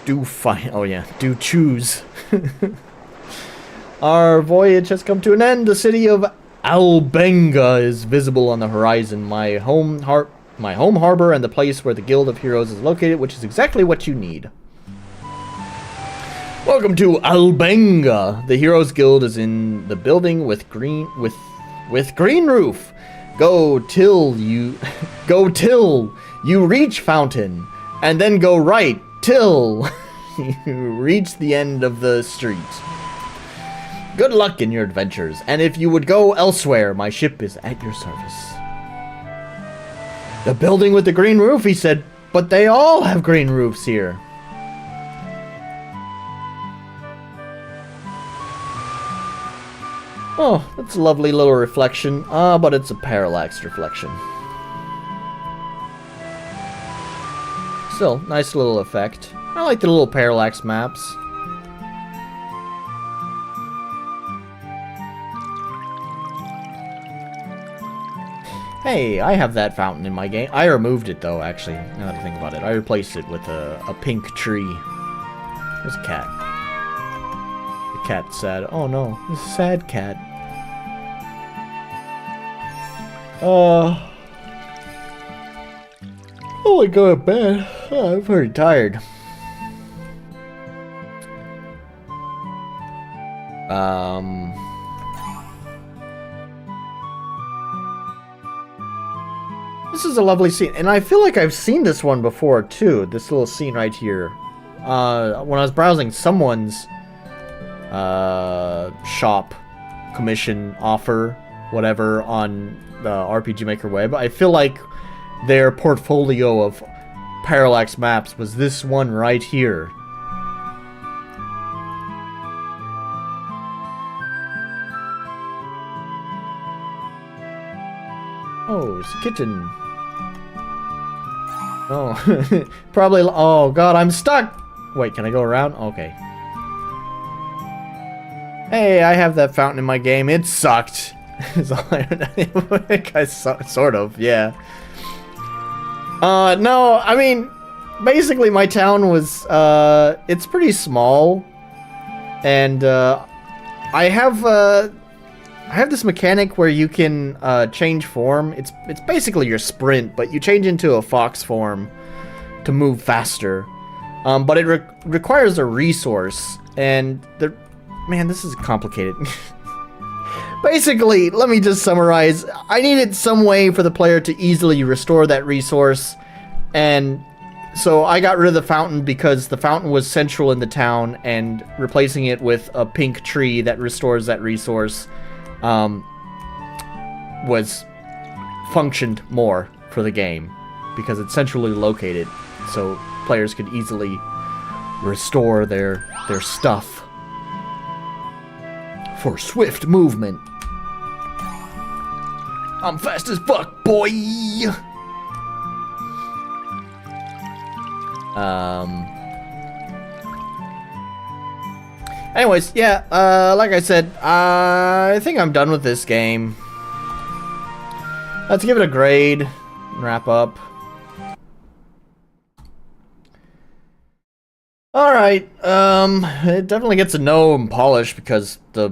Do fine. Oh yeah, do choose. Our voyage has come to an end. The city of Albenga is visible on the horizon. My home harbor and the place where the Guild of Heroes is located, which is exactly what you need. Welcome to Albenga. The Heroes Guild is in the building with green roof. Go till you reach fountain, and then go right till you reach the end of the street. Good luck in your adventures, and if you would go elsewhere, my ship is at your service. The building with the green roof, he said, but they all have green roofs here. Oh, that's a lovely little reflection. Ah, but it's a parallax reflection. Still, nice little effect. I like the little parallax maps. Hey, I have that fountain in my game. I removed it though, actually, now that I think about it. I replaced it with a pink tree. There's a cat. The cat's sad. Oh no, it's a sad cat. Oh, I go to bed. Oh, I'm pretty tired. This is a lovely scene, and I feel like I've seen this one before too. This little scene right here. When I was browsing someone's shop, commission, offer, whatever on the RPG Maker web, I feel like their portfolio of parallax maps was this one right here. Oh, it's a kitten. Oh, probably. Oh god, I'm stuck. Wait, can I go around? Okay. Hey, I have that fountain in my game. It sucked. Sort of, yeah. No, I mean, basically my town was, it's pretty small, and, I have this mechanic where you can, change form. It's basically your sprint, but you change into a fox form to move faster. But it requires a resource, and man, this is complicated. Basically, let me just summarize. I needed some way for the player to easily restore that resource, and so I got rid of the fountain because the fountain was central in the town, and replacing it with a pink tree that restores that resource functioned more for the game because it's centrally located, so players could easily restore their stuff for swift movement. I'm fast as fuck, boy! Anyways, yeah, like I said, I think I'm done with this game. Let's give it a grade and wrap up. Alright, it definitely gets a no and polish because the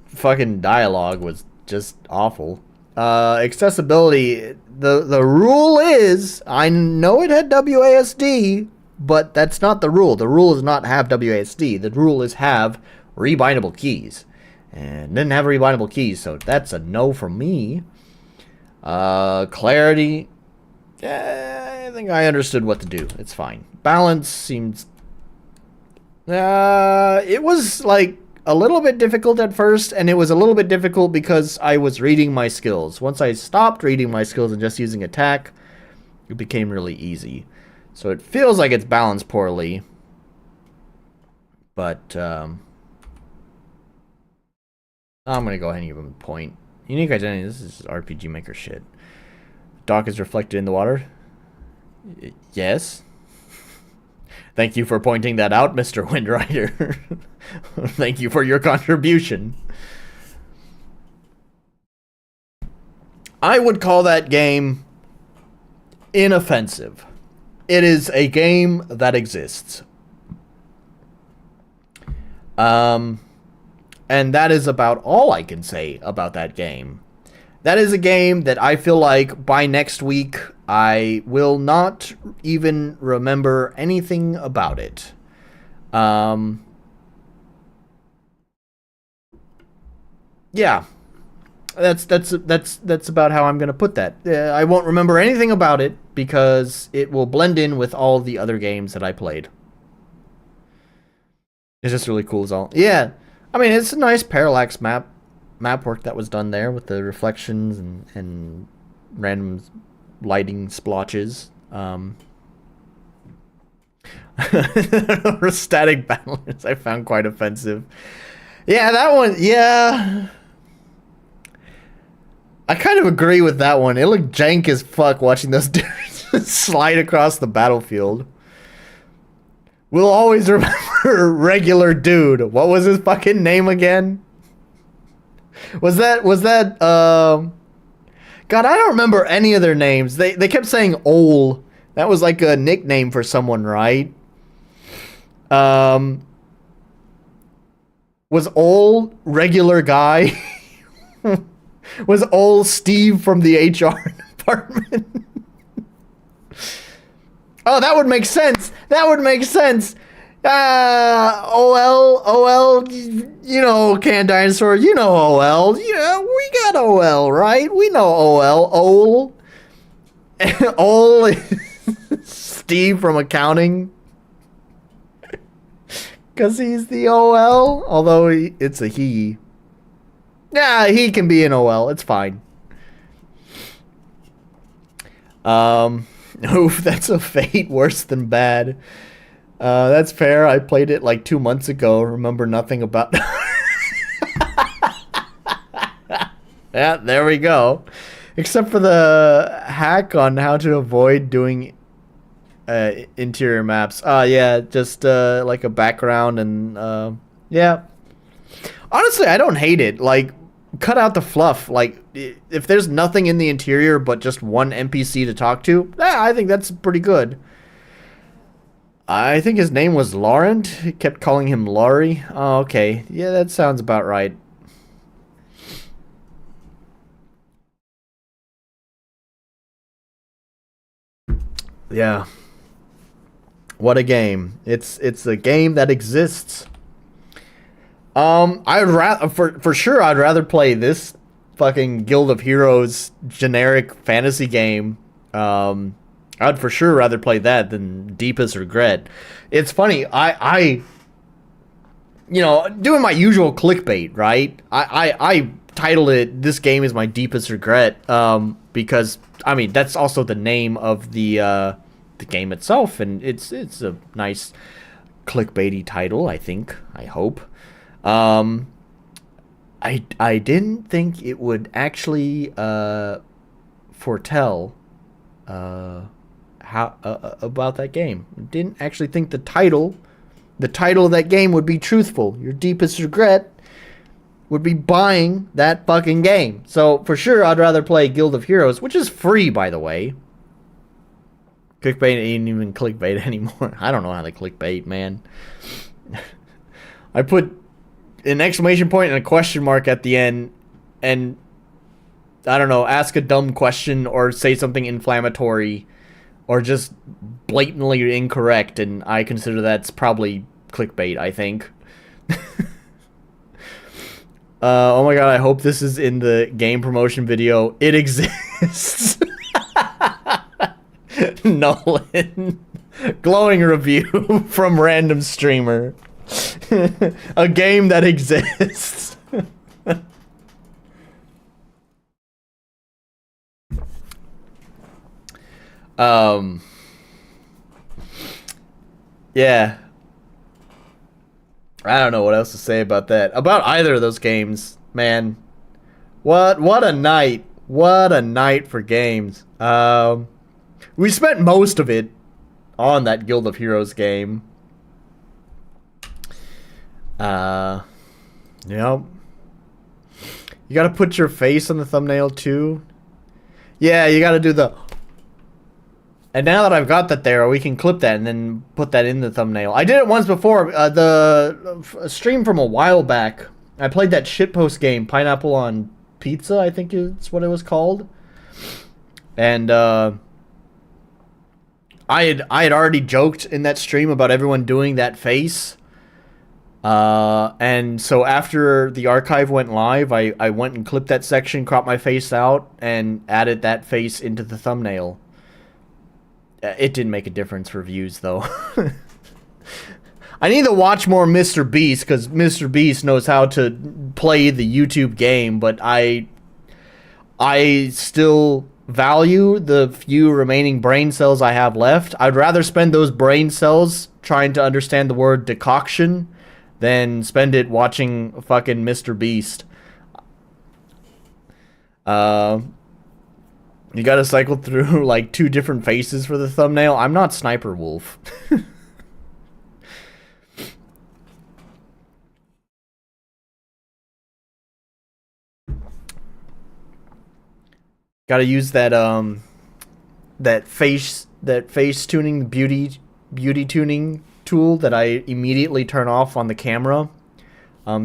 fucking dialogue was just awful. Accessibility, the rule is, I know it had WASD, but that's not the rule. The rule is not have WASD. The rule is have rebindable keys. And didn't have rebindable keys, so that's a no from me. Clarity, I think I understood what to do. It's fine. Balance seems... it was like a little bit difficult at first, and it was a little bit difficult because I was reading my skills. Once I stopped reading my skills and just using attack, it became really easy. So it feels like it's balanced poorly, but I'm gonna go ahead and give him a point. Unique identity, this is RPG Maker shit. Dock is reflected in the water? Yes. Thank you for pointing that out, Mr. Windrider. Thank you for your contribution. I would call that game inoffensive. It is a game that exists. And that is about all I can say about that game. That is a game that I feel like by next week I will not even remember anything about it. Yeah. That's about how I'm gonna put that. I won't remember anything about it because it will blend in with all the other games that I played. It's just really cool as all. Yeah. I mean, it's a nice parallax map work that was done there with the reflections and random lighting splotches. Static balance I found quite offensive. Yeah, that one, yeah. I kind of agree with that one. It looked jank as fuck watching those dudes slide across the battlefield. We'll always remember regular dude. What was his fucking name again? Was that God, I don't remember any of their names. They kept saying Ol. That was like a nickname for someone, right? Was Ol regular guy? Was Ol Steve from the HR department? Oh, that would make sense. That would make sense. OL, you know, Canned Dinosaur, you know OL. Yeah, we got OL, right? We know OL. Ol is Steve from accounting. Because he's the OL, although it's a he. Yeah, he can be an OL. It's fine. Oof, that's a fate worse than bad. That's fair. I played it like 2 months ago. Remember nothing about... Yeah, there we go. Except for the hack on how to avoid doing interior maps. Yeah, just like a background and yeah. Honestly, I don't hate it. Like, cut out the fluff. Like, if there's nothing in the interior but just one NPC to talk to, I think that's pretty good. I think his name was Laurent. He kept calling him Laurie. Oh, okay. Yeah, that sounds about right. Yeah. What a game. It's a game that exists. I'd rather for sure I'd rather play this fucking Guild of Heroes generic fantasy game. I'd for sure rather play that than Deepest Regret. It's funny, I you know, doing my usual clickbait, right? I titled it "This game is my deepest regret," because I mean that's also the name of the game itself, and it's a nice clickbaity title, I think. I hope. I didn't think it would actually foretell how about that game. Didn't actually think the title of that game would be truthful. Your deepest regret would be buying that fucking game. So for sure, I'd rather play Guild of Heroes, which is free, by the way. Clickbait ain't even clickbait anymore. I don't know how to clickbait, man. I put an exclamation point and a question mark at the end, and I don't know, ask a dumb question or say something inflammatory or just blatantly incorrect, and I consider that's probably clickbait, I think. Oh my god, I hope this is in the game promotion video. It exists. Nolan. Glowing review from random streamer. A game that exists. Yeah. I don't know what else to say about that. About either of those games, man. What a night. What a night for games. We spent most of it on that Guild of Heroes game. Yep. You gotta put your face on the thumbnail too. Yeah, you gotta do the... And now that I've got that there, we can clip that and then put that in the thumbnail. I did it once before. The stream from a while back. I played that shitpost game, Pineapple on Pizza, I think is what it was called. And I had already joked in that stream about everyone doing that face. And so after the archive went live, I went and clipped that section, cropped my face out, and added that face into the thumbnail. It didn't make a difference for views, though. I need to watch more Mr. Beast because Mr. Beast knows how to play the YouTube game, but I still value the few remaining brain cells I have left. I'd rather spend those brain cells trying to understand the word decoction than spend it watching fucking Mr. Beast. You gotta cycle through like 2 different faces for the thumbnail. I'm not Sniper Wolf. Gotta use that that face tuning beauty tuning tool that I immediately turn off on the camera.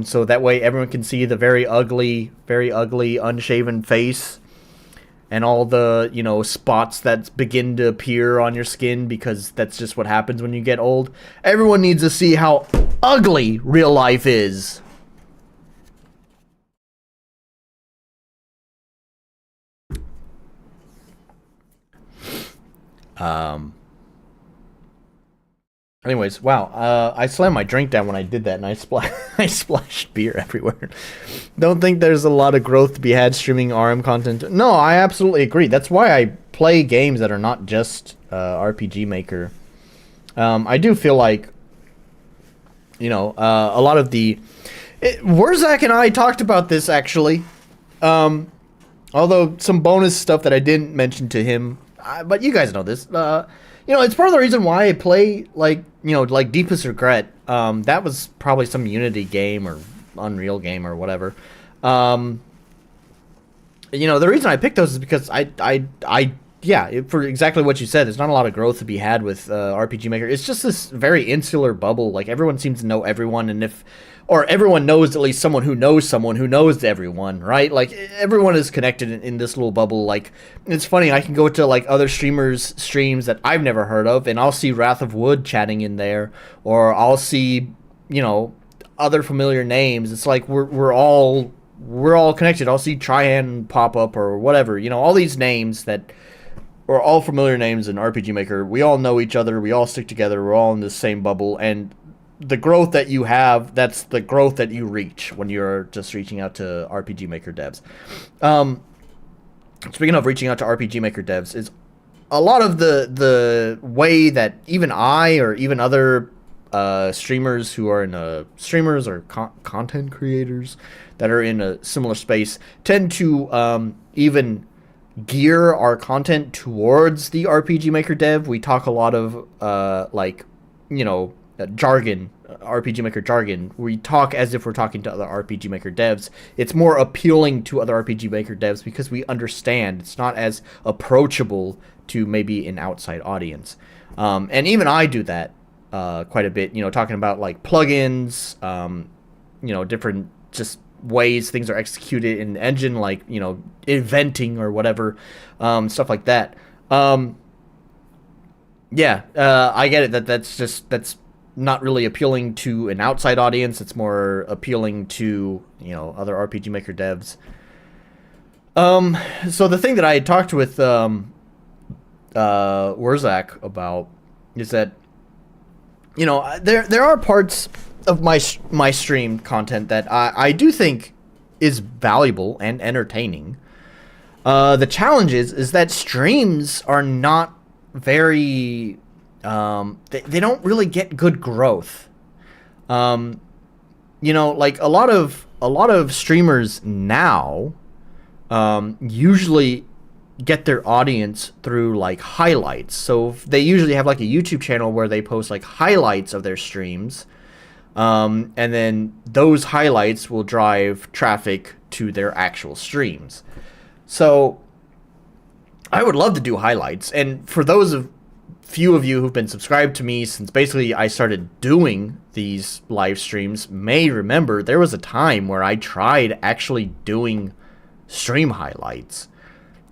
So that way everyone can see the very ugly unshaven face and all the, you know, spots that begin to appear on your skin because that's just what happens when you get old. Everyone needs to see how ugly real life is. Anyways, wow. I slammed my drink down when I did that, and I splashed beer everywhere. Don't think there's a lot of growth to be had streaming RM content. No, I absolutely agree. That's why I play games that are not just RPG Maker. I do feel like, you know, a lot of the... Wurzak and I talked about this, actually. Although some bonus stuff that I didn't mention to him, but you guys know this. You know, it's part of the reason why I play, like, you know, like Deepest Regret. That was probably some Unity game or Unreal game or whatever. You know, the reason I picked those is because yeah, for exactly what you said, there's not a lot of growth to be had with RPG Maker. It's just this very insular bubble. Like, everyone seems to know everyone, and or everyone knows at least someone who knows everyone, right? Like, everyone is connected in this little bubble. Like, it's funny, I can go to, like, other streamers' streams that I've never heard of, and I'll see Wrath of Wood chatting in there, or I'll see, you know, other familiar names. It's like we're all connected. I'll see Trihan pop up or whatever. You know, all these names that are all familiar names in RPG Maker. We all know each other. We all stick together. We're all in the same bubble, and the growth that you have, that's the growth that you reach when you're just reaching out to RPG Maker devs. Speaking of reaching out to RPG Maker devs, is a lot of the way that even I or even other streamers who are in streamers or content creators that are in a similar space tend to even gear our content towards the RPG Maker dev. We talk a lot of like, you know, jargon, RPG Maker jargon. We talk as if we're talking to other RPG Maker devs. It's more appealing to other RPG Maker devs because we understand it's not as approachable to maybe an outside audience. And even I do that quite a bit, you know, talking about like plugins, you know, different just ways things are executed in the engine, like, you know, eventing or whatever, stuff like that. Yeah, I get it that's not really appealing to an outside audience. It's more appealing to, you know, other RPG Maker devs. So the thing that I had talked with Wurzak about is that, you know, there are parts of my stream content that I do think is valuable and entertaining. The challenge is that streams are not very they don't really get good growth. You know, like a lot of streamers now usually get their audience through like highlights. So they usually have like a YouTube channel where they post like highlights of their streams. And then those highlights will drive traffic to their actual streams. So I would love to do highlights. And for those few of you who've been subscribed to me since basically I started doing these live streams may remember there was a time where I tried actually doing stream highlights.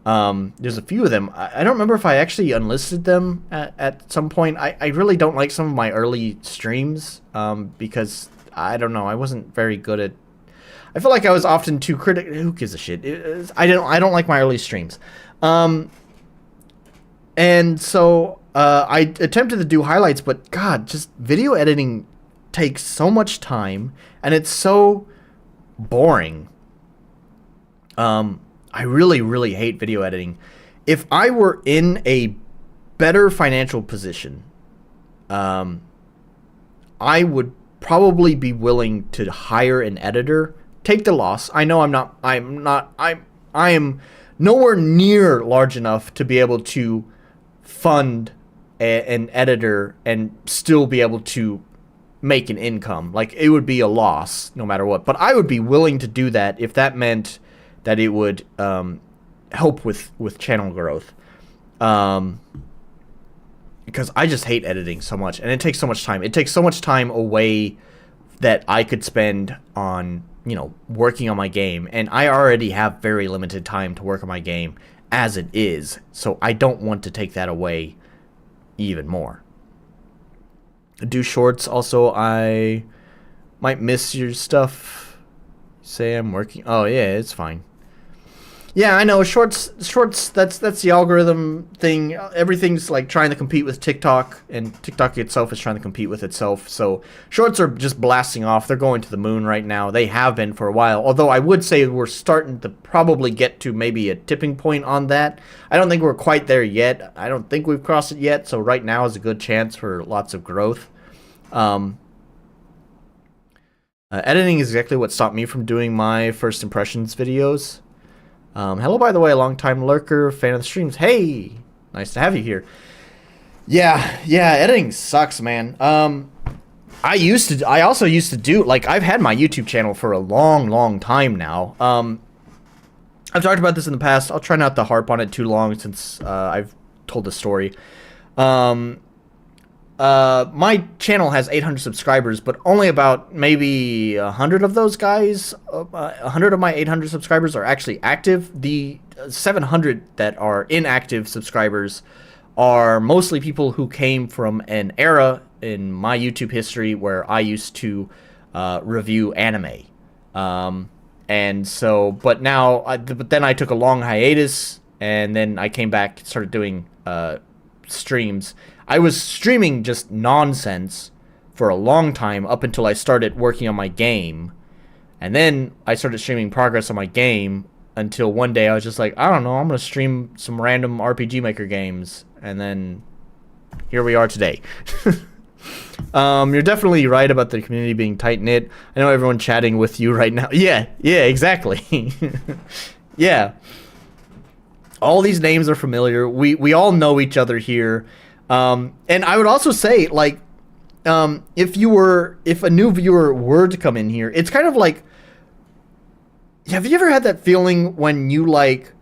There's a few of them. I don't remember if I actually unlisted them at some point. I really don't like some of my early streams because, I don't know, I wasn't very good at... I feel like I was often too critical. Who gives a shit? I don't like my early streams. And so I attempted to do highlights, but God, just video editing takes so much time, and it's so boring. I really, really hate video editing. If I were in a better financial position, I would probably be willing to hire an editor, take the loss. I know I am nowhere near large enough to be able to fund an editor and still be able to make an income. Like, it would be a loss no matter what. But I would be willing to do that if that meant that it would help with channel growth. Because I just hate editing so much, and it takes so much time. It takes so much time away that I could spend on, you know, working on my game. And I already have very limited time to work on my game as it is. So I don't want to take that away even more. Do shorts also. I might miss your stuff. Say I'm working. Oh yeah, it's fine. Yeah, I know. Shorts. That's the algorithm thing. Everything's like trying to compete with TikTok, and TikTok itself is trying to compete with itself. So shorts are just blasting off. They're going to the moon right now. They have been for a while. Although I would say we're starting to probably get to maybe a tipping point on that. I don't think we're quite there yet. I don't think we've crossed it yet. So right now is a good chance for lots of growth. Editing is exactly what stopped me from doing my first impressions videos. Hello, by the way, a long-time lurker, fan of the streams. Hey, nice to have you here. Yeah, editing sucks, man. I also used to do, like, I've had my YouTube channel for a long time now. I've talked about this in the past. I'll try not to harp on it too long since I've told the story. My channel has 800 subscribers, but only about maybe 100 of those guys, 100 of my 800 subscribers are actually active. The 700 that are inactive subscribers are mostly people who came from an era in my YouTube history where I used to review anime. And so, but then I took a long hiatus, and then I came back, started doing streams. I was streaming just nonsense for a long time up until I started working on my game. And then I started streaming progress on my game until one day I was just like, I don't know, I'm going to stream some random RPG Maker games. And then here we are today. You're definitely right about the community being tight-knit. I know everyone chatting with you right now. Yeah, exactly. Yeah. All these names are familiar. We all know each other here. And I would also say, like, if a new viewer were to come in here, it's kind of like, have you ever had that feeling when you, like,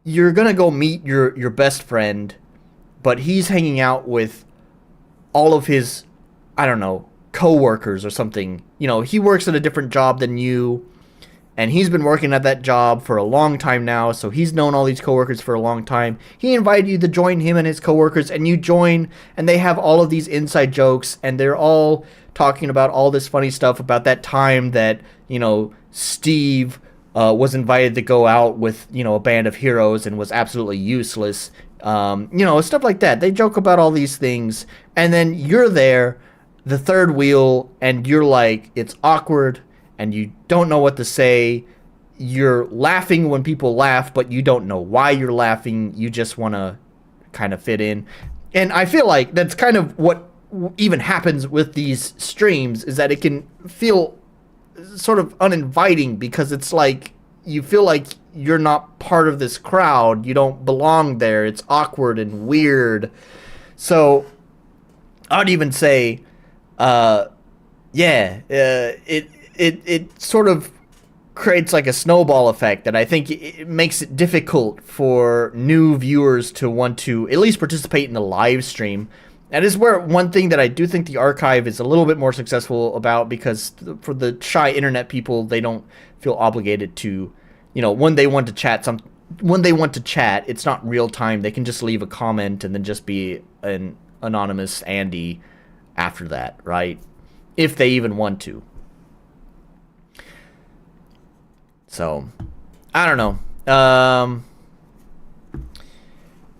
you're gonna go meet your best friend, but he's hanging out with all of his, I don't know, co-workers or something. You know, he works at a different job than you, and he's been working at that job for a long time now, so he's known all these coworkers for a long time. He invited you to join him and his coworkers, and you join, and they have all of these inside jokes, and they're all talking about all this funny stuff about that time that, you know, Steve was invited to go out with, you know, a band of heroes and was absolutely useless. You know, stuff like that. They joke about all these things, and then you're there, the third wheel, and you're like, it's awkward, and you don't know what to say. You're laughing when people laugh, but you don't know why you're laughing. You just want to kind of fit in. And I feel like that's kind of what even happens with these streams, is that it can feel sort of uninviting, because it's like you feel like you're not part of this crowd. You don't belong there. It's awkward and weird. So I'd even say, it sort of creates like a snowball effect that I think it makes it difficult for new viewers to want to at least participate in the live stream. That is where one thing that I do think the archive is a little bit more successful about, because for the shy internet people, they don't feel obligated to, you know, when they want to chat, it's not real time. They can just leave a comment and then just be an anonymous Andy after that, right? If they even want to. So, I don't know.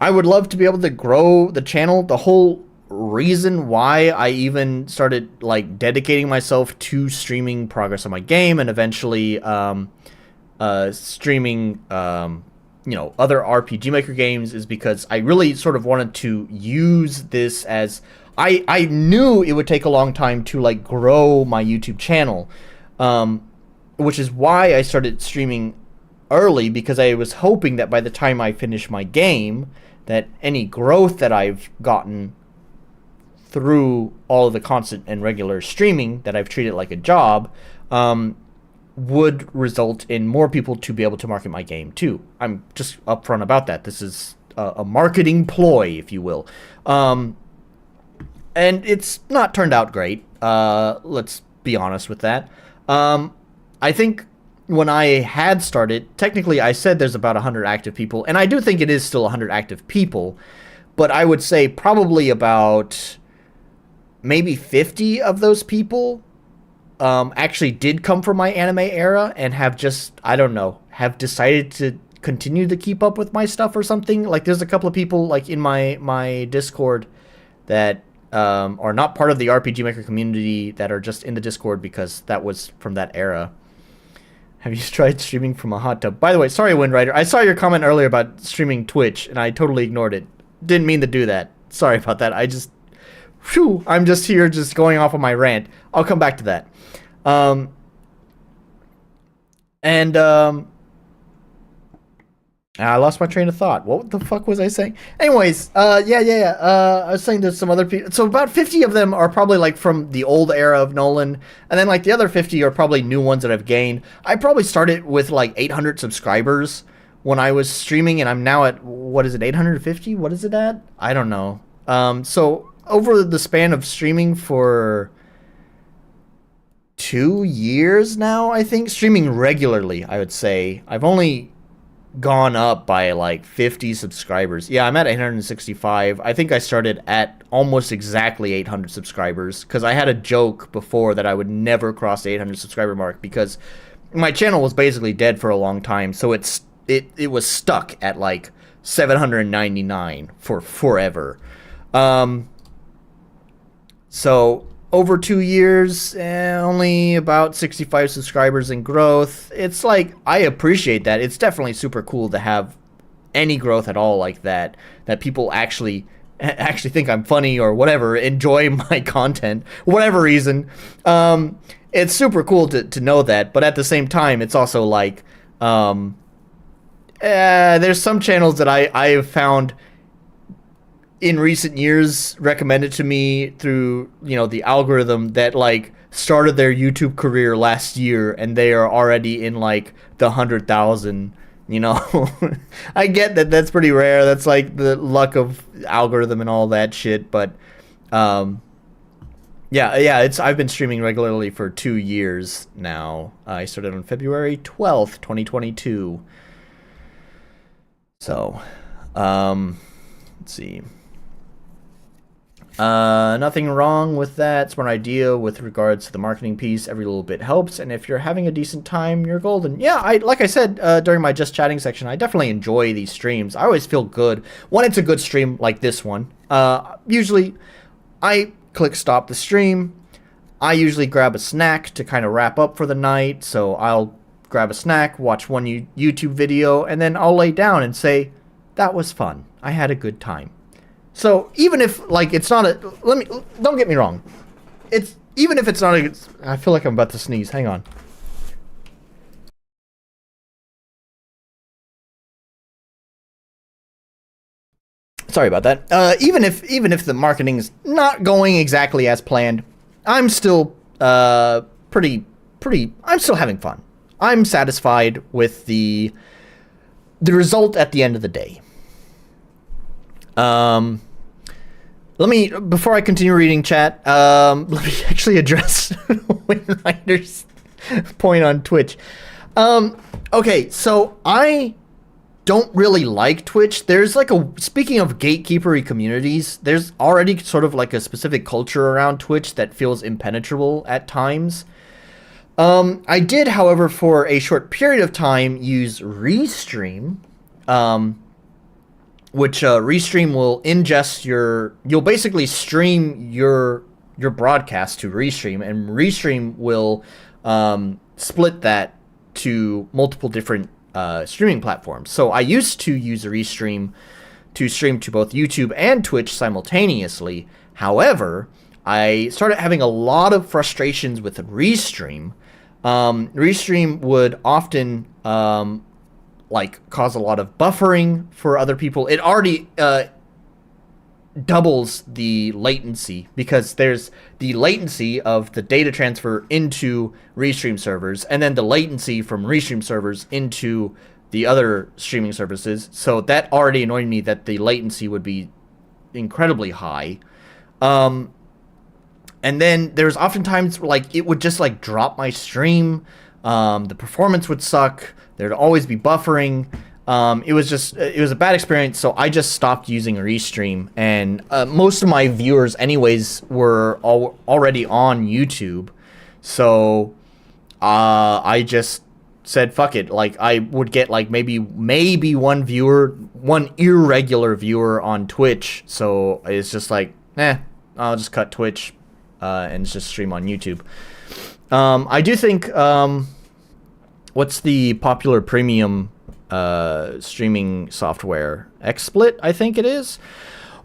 I would love to be able to grow the channel. The whole reason why I even started like dedicating myself to streaming progress on my game and eventually streaming other RPG Maker games is because I really sort of wanted to use this as I knew it would take a long time to like grow my YouTube channel, which is why I started streaming early, because I was hoping that by the time I finish my game, that any growth that I've gotten through all of the constant and regular streaming that I've treated like a job would result in more people to be able to market my game too. I'm just upfront about that. This is a marketing ploy, if you will. And it's not turned out great. Let's be honest with that. I think when I had started, technically I said there's about 100 active people, and I do think it is still 100 active people, but I would say probably about maybe 50 of those people actually did come from my anime era and have just, I don't know, have decided to continue to keep up with my stuff or something. Like there's a couple of people like in my Discord that are not part of the RPG Maker community that are just in the Discord because that was from that era. Have you tried streaming from a hot tub? By the way, sorry, Windrider. I saw your comment earlier about streaming Twitch, and I totally ignored it. Didn't mean to do that. Sorry about that. I'm just here just going off on my rant. I'll come back to that. I lost my train of thought. What the fuck was I saying? Anyways, I was saying there's some other people. So about 50 of them are probably like from the old era of Nolan. And then like the other 50 are probably new ones that I've gained. I probably started with like 800 subscribers when I was streaming, and I'm now at, what is it, 850? What is it at? I don't know. So over the span of streaming for 2 years now, I think, streaming regularly, I would say, I've only gone up by like 50 subscribers. Yeah, I'm at 865. I think I started at almost exactly 800 subscribers because I had a joke before that I would never cross the 800 subscriber mark because my channel was basically dead for a long time. So it was stuck at like 799 for forever. So over 2 years, only about 65 subscribers in growth. It's like, I appreciate that. It's definitely super cool to have any growth at all like that, that people actually think I'm funny or whatever, enjoy my content, whatever reason. It's super cool to know that, but at the same time, it's also like, there's some channels that I have found in recent years recommended to me through, the algorithm that like started their YouTube career last year and they are already in like the 100,000, I get that that's pretty rare. That's like the luck of algorithm and all that shit. But, I've been streaming regularly for 2 years now. I started on February 12th, 2022. So, let's see. Nothing wrong with that. Smart idea with regards to the marketing piece. Every little bit helps, and if you're having a decent time, you're golden. Yeah, like I said during my just chatting section, I definitely enjoy these streams. I always feel good when it's a good stream like this one. Usually, I click stop the stream. I usually grab a snack to kind of wrap up for the night, so I'll grab a snack, watch one YouTube video, and then I'll lay down and say, that was fun. I had a good time. So even if like it's not don't get me wrong. Even if it's not I feel like I'm about to sneeze. Hang on. Sorry about that. Even if the marketing is not going exactly as planned, I'm still I'm still having fun. I'm satisfied with the result at the end of the day. Before I continue reading chat, let me actually address Windrider's point on Twitch. Okay, so I don't really like Twitch. There's like speaking of gatekeepery communities, there's already sort of like a specific culture around Twitch that feels impenetrable at times. I did, however, for a short period of time use Restream, which Restream will ingest you'll basically stream your broadcast to Restream, and Restream will split that to multiple different streaming platforms. So I used to use Restream to stream to both YouTube and Twitch simultaneously. However, I started having a lot of frustrations with Restream. Restream would often cause a lot of buffering for other people. It already doubles the latency, because there's the latency of the data transfer into Restream servers, and then the latency from Restream servers into the other streaming services. So that already annoyed me that the latency would be incredibly high. And then there's oftentimes like it would just like drop my stream. The performance would suck. There'd always be buffering. It was a bad experience, so I just stopped using Restream. And most of my viewers anyways were already on YouTube. So I just said fuck it. Like I would get like maybe one irregular viewer on Twitch. So it's just like, I'll just cut Twitch and just stream on YouTube. I do think what's the popular premium streaming software? XSplit, I think it is.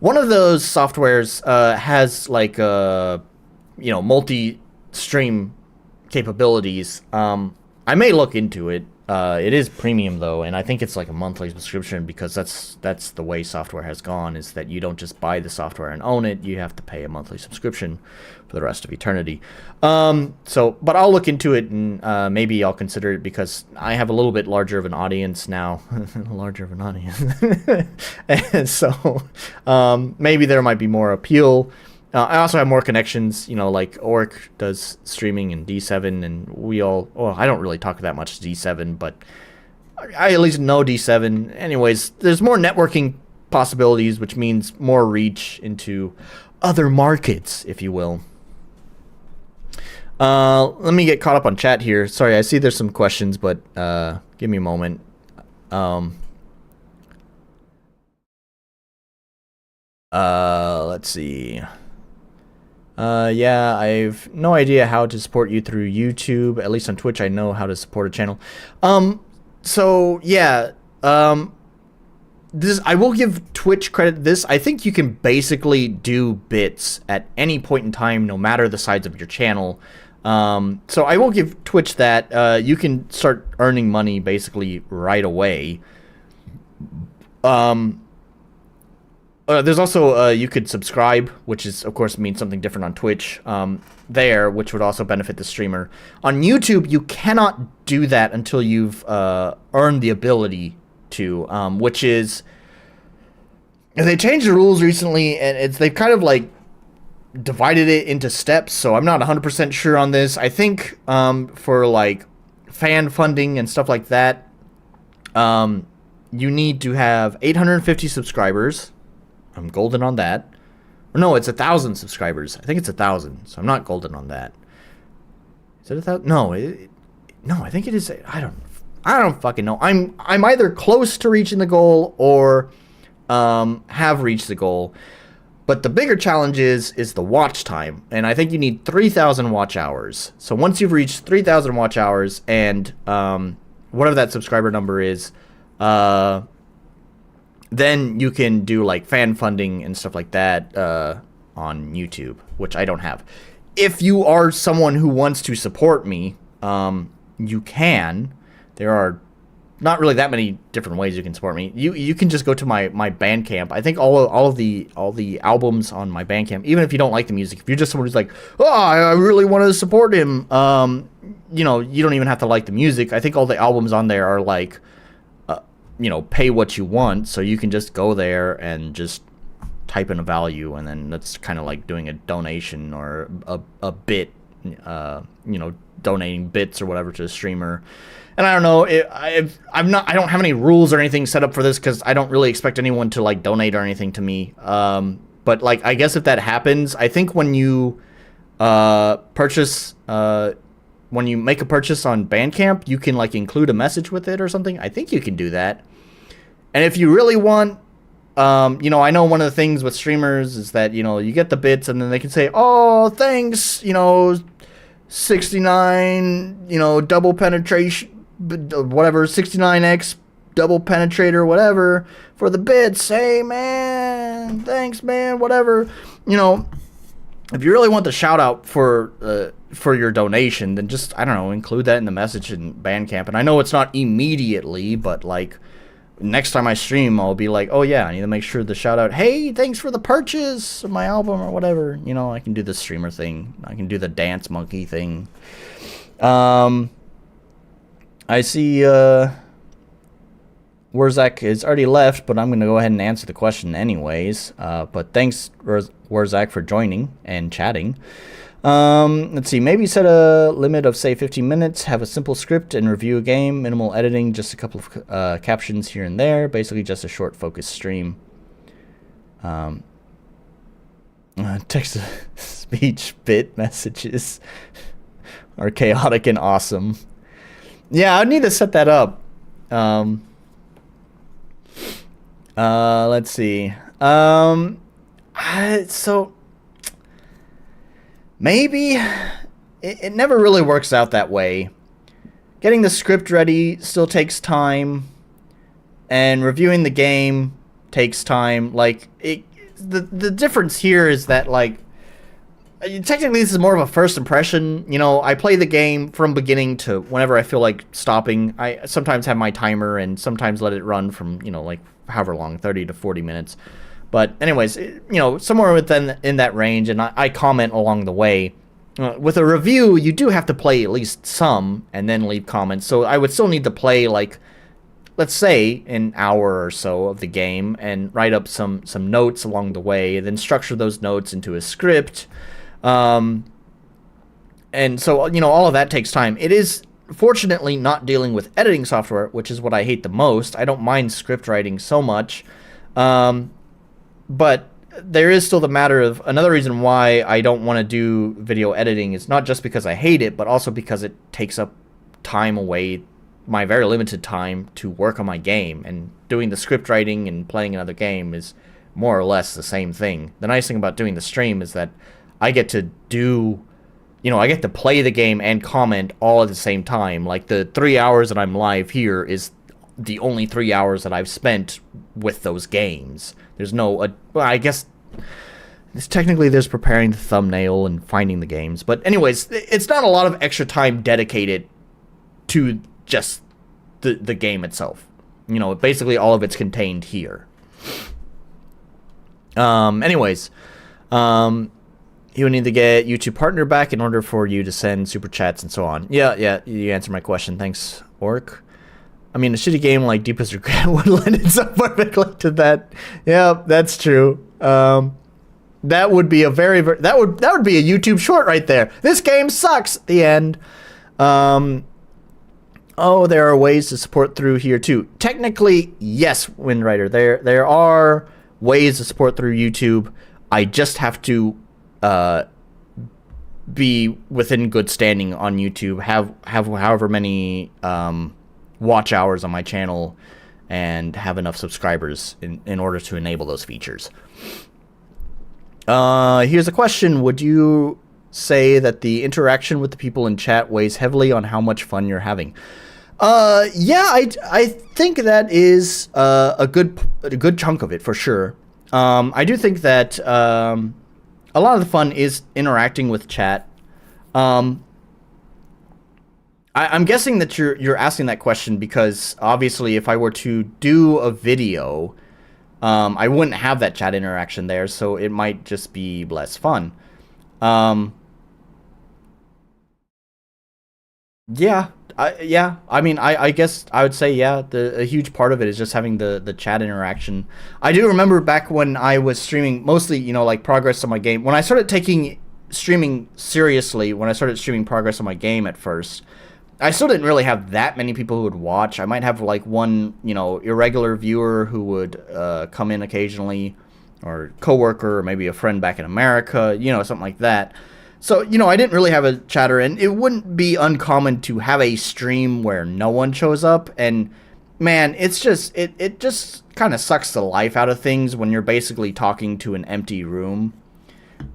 One of those softwares has like multi-stream capabilities. I may look into it. It is premium though, and I think it's like a monthly subscription, because that's the way software has gone, is that you don't just buy the software and own it. You have to pay a monthly subscription for the rest of eternity. But I'll look into it, and maybe I'll consider it, because I have a little bit larger of an audience now. And so maybe there might be more appeal. I also have more connections, like Oric does streaming in D7, and I don't really talk that much to D7, but I at least know D7. Anyways, there's more networking possibilities, which means more reach into other markets, if you will. Let me get caught up on chat here. Sorry, I see there's some questions, but give me a moment. Let's see. Yeah, I've no idea how to support you through YouTube. At least on Twitch, I know how to support a channel. So yeah, this, I will give Twitch credit. This, I think you can basically do bits at any point in time, no matter the size of your channel. So I will give Twitch that. You can start earning money basically right away. There's also, you could subscribe, which is, of course, means something different on Twitch, which would also benefit the streamer. On YouTube, you cannot do that until you've earned the ability to, which is, they changed the rules recently, and they've kind of, like, divided it into steps, so I'm not 100% sure on this. I think, for, like, fan funding and stuff like that, you need to have 850 subscribers. I'm golden on that. Or no, it's 1,000 subscribers. I think it's 1,000, so I'm not golden on that. Is it 1,000? No, no, I think it is. I don't fucking know. I'm either close to reaching the goal or have reached the goal. But the bigger challenge is the watch time, and I think you need 3,000 watch hours. So once you've reached 3,000 watch hours and whatever that subscriber number is, then you can do like fan funding and stuff like that on YouTube, which I don't have. If you are someone who wants to support me, you can. There are not really that many different ways you can support me. You can just go to my Bandcamp. I think all of the albums on my Bandcamp, even if you don't like the music, if you're just someone who's like, oh, I really want to support him, you don't even have to like the music. I think all the albums on there are like, pay what you want, so you can just go there and just type in a value, and then that's kind of like doing a donation or a bit, donating bits or whatever to the streamer. And I don't know, I don't have any rules or anything set up for this, because I don't really expect anyone to like donate or anything to me. But like, I guess if that happens, I think when you purchase, when you make a purchase on Bandcamp, you can like include a message with it or something. I think you can do that. And if you really want you know, I know one of the things with streamers is that, you know, you get the bits and then they can say, oh, thanks, you know, 69, you know, double penetration, whatever, 69x double penetrator, whatever, for the bits. Hey, man, thanks, man, whatever. You know, if you really want the shout out for your donation, then just, I don't know, include that in the message in Bandcamp. And I know it's not immediately, but like next time I stream, I'll be like, oh yeah, I need to make sure the shout out, hey, thanks for the purchase of my album or whatever. You know, I can do the streamer thing. I can do the dance monkey thing. I see Wurzak is already left, but I'm going to go ahead and answer the question anyways. But thanks, Wurzak, for joining and chatting. Let's see, maybe set a limit of, say, 15 minutes, have a simple script and review a game, minimal editing, just a couple of captions here and there, basically just a short, focused stream. Text-to-speech bit messages are chaotic and awesome. Yeah, I need to set that up. Let's see. So maybe it never really works out that way. Getting the script ready still takes time, and reviewing the game takes time. Like the difference here is that, like, technically this is more of a first impression. You know, I play the game from beginning to whenever I feel like stopping. I sometimes have my timer and sometimes let it run from, you know, like however long, 30 to 40 minutes. But anyways, you know, somewhere within in that range, and I comment along the way. With a review, you do have to play at least some and then leave comments. So I would still need to play, like, let's say an hour or so of the game and write up some notes along the way, and then structure those notes into a script. And so, you know, all of that takes time. It is fortunately not dealing with editing software, which is what I hate the most. I don't mind script writing so much. But there is still the matter of, another reason why I don't want to do video editing is not just because I hate it, but also because it takes up time away, my very limited time, to work on my game. And doing the script writing and playing another game is more or less the same thing. The nice thing about doing the stream is that I get to do, you know, I get to play the game and comment all at the same time. Like, the 3 hours that I'm live here is the only 3 hours that I've spent with those games. There's no, well, I guess technically there's preparing the thumbnail and finding the games. But anyways, it's not a lot of extra time dedicated to just the game itself. You know, basically all of it's contained here. Anyways, you would need to get YouTube partner back in order for you to send super chats and so on. Yeah, you answered my question. Thanks, Orc. I mean, a shitty game like Deepest Regret would lend itself perfectly to that. Yeah, that's true. That would be a that would be a YouTube short right there. This game sucks. The end. Oh, there are ways to support through here too. Technically, yes, Windwriter. There are ways to support through YouTube. I just have to be within good standing on YouTube. Have however many watch hours on my channel and have enough subscribers in order to enable those features. Here's a question. Would you say that the interaction with the people in chat weighs heavily on how much fun you're having? Yeah, I think that is a good chunk of it, for sure. I do think that a lot of the fun is interacting with chat. I'm guessing that you're asking that question because obviously if I were to do a video, I wouldn't have that chat interaction there, so it might just be less fun. Yeah, I mean, I guess I would say, yeah, a huge part of it is just having the chat interaction. I do remember back when I was streaming, mostly, you know, like progress on my game. When I started taking streaming seriously, when I started streaming progress on my game at first, I still didn't really have that many people who would watch. I might have like one, you know, irregular viewer who would come in occasionally, or coworker, or maybe a friend back in America, you know, something like that. So, you know, I didn't really have a chatter, and it wouldn't be uncommon to have a stream where no one shows up, and man, it's just it just kind of sucks the life out of things when you're basically talking to an empty room.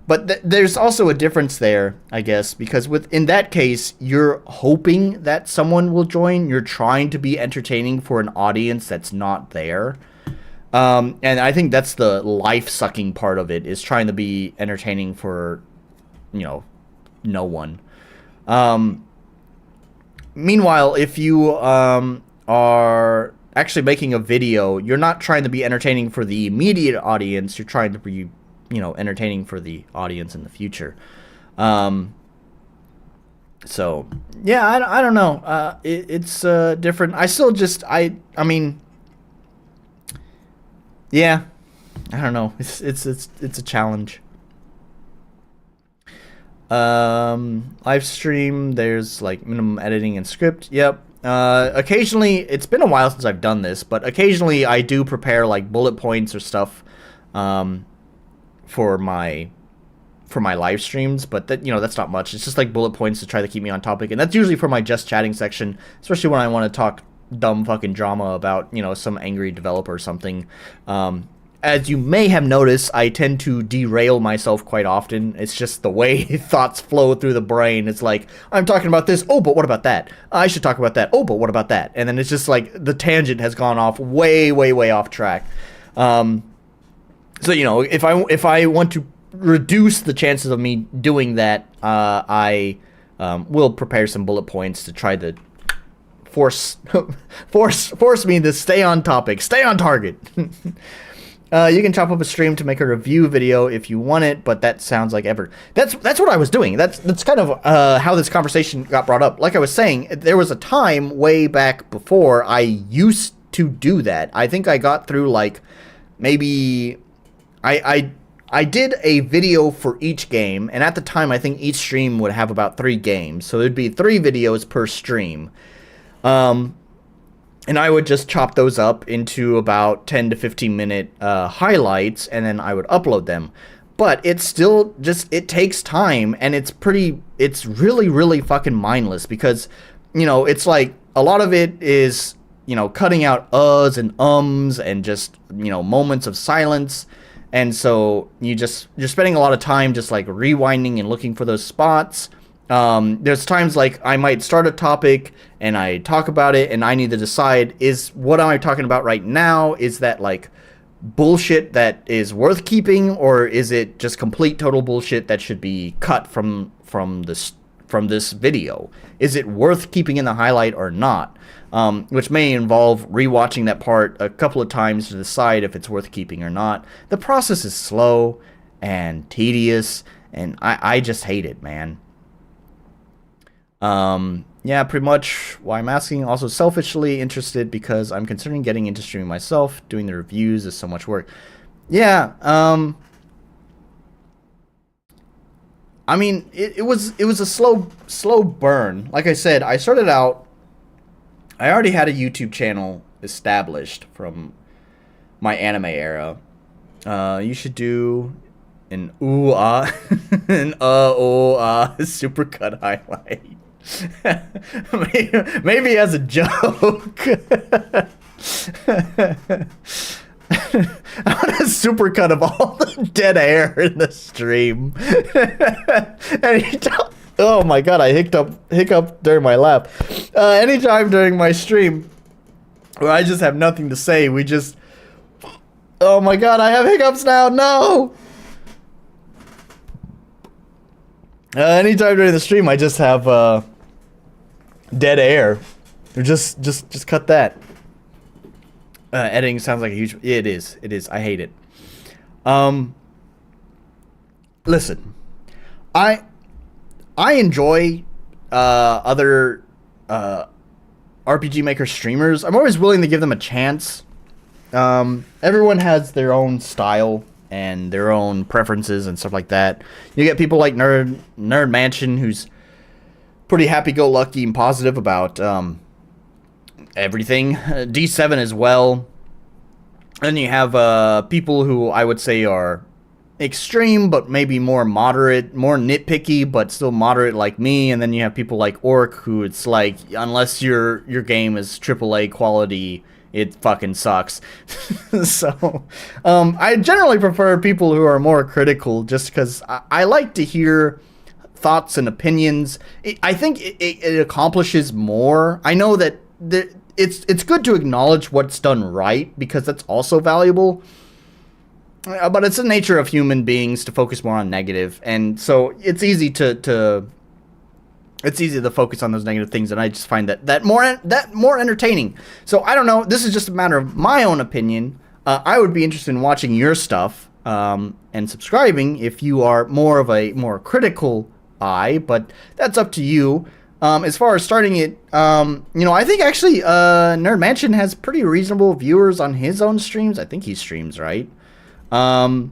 But there's also a difference there, I guess, because in that case, you're hoping that someone will join. You're trying to be entertaining for an audience that's not there. And I think that's the life-sucking part of it, is trying to be entertaining for, no one. Meanwhile, if you are actually making a video, you're not trying to be entertaining for the immediate audience. You're trying to be entertaining for the audience in the future. So yeah, I don't know. It's different. I still just, I mean, yeah, I don't know. It's a challenge. Live stream, there's like minimum editing and script. Yep. Occasionally, it's been a while since I've done this, but occasionally I do prepare like bullet points or stuff, for my live streams, but that's not much. It's just like bullet points to try to keep me on topic, and that's usually for my just chatting section, especially when I want to talk dumb fucking drama about some angry developer or something. As you may have noticed, I tend to derail myself quite often. It's just the way thoughts flow through the brain. It's like, I'm talking about this, oh, but what about that? I should talk about that, oh, but what about that? And then it's just like the tangent has gone off way off track. So, if I want to reduce the chances of me doing that, I will prepare some bullet points to try to force me to stay on topic, stay on target. You can chop up a stream to make a review video if you want it, but that sounds like effort. That's what I was doing. That's kind of how this conversation got brought up. Like I was saying, there was a time way back before I used to do that. I think I got through like maybe I did a video for each game, and at the time I think each stream would have about 3 games, so there'd be 3 videos per stream. And I would just chop those up into about 10 to 15 minute highlights, and then I would upload them. But it's still just, it takes time, and it's really fucking mindless, because, it's like a lot of it is, cutting out uhs and ums and just, moments of silence. And so you're spending a lot of time just like rewinding and looking for those spots. There's times like I might start a topic and I talk about it, and I need to decide, is what am I talking about right now? Is that like bullshit that is worth keeping, or is it just complete total bullshit that should be cut from this video? Is it worth keeping in the highlight or not? Which may involve rewatching that part a couple of times to decide if it's worth keeping or not. The process is slow and tedious, and I just hate it, man. Yeah, pretty much why I'm asking. Also selfishly interested because I'm considering getting into streaming myself. Doing the reviews is so much work. Yeah, I mean, it was a slow burn. Like I said, I started out, I already had a YouTube channel established from my anime era. You should do an an supercut highlight. Maybe as a joke. I want a supercut of all the dead air in the stream. Oh my god, I hiccuped during my laugh. Anytime during my stream where I just have nothing to say, we just... Oh my god, I have hiccups now, no! Anytime during the stream, I just have dead air. Or just cut that. Editing sounds like a huge... It is. I hate it. Listen. I enjoy other RPG Maker streamers. I'm always willing to give them a chance. Everyone has their own style and their own preferences and stuff like that. You get people like Nerd Mansion, who's pretty happy-go-lucky and positive about everything. D7 as well. And you have people who I would say are extreme, but maybe more moderate, more nitpicky, but still moderate like me. And then you have people like Orc, who it's like, unless your game is AAA quality, it fucking sucks. So, I generally prefer people who are more critical, just because I like to hear thoughts and opinions. I think it accomplishes more. I know that it's good to acknowledge what's done right, because that's also valuable. But it's the nature of human beings to focus more on negative, and so it's easy to focus on those negative things, and I just find that more entertaining. So I don't know. This is just a matter of my own opinion. I would be interested in watching your stuff and subscribing if you are more of a more critical eye, but that's up to you. As far as starting it, I think actually Nerd Mansion has pretty reasonable viewers on his own streams. I think he streams, right? And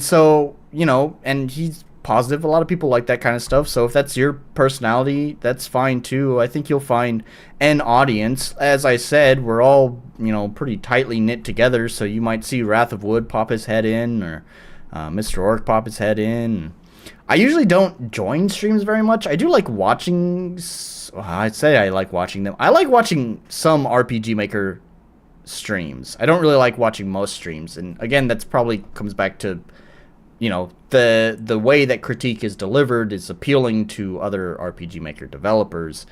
so, and he's positive. A lot of people like that kind of stuff. So if that's your personality, that's fine too. I think you'll find an audience. As I said, we're all, pretty tightly knit together. So you might see Wrath of Wood pop his head in, or Mr. Orc pop his head in. I usually don't join streams very much. I do like watching. I'd say I like watching them. I like watching some RPG Maker streams. I don't really like watching most streams, and again, that's probably comes back to the way that critique is delivered is appealing to other RPG Maker developers.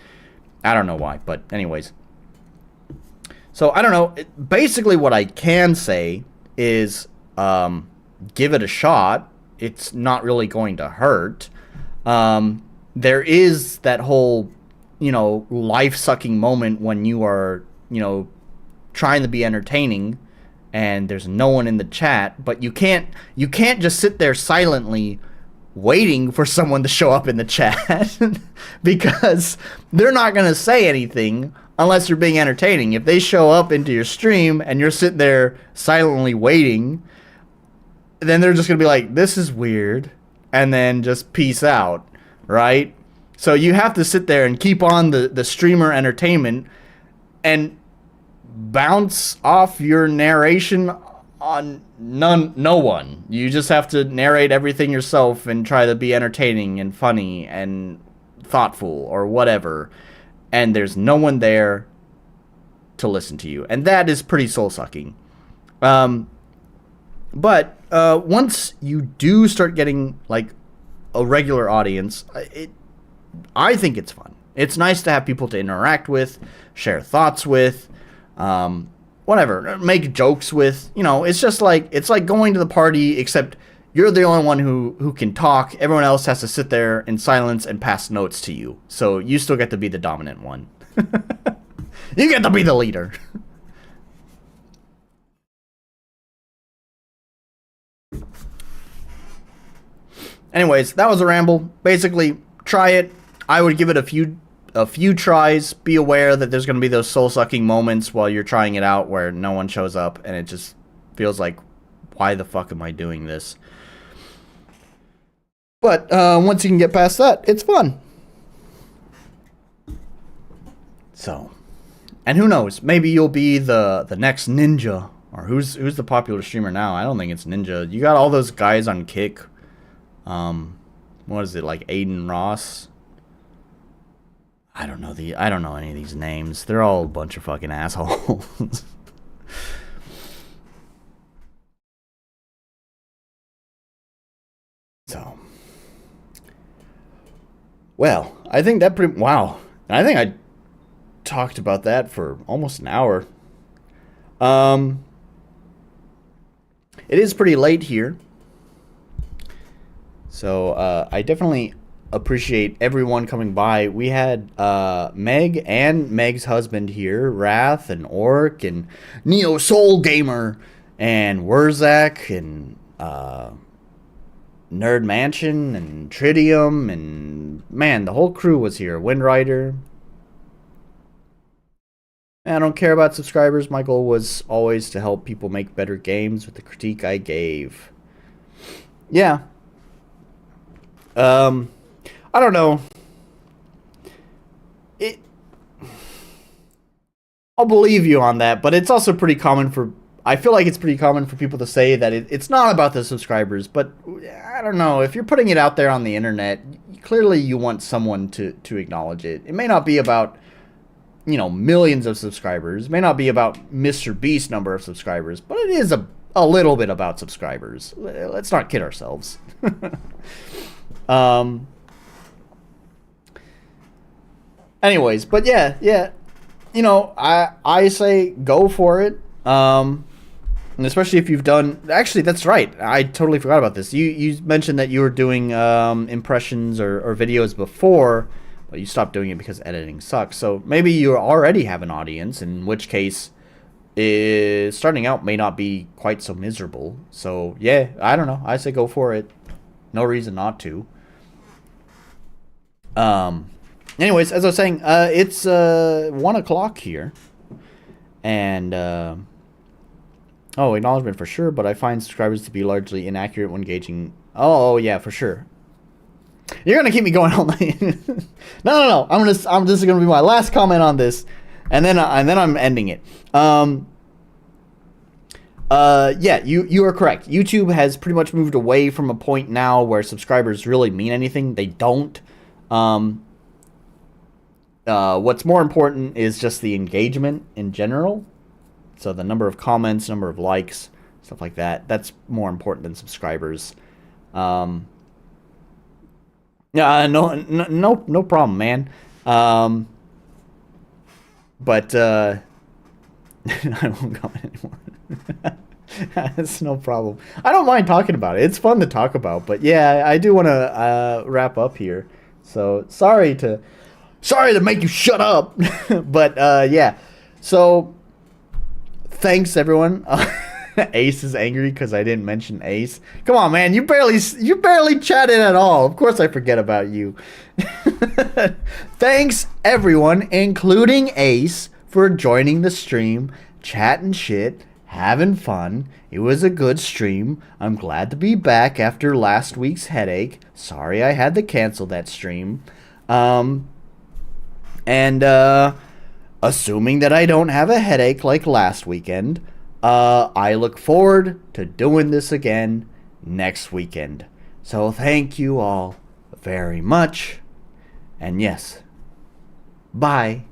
I don't know why, but anyways. So I don't know. Basically, what I can say is give it a shot. It's not really going to hurt. There is that whole life-sucking moment when you are trying to be entertaining and there's no one in the chat, but you can't just sit there silently waiting for someone to show up in the chat because they're not going to say anything unless you're being entertaining. If they show up into your stream and you're sitting there silently waiting, then they're just going to be like, this is weird, and then just peace out, right? So you have to sit there and keep on the streamer entertainment and bounce off your narration on no one. You just have to narrate everything yourself and try to be entertaining and funny and thoughtful or whatever. And there's no one there to listen to you. And that is pretty soul-sucking. But once you do start getting like a regular audience, I think it's fun. It's nice to have people to interact with, share thoughts with, whatever, make jokes with. It's just like, it's like going to the party, except you're the only one who can talk. Everyone else has to sit there in silence and pass notes to you. So you still get to be the dominant one. You get to be the leader. Anyways, that was a ramble. Basically, try it. I would give it a few tries. Be aware that there's going to be those soul-sucking moments while you're trying it out where no one shows up and it just feels like, why the fuck am I doing this? But once you can get past that, it's fun. So, and who knows? Maybe you'll be the next Ninja, or who's the popular streamer now? I don't think it's Ninja. You got all those guys on Kick. What is it, like Aiden Ross? I don't know any of these names. They're all a bunch of fucking assholes. So, well, I think that wow. I think I talked about that for almost an hour. It is pretty late here. So, I definitely appreciate everyone coming by. We had Meg and Meg's husband here, Wrath and Orc and Neo Soul Gamer and Wurzak and Nerd Mansion and Tridium, and man, the whole crew was here. Windrider. I don't care about subscribers. My goal was always to help people make better games with the critique I gave. Yeah. I don't know. I'll believe you on that, but it's also pretty common for I feel like it's pretty common for people to say that it's not about the subscribers, but I don't know. If you're putting it out there on the internet, clearly you want someone to acknowledge it. It may not be about, you know, millions of subscribers. It may not be about Mr. Beast number of subscribers, but it is a little bit about subscribers. Let's not kid ourselves. Anyways, but yeah. You know, I say go for it. And especially if you've done... Actually, that's right. I totally forgot about this. You mentioned that you were doing impressions or videos before, but you stopped doing it because editing sucks. So maybe you already have an audience, in which case starting out may not be quite so miserable. So yeah, I don't know. I say go for it. No reason not to. Anyways, as I was saying, it's 1 o'clock here. And... oh, acknowledgement for sure, but I find subscribers to be largely inaccurate when gauging... Oh, yeah, for sure. You're gonna keep me going all night. No. This is gonna be my last comment on this, and then I'm ending it. Yeah, you are correct. YouTube has pretty much moved away from a point now where subscribers really mean anything. They don't. What's more important is just the engagement in general. So the number of comments, number of likes, stuff like that. That's more important than subscribers. Yeah, no problem, man. But I won't comment anymore. That's no problem. I don't mind talking about it. It's fun to talk about. But yeah, I do want to wrap up here. So sorry to make you shut up. But yeah. So thanks everyone. Ace is angry because I didn't mention Ace. Come on, man. You barely chatted at all. Of course I forget about you. Thanks everyone, including Ace, for joining the stream, chatting shit, having fun. It was a good stream. I'm glad to be back after last week's headache. Sorry I had to cancel that stream. Assuming that I don't have a headache like last weekend, I look forward to doing this again next weekend. So thank you all very much. And yes, bye.